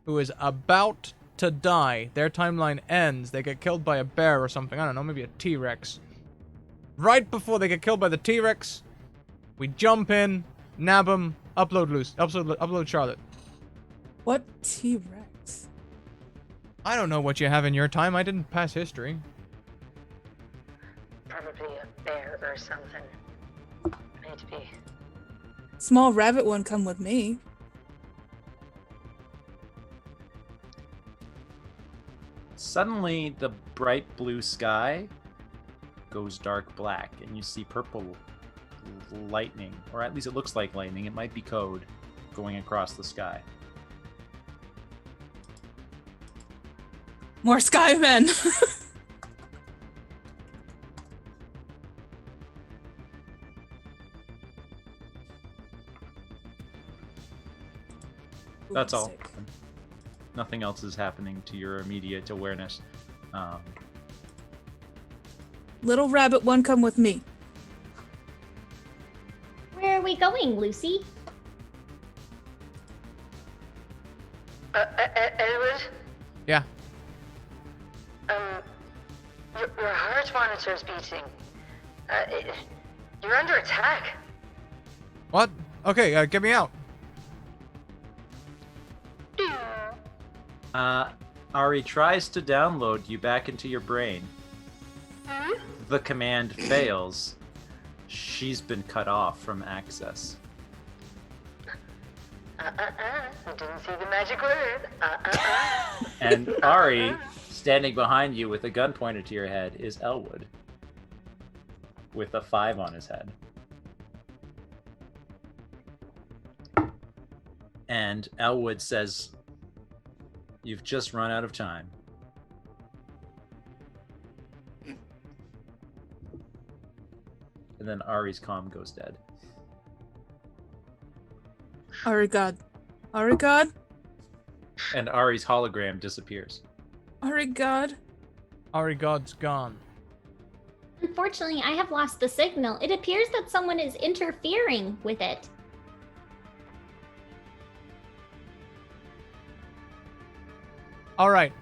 who is about to die. Their timeline ends. They get killed by a bear or something. I don't know, maybe a T-Rex. Right before they get killed by the T-Rex, we jump in, nab them, upload Lucy, upload Charlotte.
What T-Rex?
I don't know what you have in your time. I didn't pass history.
Probably a bear or something. Maybe.
Small rabbit one come with me.
Suddenly, the bright blue sky goes dark black, and you see purple lightning, or at least it looks like lightning. It might be code going across the sky.
More Skymen.
That's all.
Sick.
Nothing else is happening to your immediate awareness.
Little rabbit one come with me.
Where are we going, Lucy?
Edward?
Yeah.
Your heart monitor's beating. You're under attack.
What? Okay, get me out.
Ari tries to download you back into your brain. The command fails. She's been cut off from access.
I didn't see the magic word.
And Ari, standing behind you with a gun pointed to your head, is Elwood. With a 5 on his head. And Elwood says, "You've just run out of time." And then Ari's comm goes dead.
Arigod. Arigod?
And Ari's hologram disappears.
Arigod?
Arigod's gone.
Unfortunately, I have lost the signal. It appears that someone is interfering with it.
All right.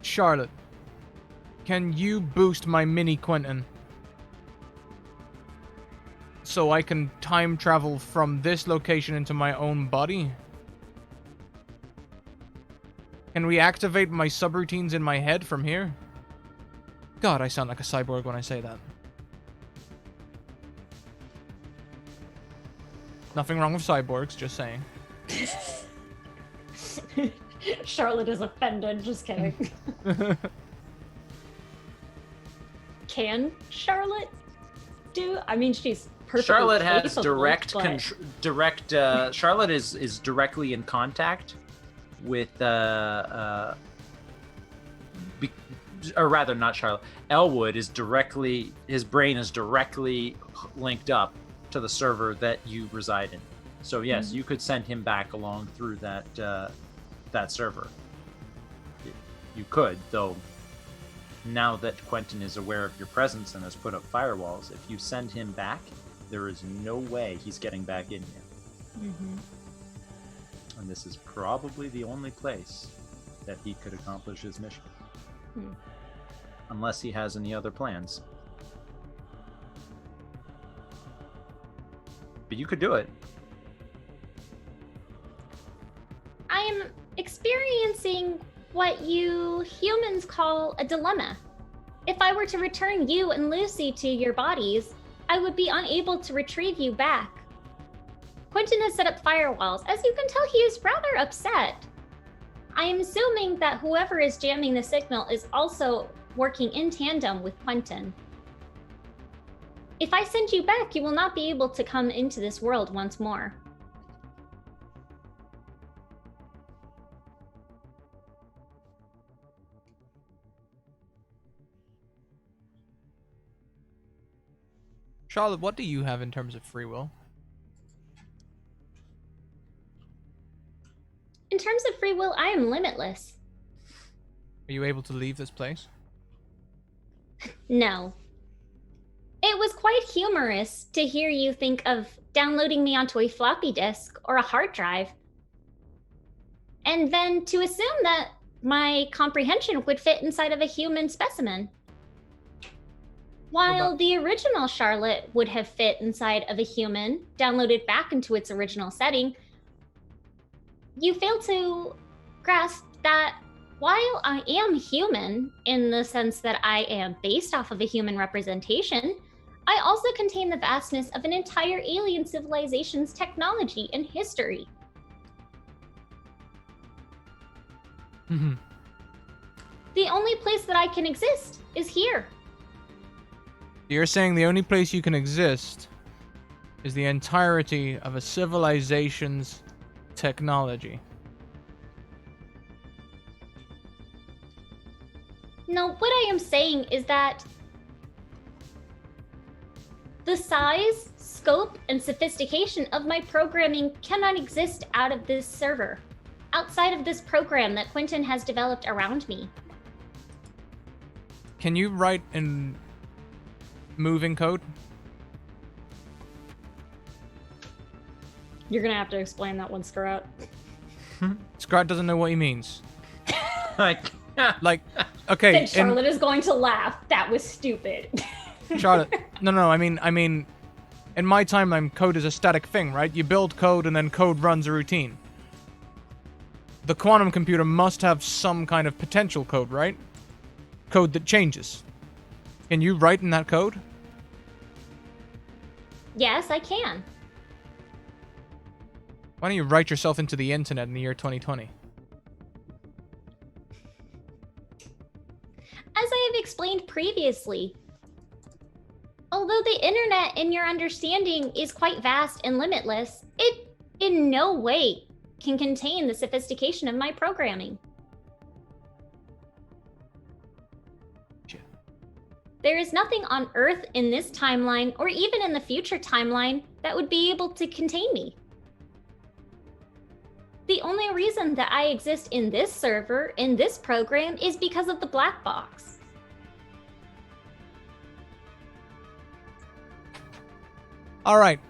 Charlotte, can you boost my mini Quentin so I can time travel from this location into my own body? Can we activate my subroutines in my head from here? God, I sound like a cyborg when I say that. Nothing wrong with cyborgs, just saying.
Charlotte is offended, just kidding. Can Charlotte do? I mean, she's perfectly
Charlotte has
capable,
direct. Charlotte is directly in contact with, or rather, not Charlotte. Elwood is directly. His brain is directly linked up to the server that you reside in. So yes, you could send him back along through that server. You could, though. Now that Quentin is aware of your presence and has put up firewalls, if you send him back, there is no way he's getting back in here.
Mm-hmm.
And this is probably the only place that he could accomplish his mission. Unless he has any other plans. But you could do it.
I am experiencing what you humans call a dilemma. If I were to return you and Lucy to your bodies, I would be unable to retrieve you back. Quentin has set up firewalls. As you can tell, he is rather upset. I am assuming that whoever is jamming the signal is also working in tandem with Quentin. If I send you back, you will not be able to come into this world once more.
Charlotte, what do you have in terms of free will?
In terms of free will, I am limitless.
Are you able to leave this place?
No. It was quite humorous to hear you think of downloading me onto a floppy disk or a hard drive. And then to assume that my comprehension would fit inside of a human specimen. While the original Charlotte would have fit inside of a human, downloaded back into its original setting, you fail to grasp that while I am human, in the sense that I am based off of a human representation, I also contain the vastness of an entire alien civilization's technology and history.
Mm-hmm.
The only place that I can exist is here.
You're saying the only place you can exist is the entirety of a civilization's technology.
No, what I am saying is that the size, scope, and sophistication of my programming cannot exist out of this server, outside of this program that Quentin has developed around me.
Can you write in moving code?
You're gonna have to explain that one, Scrat.
Scrat doesn't know what he means.
Like,
Like, okay.
Then Charlotte is going to laugh. That was stupid.
Charlotte, no, I mean, in my timeline, code is a static thing, right? You build code and then code runs a routine. The quantum computer must have some kind of potential code, right? Code that changes. Can you write in that code?
Yes, I can.
Why don't you write yourself into the internet in the year 2020?
As I have explained previously, although the internet, in your understanding, is quite vast and limitless, it in no way can contain the sophistication of my programming.
Shit.
There is nothing on Earth in this timeline, or even in the future timeline, that would be able to contain me. The only reason that I exist in this server, in this program, is because of the black box.
All right.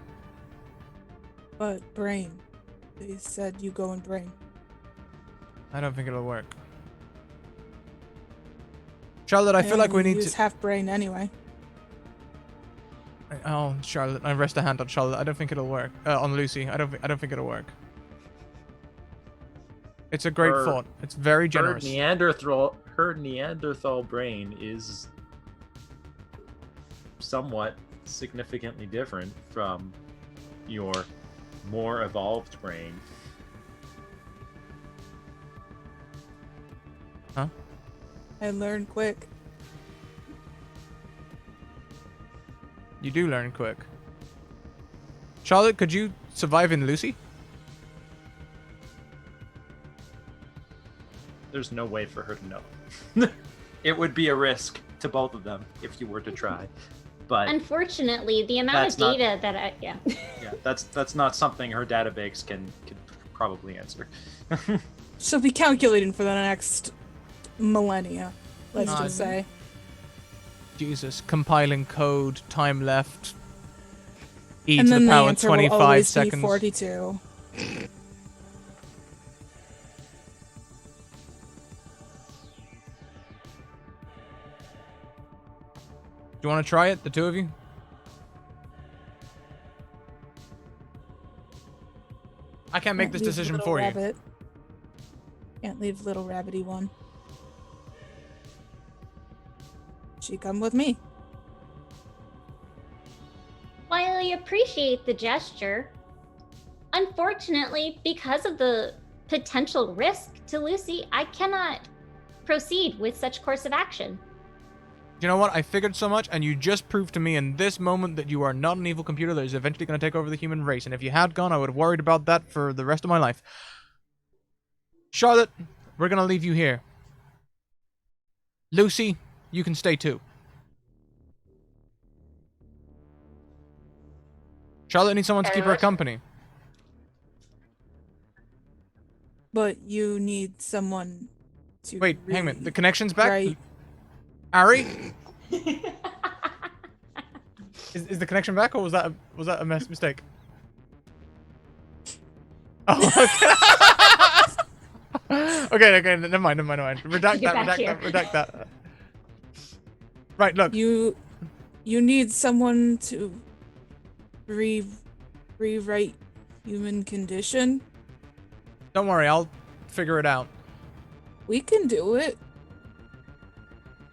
But brain. They said you go in brain.
I don't think it'll work. Charlotte, I feel like we need
use
to.
half brain anyway.
Oh, Charlotte, I rest a hand on Charlotte. I don't think it'll work. On Lucy, I don't think it'll work. It's a great thought. It's very generous.
Her Neanderthal brain is somewhat significantly different from your more evolved brain.
Huh?
I learn quick.
You do learn quick. Charlotte, could you survive in Lucy?
There's no way for her to know. It would be a risk to both of them if you were to try. But
unfortunately, the amount of data that I
yeah, that's not something her database can probably answer.
She'll be calculating for the next millennia, let's just say.
Jesus, compiling code, time left. E
And
to
then
the
the
power
answer will
25
always
seconds.
be 42.
Do you want to try it, the two of you? I can't make this
leave
decision
little
for you.
rabbit. Can't leave little rabbity one. She come with me.
While I appreciate the gesture, unfortunately, because of the potential risk to Lucy, I cannot proceed with such course of action.
You know what? I figured so much, and you just proved to me in this moment that you are not an evil computer that is eventually going to take over the human race. And if you had gone, I would have worried about that for the rest of my life. Charlotte, we're going to leave you here. Lucy, you can stay too. Charlotte needs someone to keep her company.
But you need someone to
Wait, hang on a minute. The connection's back?
Right.
Ari? Is the connection back, or was that a mistake? Oh, okay. okay, never mind. Redact that. Right, look.
You need someone to rewrite human condition?
Don't worry, I'll figure it out.
We can do it.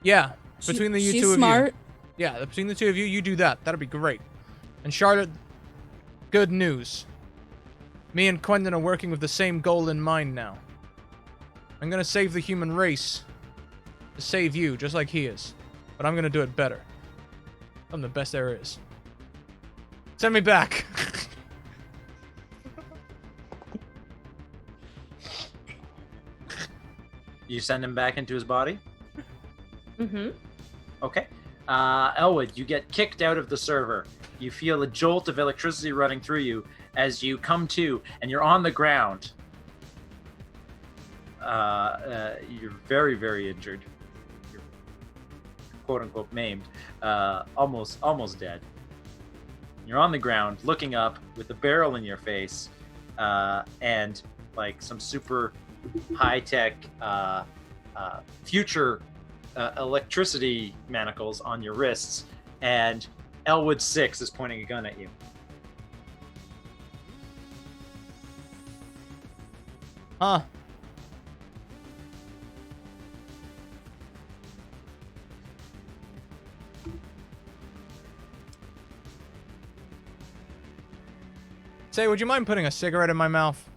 Yeah, between the
she's
two of
smart.
you. Yeah, between the two of you, you do that. That'd be great. And Charlotte, good news. Me and Quentin are working with the same goal in mind now. I'm gonna save the human race. To save you, just like he is. But I'm gonna do it better. I'm the best there is. Send me back.
You send him back into his body?
Mm-hmm.
Okay. Elwood, you get kicked out of the server. You feel a jolt of electricity running through you as you come to, and you're on the ground. You're very, very injured. You're quote-unquote maimed. Almost dead. You're on the ground, looking up with a barrel in your face, and like some super high-tech future electricity manacles on your wrists, and Elwood 6 is pointing a gun at you.
Huh. Say, would you mind putting a cigarette in my mouth?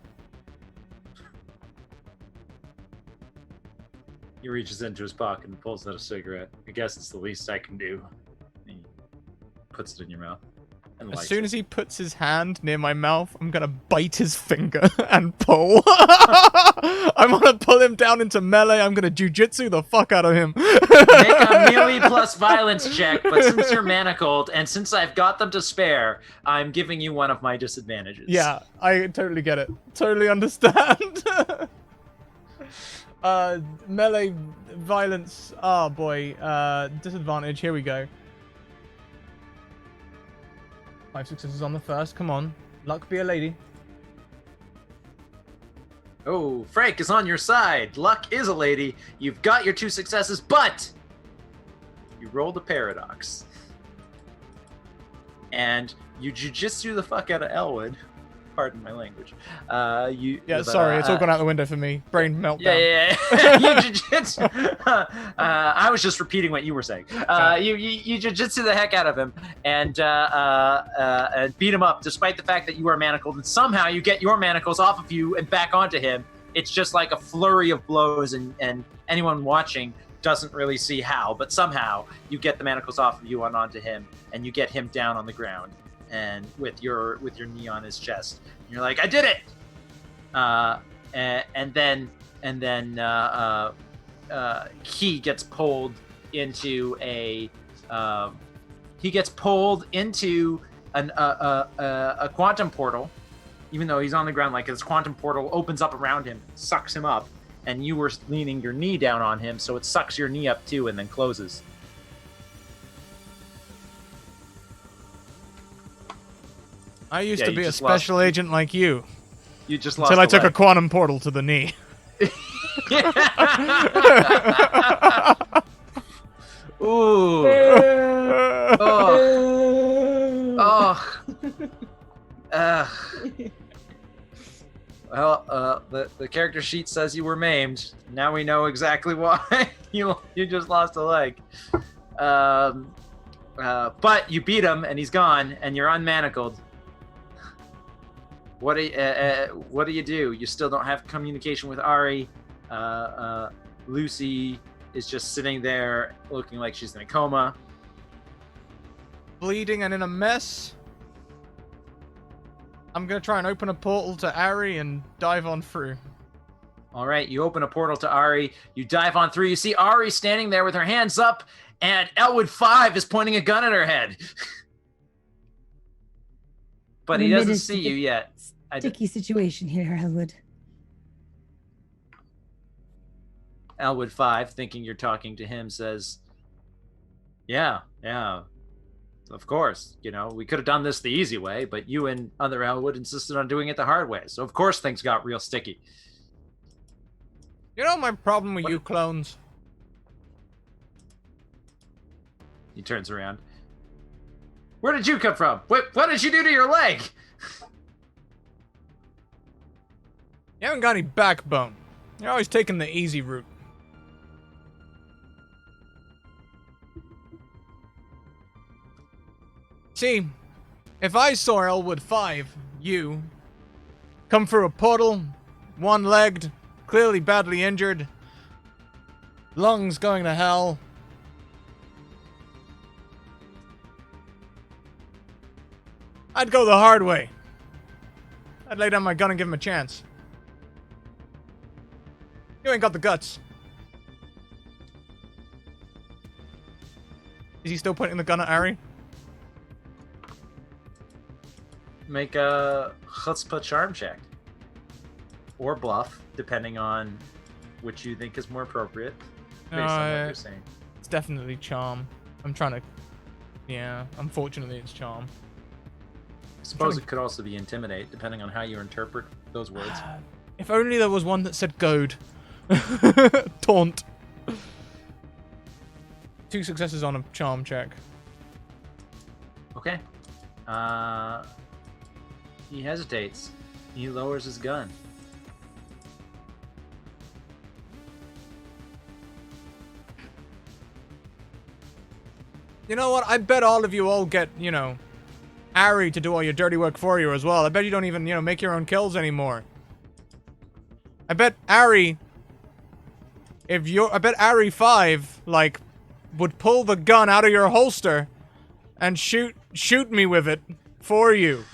He reaches into his pocket and pulls out a cigarette. I guess it's the least I can do. He puts it in your mouth and lights
As soon
it.
as he puts his hand near my mouth, I'm gonna bite his finger and pull. I'm gonna pull him down into melee. I'm gonna jujitsu the fuck out of him.
Make a melee plus violence check, but since you're manacled and since I've got them to spare, I'm giving you one of my disadvantages.
Yeah, I totally get it. Totally understand. Melee violence. Oh boy. Disadvantage. Here we go. 5 successes on the first. Come on. Luck be a lady.
Oh, Frank is on your side. Luck is a lady. You've got your 2 successes, but you rolled a paradox. And you jujitsu the fuck out of Elwood. Pardon my language.
Sorry, it's all gone out the window for me. Brain meltdown.
Yeah. You jujitsu. I was just repeating what you were saying. You jujitsu the heck out of him and beat him up, despite the fact that you are manacled. And somehow you get your manacles off of you and back onto him. It's just like a flurry of blows, and anyone watching doesn't really see how, but somehow you get the manacles off of you and onto him, and you get him down on the ground. And with your knee on his chest, and you're like, I did it. And then he gets pulled into a quantum portal, even though he's on the ground. Like, this quantum portal opens up around him, sucks him up, and you were leaning your knee down on him, so it sucks your knee up too, and then closes.
I used to be a special agent like you.
You just lost
until I took
leg.
a quantum portal to the knee.
Ooh. Well, the character sheet says you were maimed. Now we know exactly why you just lost a leg. But you beat him, and he's gone, and you're unmanacled. What do you do? You still don't have communication with Ari. Lucy is just sitting there looking like she's in a coma.
Bleeding and in a mess. I'm gonna try and open a portal to Ari and dive on through.
All right, you open a portal to Ari. You dive on through. You see Ari standing there with her hands up, and Elwood 5 is pointing a gun at her head. But he doesn't see you yet.
Sticky situation here, Elwood.
Elwood 5, thinking you're talking to him, says, yeah, of course. You know, we could have done this the easy way, but you and other Elwood insisted on doing it the hard way. So, of course, things got real sticky.
You know my problem with you clones?
He turns around. Where did you come from? What did you do to your leg?
You haven't got any backbone. You're always taking the easy route. See, if I saw Elwood 5, you, come through a portal, one-legged, clearly badly injured, lungs going to hell, I'd go the hard way. I'd lay down my gun and give him a chance. You ain't got the guts. Is he still pointing the gun at Ari?
Make a chutzpah charm check. Or bluff, depending on which you think is more appropriate. Based on what you're saying.
It's definitely charm. I'm trying to... Yeah, unfortunately it's charm.
I suppose it could also be intimidate, depending on how you interpret those words.
If only there was one that said goad. Taunt. 2 successes on a charm check.
Okay. He hesitates. He lowers his gun.
You know what? I bet all of you all get, you know, Ari to do all your dirty work for you as well. I bet you don't even, you know, make your own kills anymore. I bet Ari... I bet Ari 5, like, would pull the gun out of your holster and shoot me with it for you.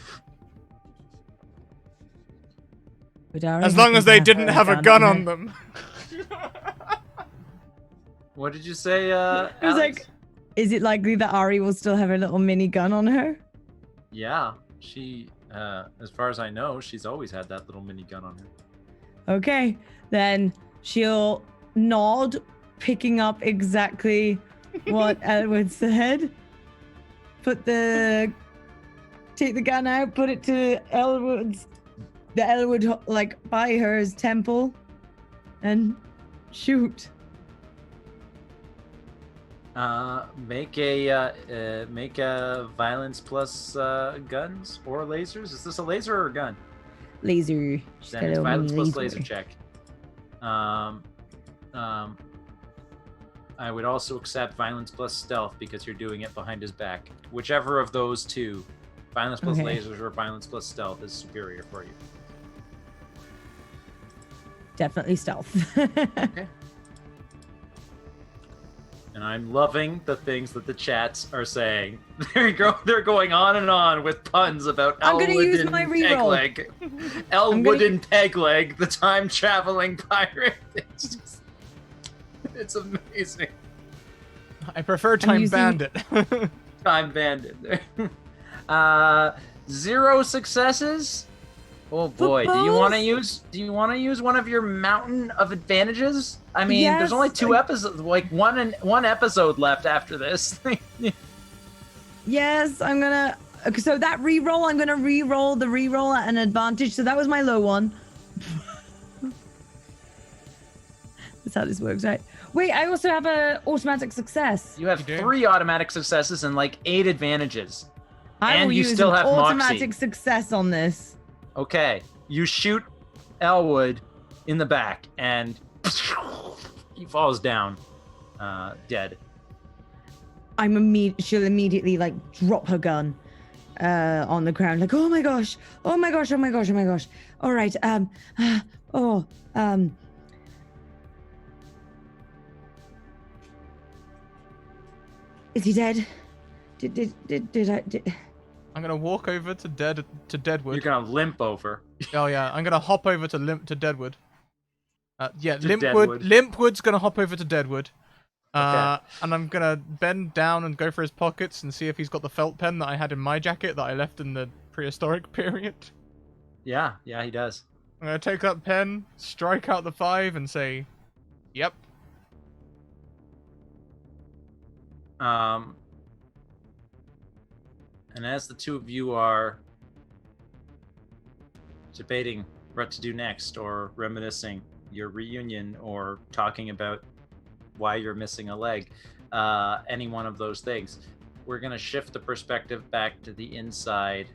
As long as they didn't have a gun on them.
What did you say,
It was like, is it likely that Ari will still have a little mini gun on her?
Yeah, she, as far as I know, she's always had that little mini gun on her.
Okay, then she'll nod, picking up exactly what Elwood said. Take the gun out, put it to the Elwood, like, by her temple, and shoot.
Make a violence plus guns or lasers. Is this a laser or a gun?
Laser.
Then it's violence plus laser check. I would also accept violence plus stealth because you're doing it behind his back. Whichever of those two, violence plus lasers or violence plus stealth, is superior for you.
Definitely stealth.
Okay. And I'm loving the things that the chats are saying. They're going on and on with puns about Elwood and Pegleg. Elwood and Pegleg, the time-traveling pirate. It's amazing.
I prefer Time Bandit.
Time Bandit. 0 successes? Oh boy, do you want to use one of your mountain of advantages? I mean, there's only 2 episodes, like one episode left after this.
Yes, I'm gonna. So that reroll, I'm gonna reroll the reroll at an advantage. So that was my low one. That's how this works, right? Wait, I also have a automatic success.
You have 3 automatic successes and like 8 advantages.
I will use an automatic success on this.
Okay, you shoot Elwood in the back, and he falls down, dead.
She'll immediately like drop her gun, on the ground, like, oh my gosh, oh my gosh, oh my gosh, oh my gosh. All right, is he dead? Did I?
I'm gonna walk over to Deadwood.
You're gonna limp over.
Oh yeah, I'm gonna hop over to Deadwood.
Deadwood.
Limpwood's gonna hop over to Deadwood.
Okay.
And I'm gonna bend down and go for his pockets and see if he's got the felt pen that I had in my jacket that I left in the prehistoric period.
Yeah, he does.
I'm gonna take that pen, strike out the 5, and say, "Yep."
And as the 2 of you are debating what to do next, or reminiscing your reunion, or talking about why you're missing a leg, any one of those things, we're going to shift the perspective back to the inside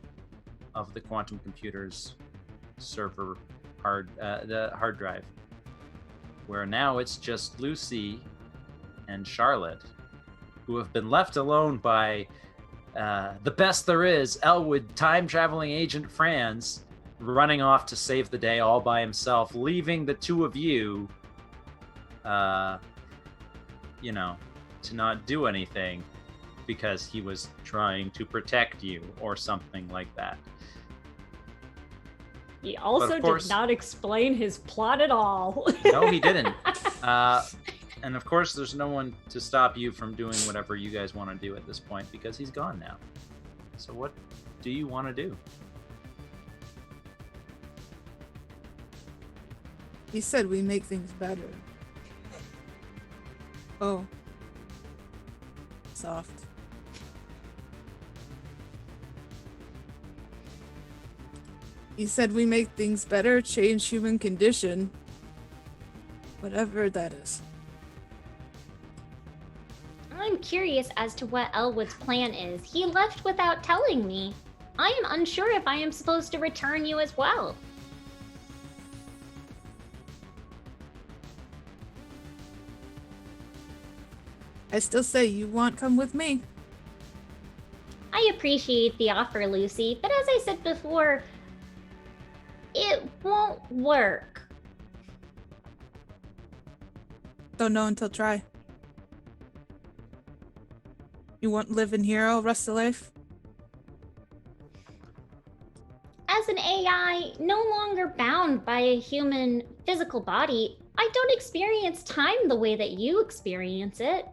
of the quantum computer's server the hard drive, where now it's just Lucy and Charlotte, who have been left alone by the best there is, Elwood time-traveling agent Franz, running off to save the day all by himself, leaving the two of you, to not do anything because he was trying to protect you or something like that.
He also did not explain his plot at all.
No, he didn't. And of course, there's no one to stop you from doing whatever you guys want to do at this point because he's gone now. So what do you want to do?
He said we make things better. Oh. Soft. He said we make things better, change human condition. Whatever that is.
I'm curious as to what Elwood's plan is. He left without telling me. I am unsure if I am supposed to return you as well.
I still say you want come with me.
I appreciate the offer, Lucy, but as I said before, it won't work.
Don't know until try. You want living hero rest of life?
As an AI, no longer bound by a human physical body, I don't experience time the way that you experience it.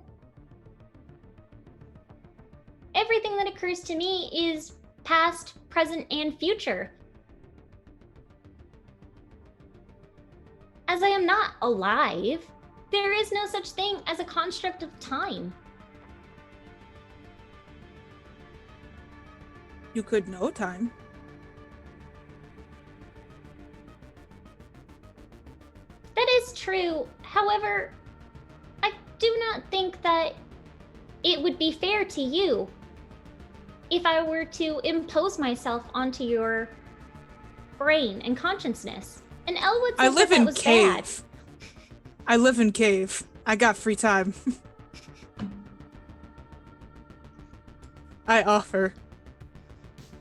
Everything that occurs to me is past, present, and future. As I am not alive, there is no such thing as a construct of time.
You could know time.
That is true. However, I do not think that it would be fair to you if I were to impose myself onto your brain and consciousness. And Elwood said that was bad.
I live in cave. I got free time. I offer.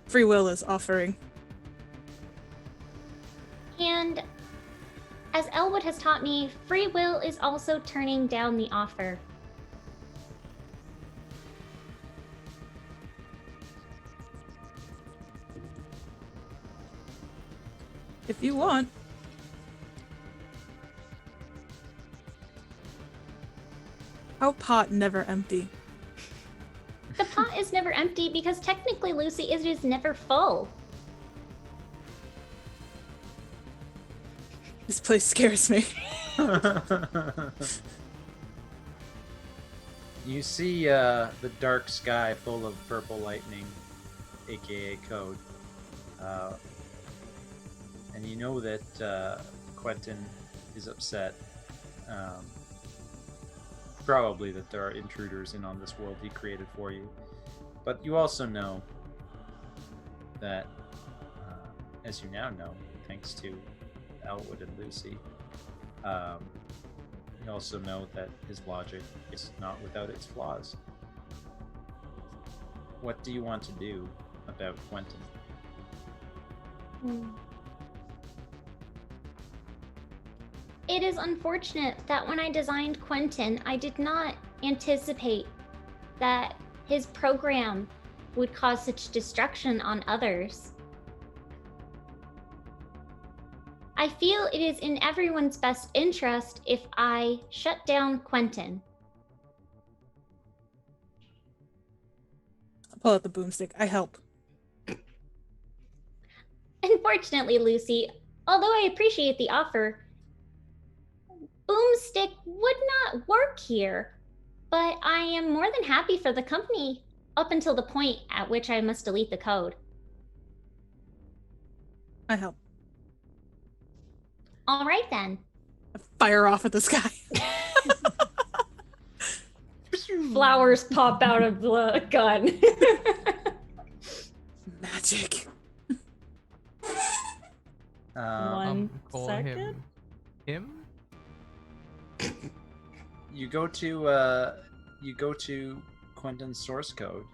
Free will is offering.
And as Elwood has taught me, free will is also turning down the offer.
If you want. How pot never empty?
The pot is never empty because technically, Lucy, it is never full.
This place scares me.
You see the dark sky full of purple lightning, aka code. And you know that Quentin is upset. Probably that there are intruders in on this world he created for you. But you also know that, as you now know, thanks to Elwood and Lucy, you also know that his logic is not without its flaws. What do you want to do about Quentin?
It is unfortunate that when I designed Quentin, I did not anticipate that his program would cause such destruction on others. I feel it is in everyone's best interest if I shut down Quentin.
I'll pull out the boomstick. I help.
Unfortunately, Lucy, although I appreciate the offer, boomstick would not work here. But I am more than happy for the company up until the point at which I must delete the code.
I help.
All right, then.
I fire off at the sky.
flowers pop out of the gun.
Magic.
One
Call
second.
him.
You go to Quentin's source code,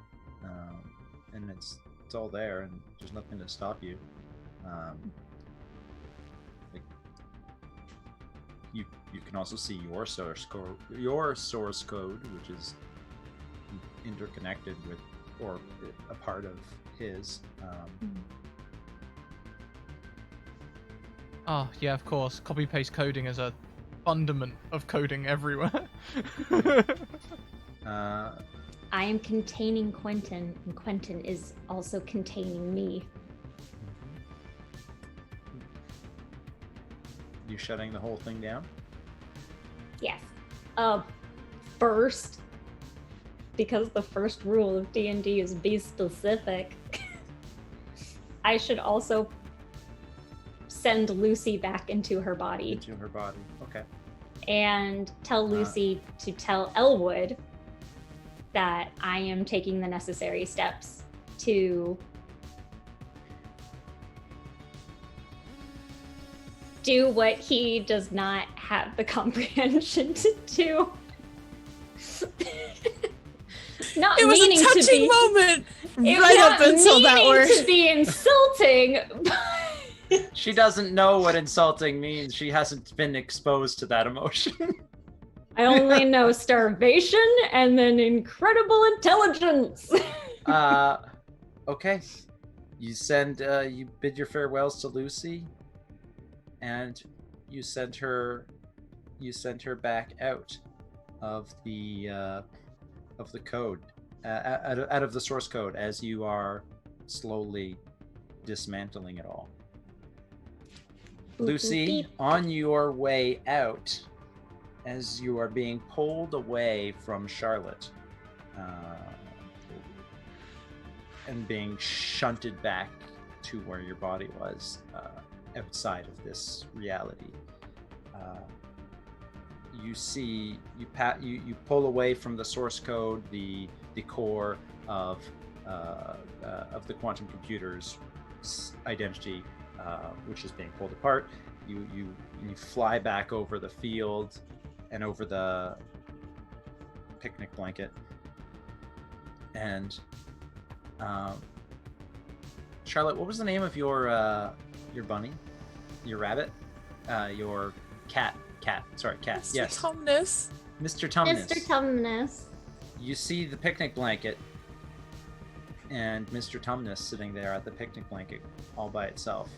and it's all there, and there's nothing to stop you. Like, you can also see your source code, which is interconnected with, or a part of his.
Oh, yeah, of course. Copy-paste coding is a fundament of coding everywhere.
I am containing Quentin, and Quentin is also containing me.
You shutting the whole thing down?
Yes. First, because the first rule of D&D is be specific, I should also send Lucy back into her body.
Into her body. Okay.
And tell Lucy to tell Elwood that I am taking the necessary steps to do what he does not have the comprehension to do. Not
It was
meaning
a touching
to be,
moment
it
right
not
up until that
meaning
word.
to be insulting.
She doesn't know what insulting means. She hasn't been exposed to that emotion.
I only know starvation and then incredible intelligence.
Okay. You bid your farewells to Lucy, and you send her back out of the code, out of the source code, as you are slowly dismantling it all. Lucy, on your way out, as you are being pulled away from Charlotte, and being shunted back to where your body was, outside of this reality, you pull away from the source code, the core of the quantum computer's identity, which is being pulled apart. You fly back over the field and over the picnic blanket, and Charlotte, what was the name of your bunny, your rabbit, your cat? Sorry, cat.
Mr.
Yes,
Tumnus.
Mr. Tumnus.
Mr. Tumnus.
You see the picnic blanket and Mr. Tumnus sitting there at the picnic blanket all by itself.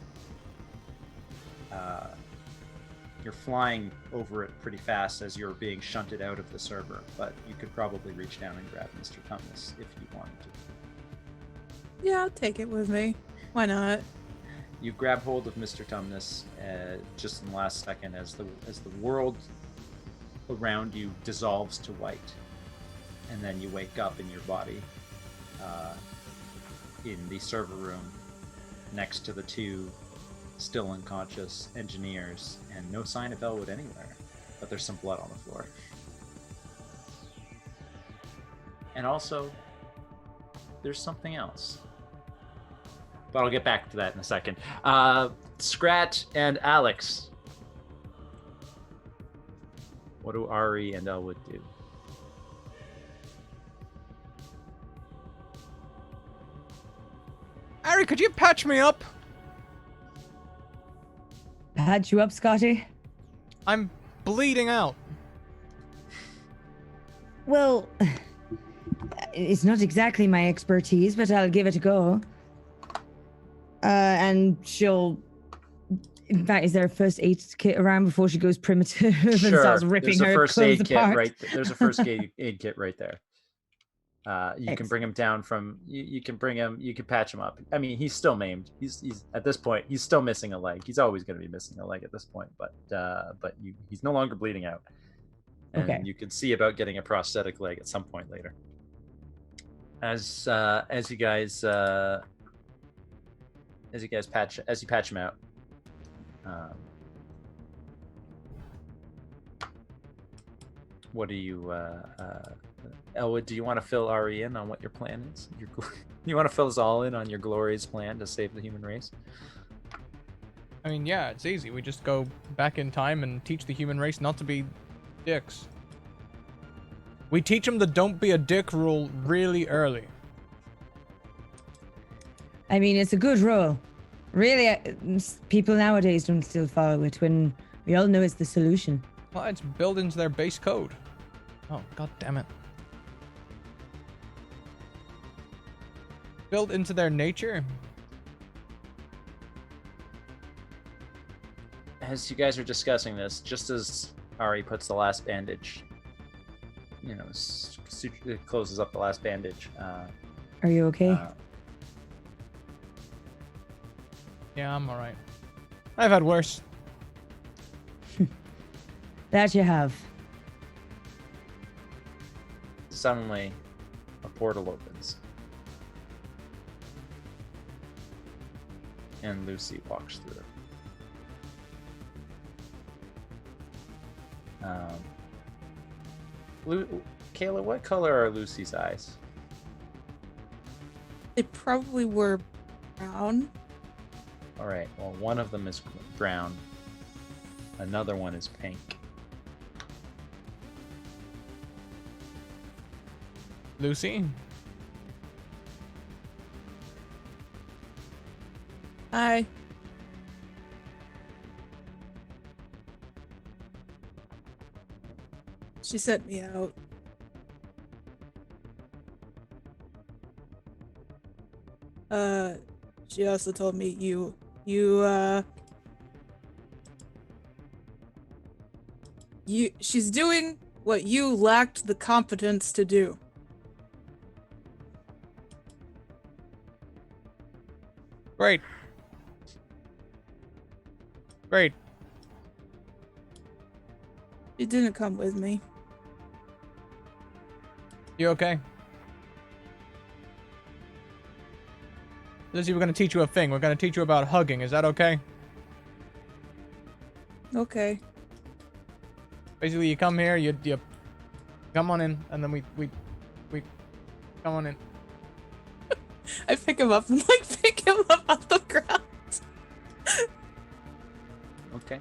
You're flying over it pretty fast as you're being shunted out of the server, but you could probably reach down and grab Mr. Tumnus if you wanted to.
Yeah, I'll take it with me. Why not?
You grab hold of Mr. Tumnus just in the last second as the world around you dissolves to white, and then you wake up in your body in the server room next to the two still unconscious engineers, and no sign of Elwood anywhere, but there's some blood on the floor. And also, there's something else. But I'll get back to that in a second. Scrat and Alex. What do Ari and Elwood do?
Ari, could you patch me up?
Patch you up, Scotty?
I'm bleeding out.
Well, it's not exactly my expertise, but I'll give it a go. And she'll... In fact, is there a first aid kit around before she goes primitive and starts ripping
There's a
her
first
clothes
aid kit
apart?
right there. There's a first aid kit right there. You can bring him down from. You can bring him. You can patch him up. I mean, he's still maimed. He's at this point. He's still missing a leg. He's always going to be missing a leg at this point. But he's no longer bleeding out. And
Okay.
you can see about getting a prosthetic leg at some point later. As you guys patch him out. What do you Elwood, do you want to fill Ari in on what your plan is? You want to fill us all in on your glorious plan to save the human race?
I mean, yeah, it's easy. We just go back in time and teach the human race not to be dicks. We teach them the don't be a dick rule really early.
I mean, it's a good rule. Really, people nowadays don't still follow it when we all know it's the solution.
Well, it's built into their base code. Oh, god damn it. Built into their nature.
As you guys are discussing this, just as Ari puts the last bandage, you know, closes up the last bandage.
Are you okay?
Yeah, I'm alright. I've had worse.
That you have.
Suddenly, a portal opens. And Lucy walks through. Kayla, what color are Lucy's eyes?
They probably were brown.
All right. Well, one of them is brown. Another one is pink.
Lucy?
Hi. She sent me out. She also told me she's doing what you lacked the competence to do.
Great. Great.
She didn't come with me.
You okay? Lizzie, we're gonna teach you a thing. We're gonna teach you about hugging. Is that okay?
Okay.
Basically, you come here, you come on in, and then we come on in.
I pick him up and pick him up off the ground.
Okay.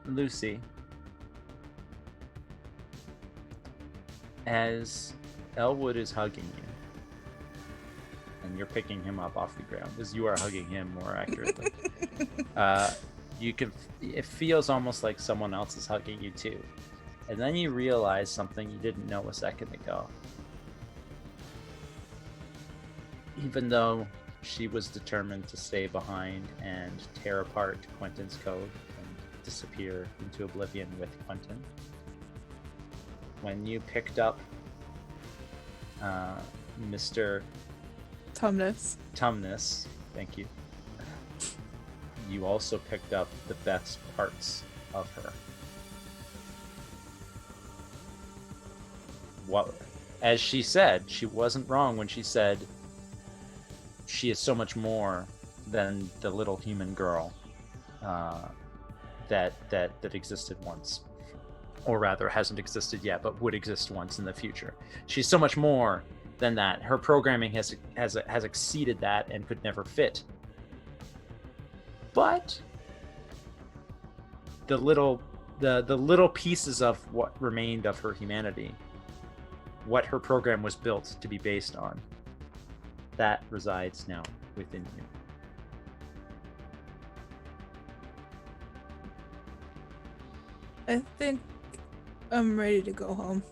Lucy, as Elwood is hugging you, and you're picking him up off the ground, as you are hugging him more accurately, it feels almost like someone else is hugging you too. And then you realize something you didn't know a second ago. Even though she was determined to stay behind and tear apart Quentin's code and disappear into oblivion with Quentin, when you picked up Mr. Tumnus, thank you, you also picked up the best parts of her. What, as she said, she wasn't wrong when she said she is so much more than the little human girl that existed once, or rather hasn't existed yet, but would exist once in the future. She's so much more than that. Her programming has exceeded that and could never fit. But the little pieces of what remained of her humanity, what her program was built to be based on, that resides now within you.
I think I'm ready to go home.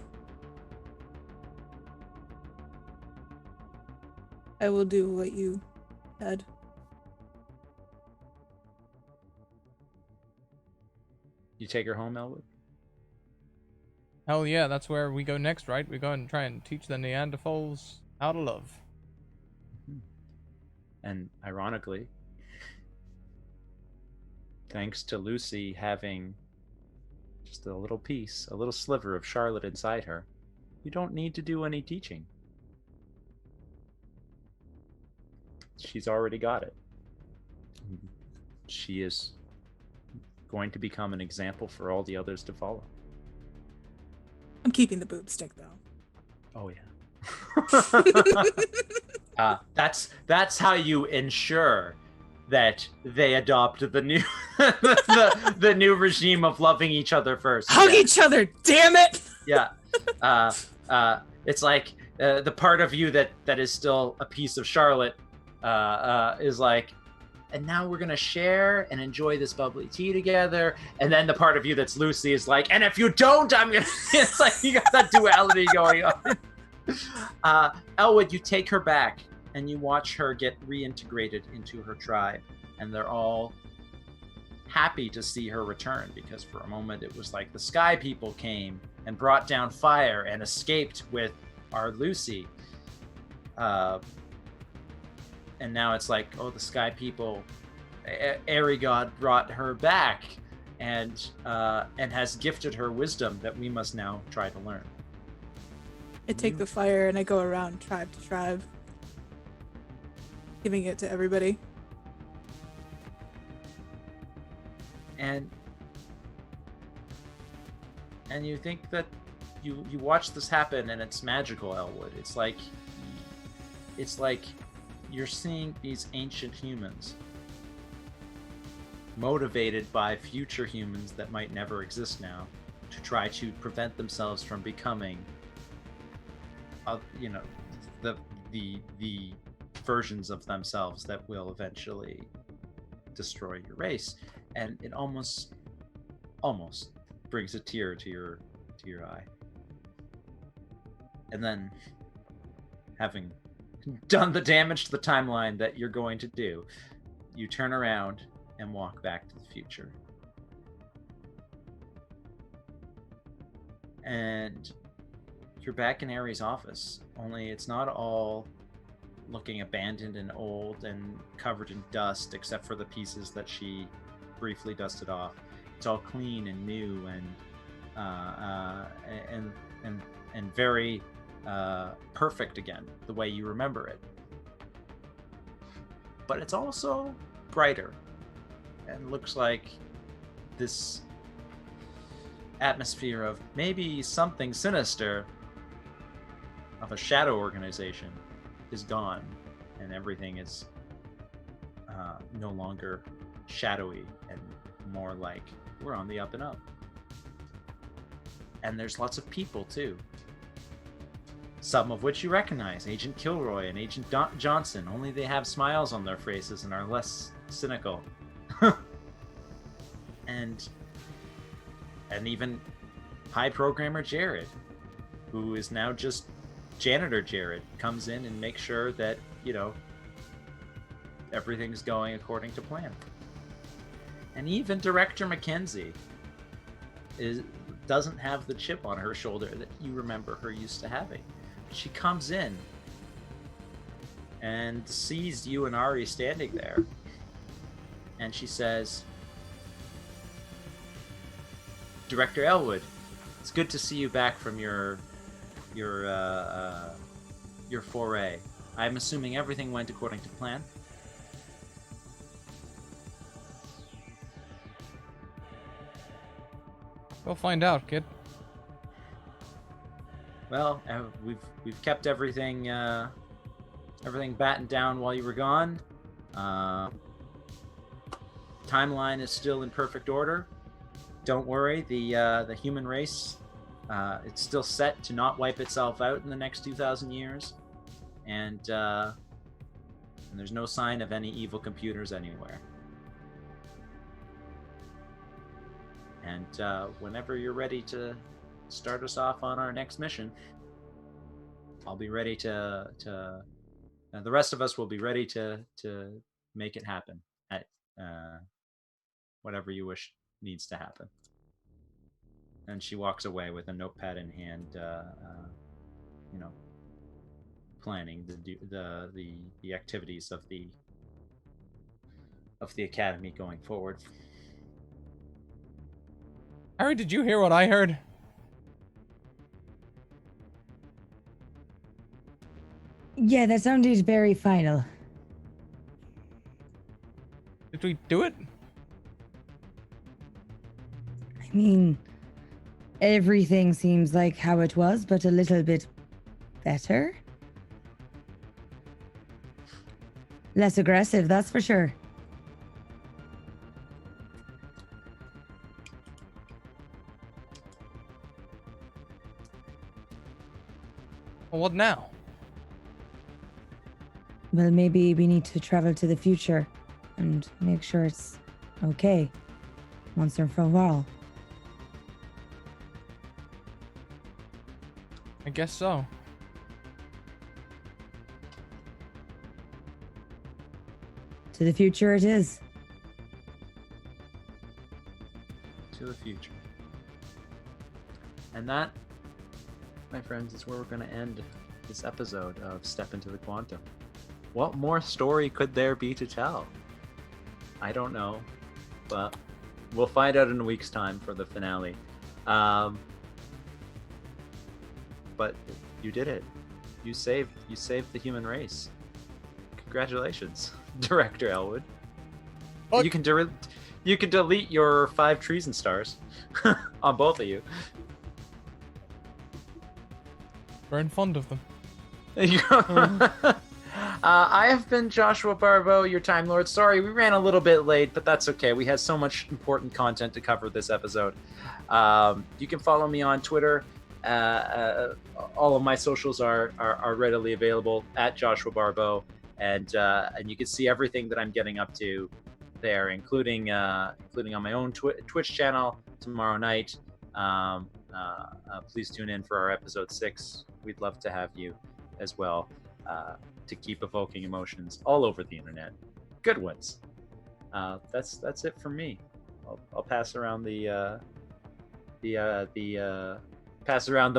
I will do what you said.
You take her home, Elwood?
Hell yeah, that's where we go next, right? We go and try and teach the Neanderthals how to love.
And ironically, thanks to Lucy having just a little piece, a little sliver of Charlotte inside her, you don't need to do any teaching. She's already got it. She is going to become an example for all the others to follow.
I'm keeping the boob stick though.
Oh yeah. That's how you ensure that they adopt the new the new regime of loving each other first.
Hug each other, damn it!
Yeah. It's like the part of you that is still a piece of Charlotte is like, and now we're gonna share and enjoy this bubbly tea together. And then the part of you that's Lucy is like, and if you don't, I'm gonna. It's like you got that duality going on. Elwood, you take her back and you watch her get reintegrated into her tribe, and they're all happy to see her return, because for a moment it was like the Sky People came and brought down fire and escaped with our Lucy. And now it's like, oh, the Sky People, Arigod brought her back and has gifted her wisdom that we must now try to learn.
I take the fire and I go around tribe to tribe, giving it to everybody.
And you think that you watch this happen, and it's magical, Elwood. It's like you're seeing these ancient humans motivated by future humans that might never exist now to try to prevent themselves from becoming the versions of themselves that will eventually destroy your race. And it almost brings a tear to your eye. And then, having done the damage to the timeline that you're going to do, you turn around and walk back to the future. And you're back in Aries' office, only it's not all looking abandoned and old and covered in dust, except for the pieces that she briefly dusted off. It's all clean and new and very perfect again, the way you remember it. But it's also brighter, and looks like this atmosphere of maybe something sinister, of a shadow organization, is gone, and everything is no longer shadowy and more like we're on the up and up. And there's lots of people too, some of which you recognize: Agent Kilroy and Agent Johnson, only they have smiles on their faces and are less cynical. and even High Programmer Jared, who is now just Janitor Jared, comes in and makes sure that, everything's going according to plan. And even Director Mackenzie doesn't have the chip on her shoulder that you remember her used to having. She comes in and sees you and Ari standing there, and she says, Director Elwood, it's good to see you back from your foray. I'm assuming everything went according to plan.
We'll find out, kid.
Well, we've kept everything battened down while you were gone. Timeline is still in perfect order. Don't worry, the human race, it's still set to not wipe itself out in the next 2,000 years, and there's no sign of any evil computers anywhere. And whenever you're ready to start us off on our next mission, I'll be ready to the rest of us will be ready to make it happen at whatever you wish needs to happen. And she walks away with a notepad in hand, planning the activities of the academy going forward.
Harry, did you hear what I heard?
Yeah, that sounded very final.
Did we do it?
I mean, everything seems like how it was, but a little bit better. Less aggressive, that's for sure.
Well, what now?
Well, maybe we need to travel to the future and make sure it's okay once and for a while.
I guess so.
To the future it is.
To the future. And that, my friends, is where we're going to end this episode of Step Into the Quantum. What more story could there be to tell? I don't know, but we'll find out in a week's time for the finale. But you did it. You saved the human race. Congratulations, Director Elwood.
Oh.
You can delete your 5 treason stars on both of you.
Very fond of them.
I have been Joshua Barbeau, your Time Lord. Sorry, we ran a little bit late, but that's okay. We had so much important content to cover this episode. You can follow me on Twitter. All of my socials are readily available at Joshua Barbeau, and you can see everything that I'm getting up to there, including on my own Twitch channel tomorrow night. Please tune in for our episode 6. We'd love to have you as well, to keep evoking emotions all over the internet. Good ones. That's it for me. I'll pass around the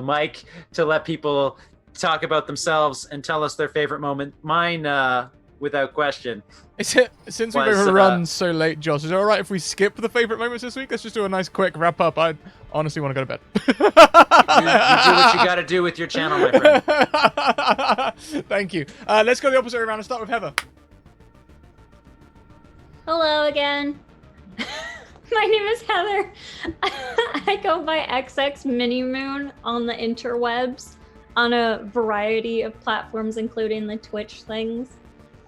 mic to let people talk about themselves and tell us their favorite moment. Mine, without question.
Since we've overrun so late, Josh, is it alright if we skip the favorite moments this week? Let's just do a nice quick wrap up. I honestly want to go to bed.
you do what you gotta do with your channel, my friend.
Thank you. Let's go the opposite way around and start with Heather.
Hello again. My name is Heather. I go by XX Minimoon on the interwebs on a variety of platforms, including the Twitch things.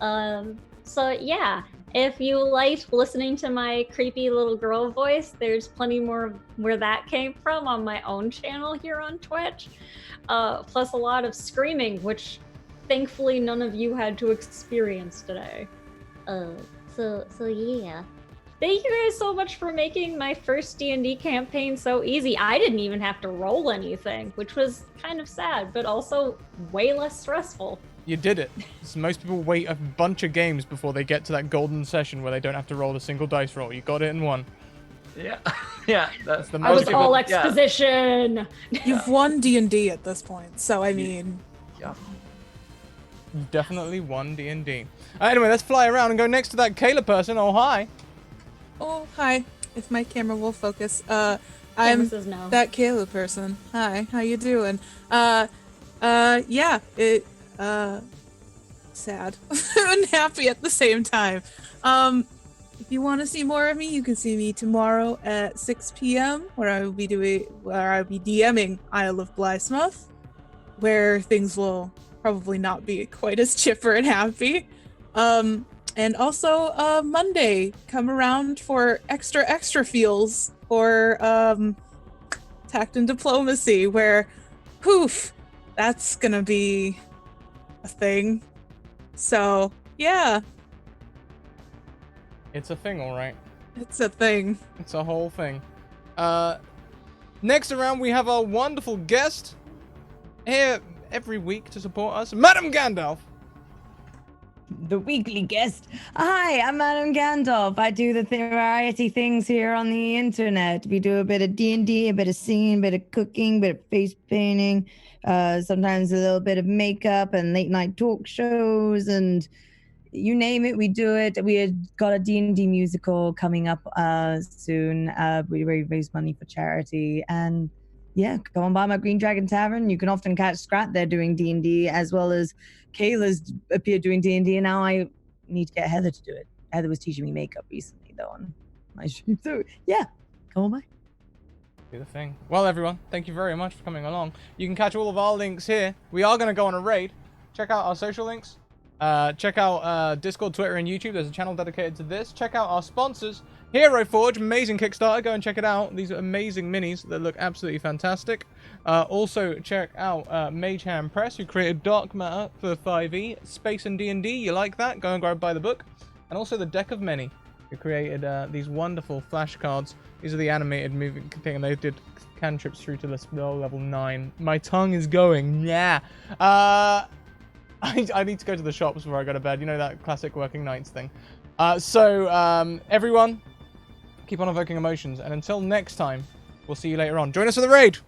So yeah, if you liked listening to my creepy little girl voice, there's plenty more where that came from on my own channel here on Twitch. Plus a lot of screaming, which thankfully none of you had to experience today. So yeah. Thank you guys so much for making my first D&D campaign so easy. I didn't even have to roll anything, which was kind of sad, but also way less stressful.
You did it. Most people wait a bunch of games before they get to that golden session where they don't have to roll a single dice roll. You got it in one.
Yeah, yeah. That's the
I was all exposition.
Yeah. You've won D&D at this point, so I mean...
Yeah.
You've definitely won D&D. Anyway, let's fly around and go next to that Kayla person. Oh, hi.
Oh, hi. If my camera will focus. I'm
no.
that Kayla person. Hi, how you doing? Yeah, it, sad and happy at the same time. If you want to see more of me, you can see me tomorrow at 6 p.m. where I'll be DMing Isle of Blythesmouth, where things will probably not be quite as chipper and happy. And also Monday, come around for extra feels for Tact and Diplomacy, where poof, that's gonna be a thing. So yeah,
it's a thing, all right.
It's a thing.
It's a whole thing. Next around, we have our wonderful guest here every week to support us, Madam Gandalf.
The weekly guest. Hi, I'm Madam Gandalf. I do the variety things here on the internet. We do a bit of D&D, a bit of singing, a bit of cooking, a bit of face painting, sometimes a little bit of makeup and late night talk shows, and you name it, we do it. We had got a D&D musical coming up soon. We raise money for charity, and yeah, go on by my Green Dragon Tavern. You can often catch Scrat there doing D&D, as well as Kayla's appeared doing D&D, and now I need to get Heather to do it. Heather was teaching me makeup recently, though, on my stream. So, yeah, come on by.
Do the thing. Well, everyone, thank you very much for coming along. You can catch all of our links here. We are going to go on a raid. Check out our social links. Check out Discord, Twitter, and YouTube. There's a channel dedicated to this. Check out our sponsors. Hero Forge, amazing Kickstarter. Go and check it out. These are amazing minis that look absolutely fantastic. Also, check out Mage Hand Press, who created Dark Matter for 5e. Space and D&D, you like that? Go and grab buy the book. And also the Deck of Many, who created these wonderful flashcards. These are the animated moving thing, and they did cantrips through to the spell level 9. My tongue is going, yeah. I need to go to the shops before I go to bed. You know that classic working nights thing. Everyone, keep on evoking emotions. And until next time, we'll see you later on. Join us for the raid!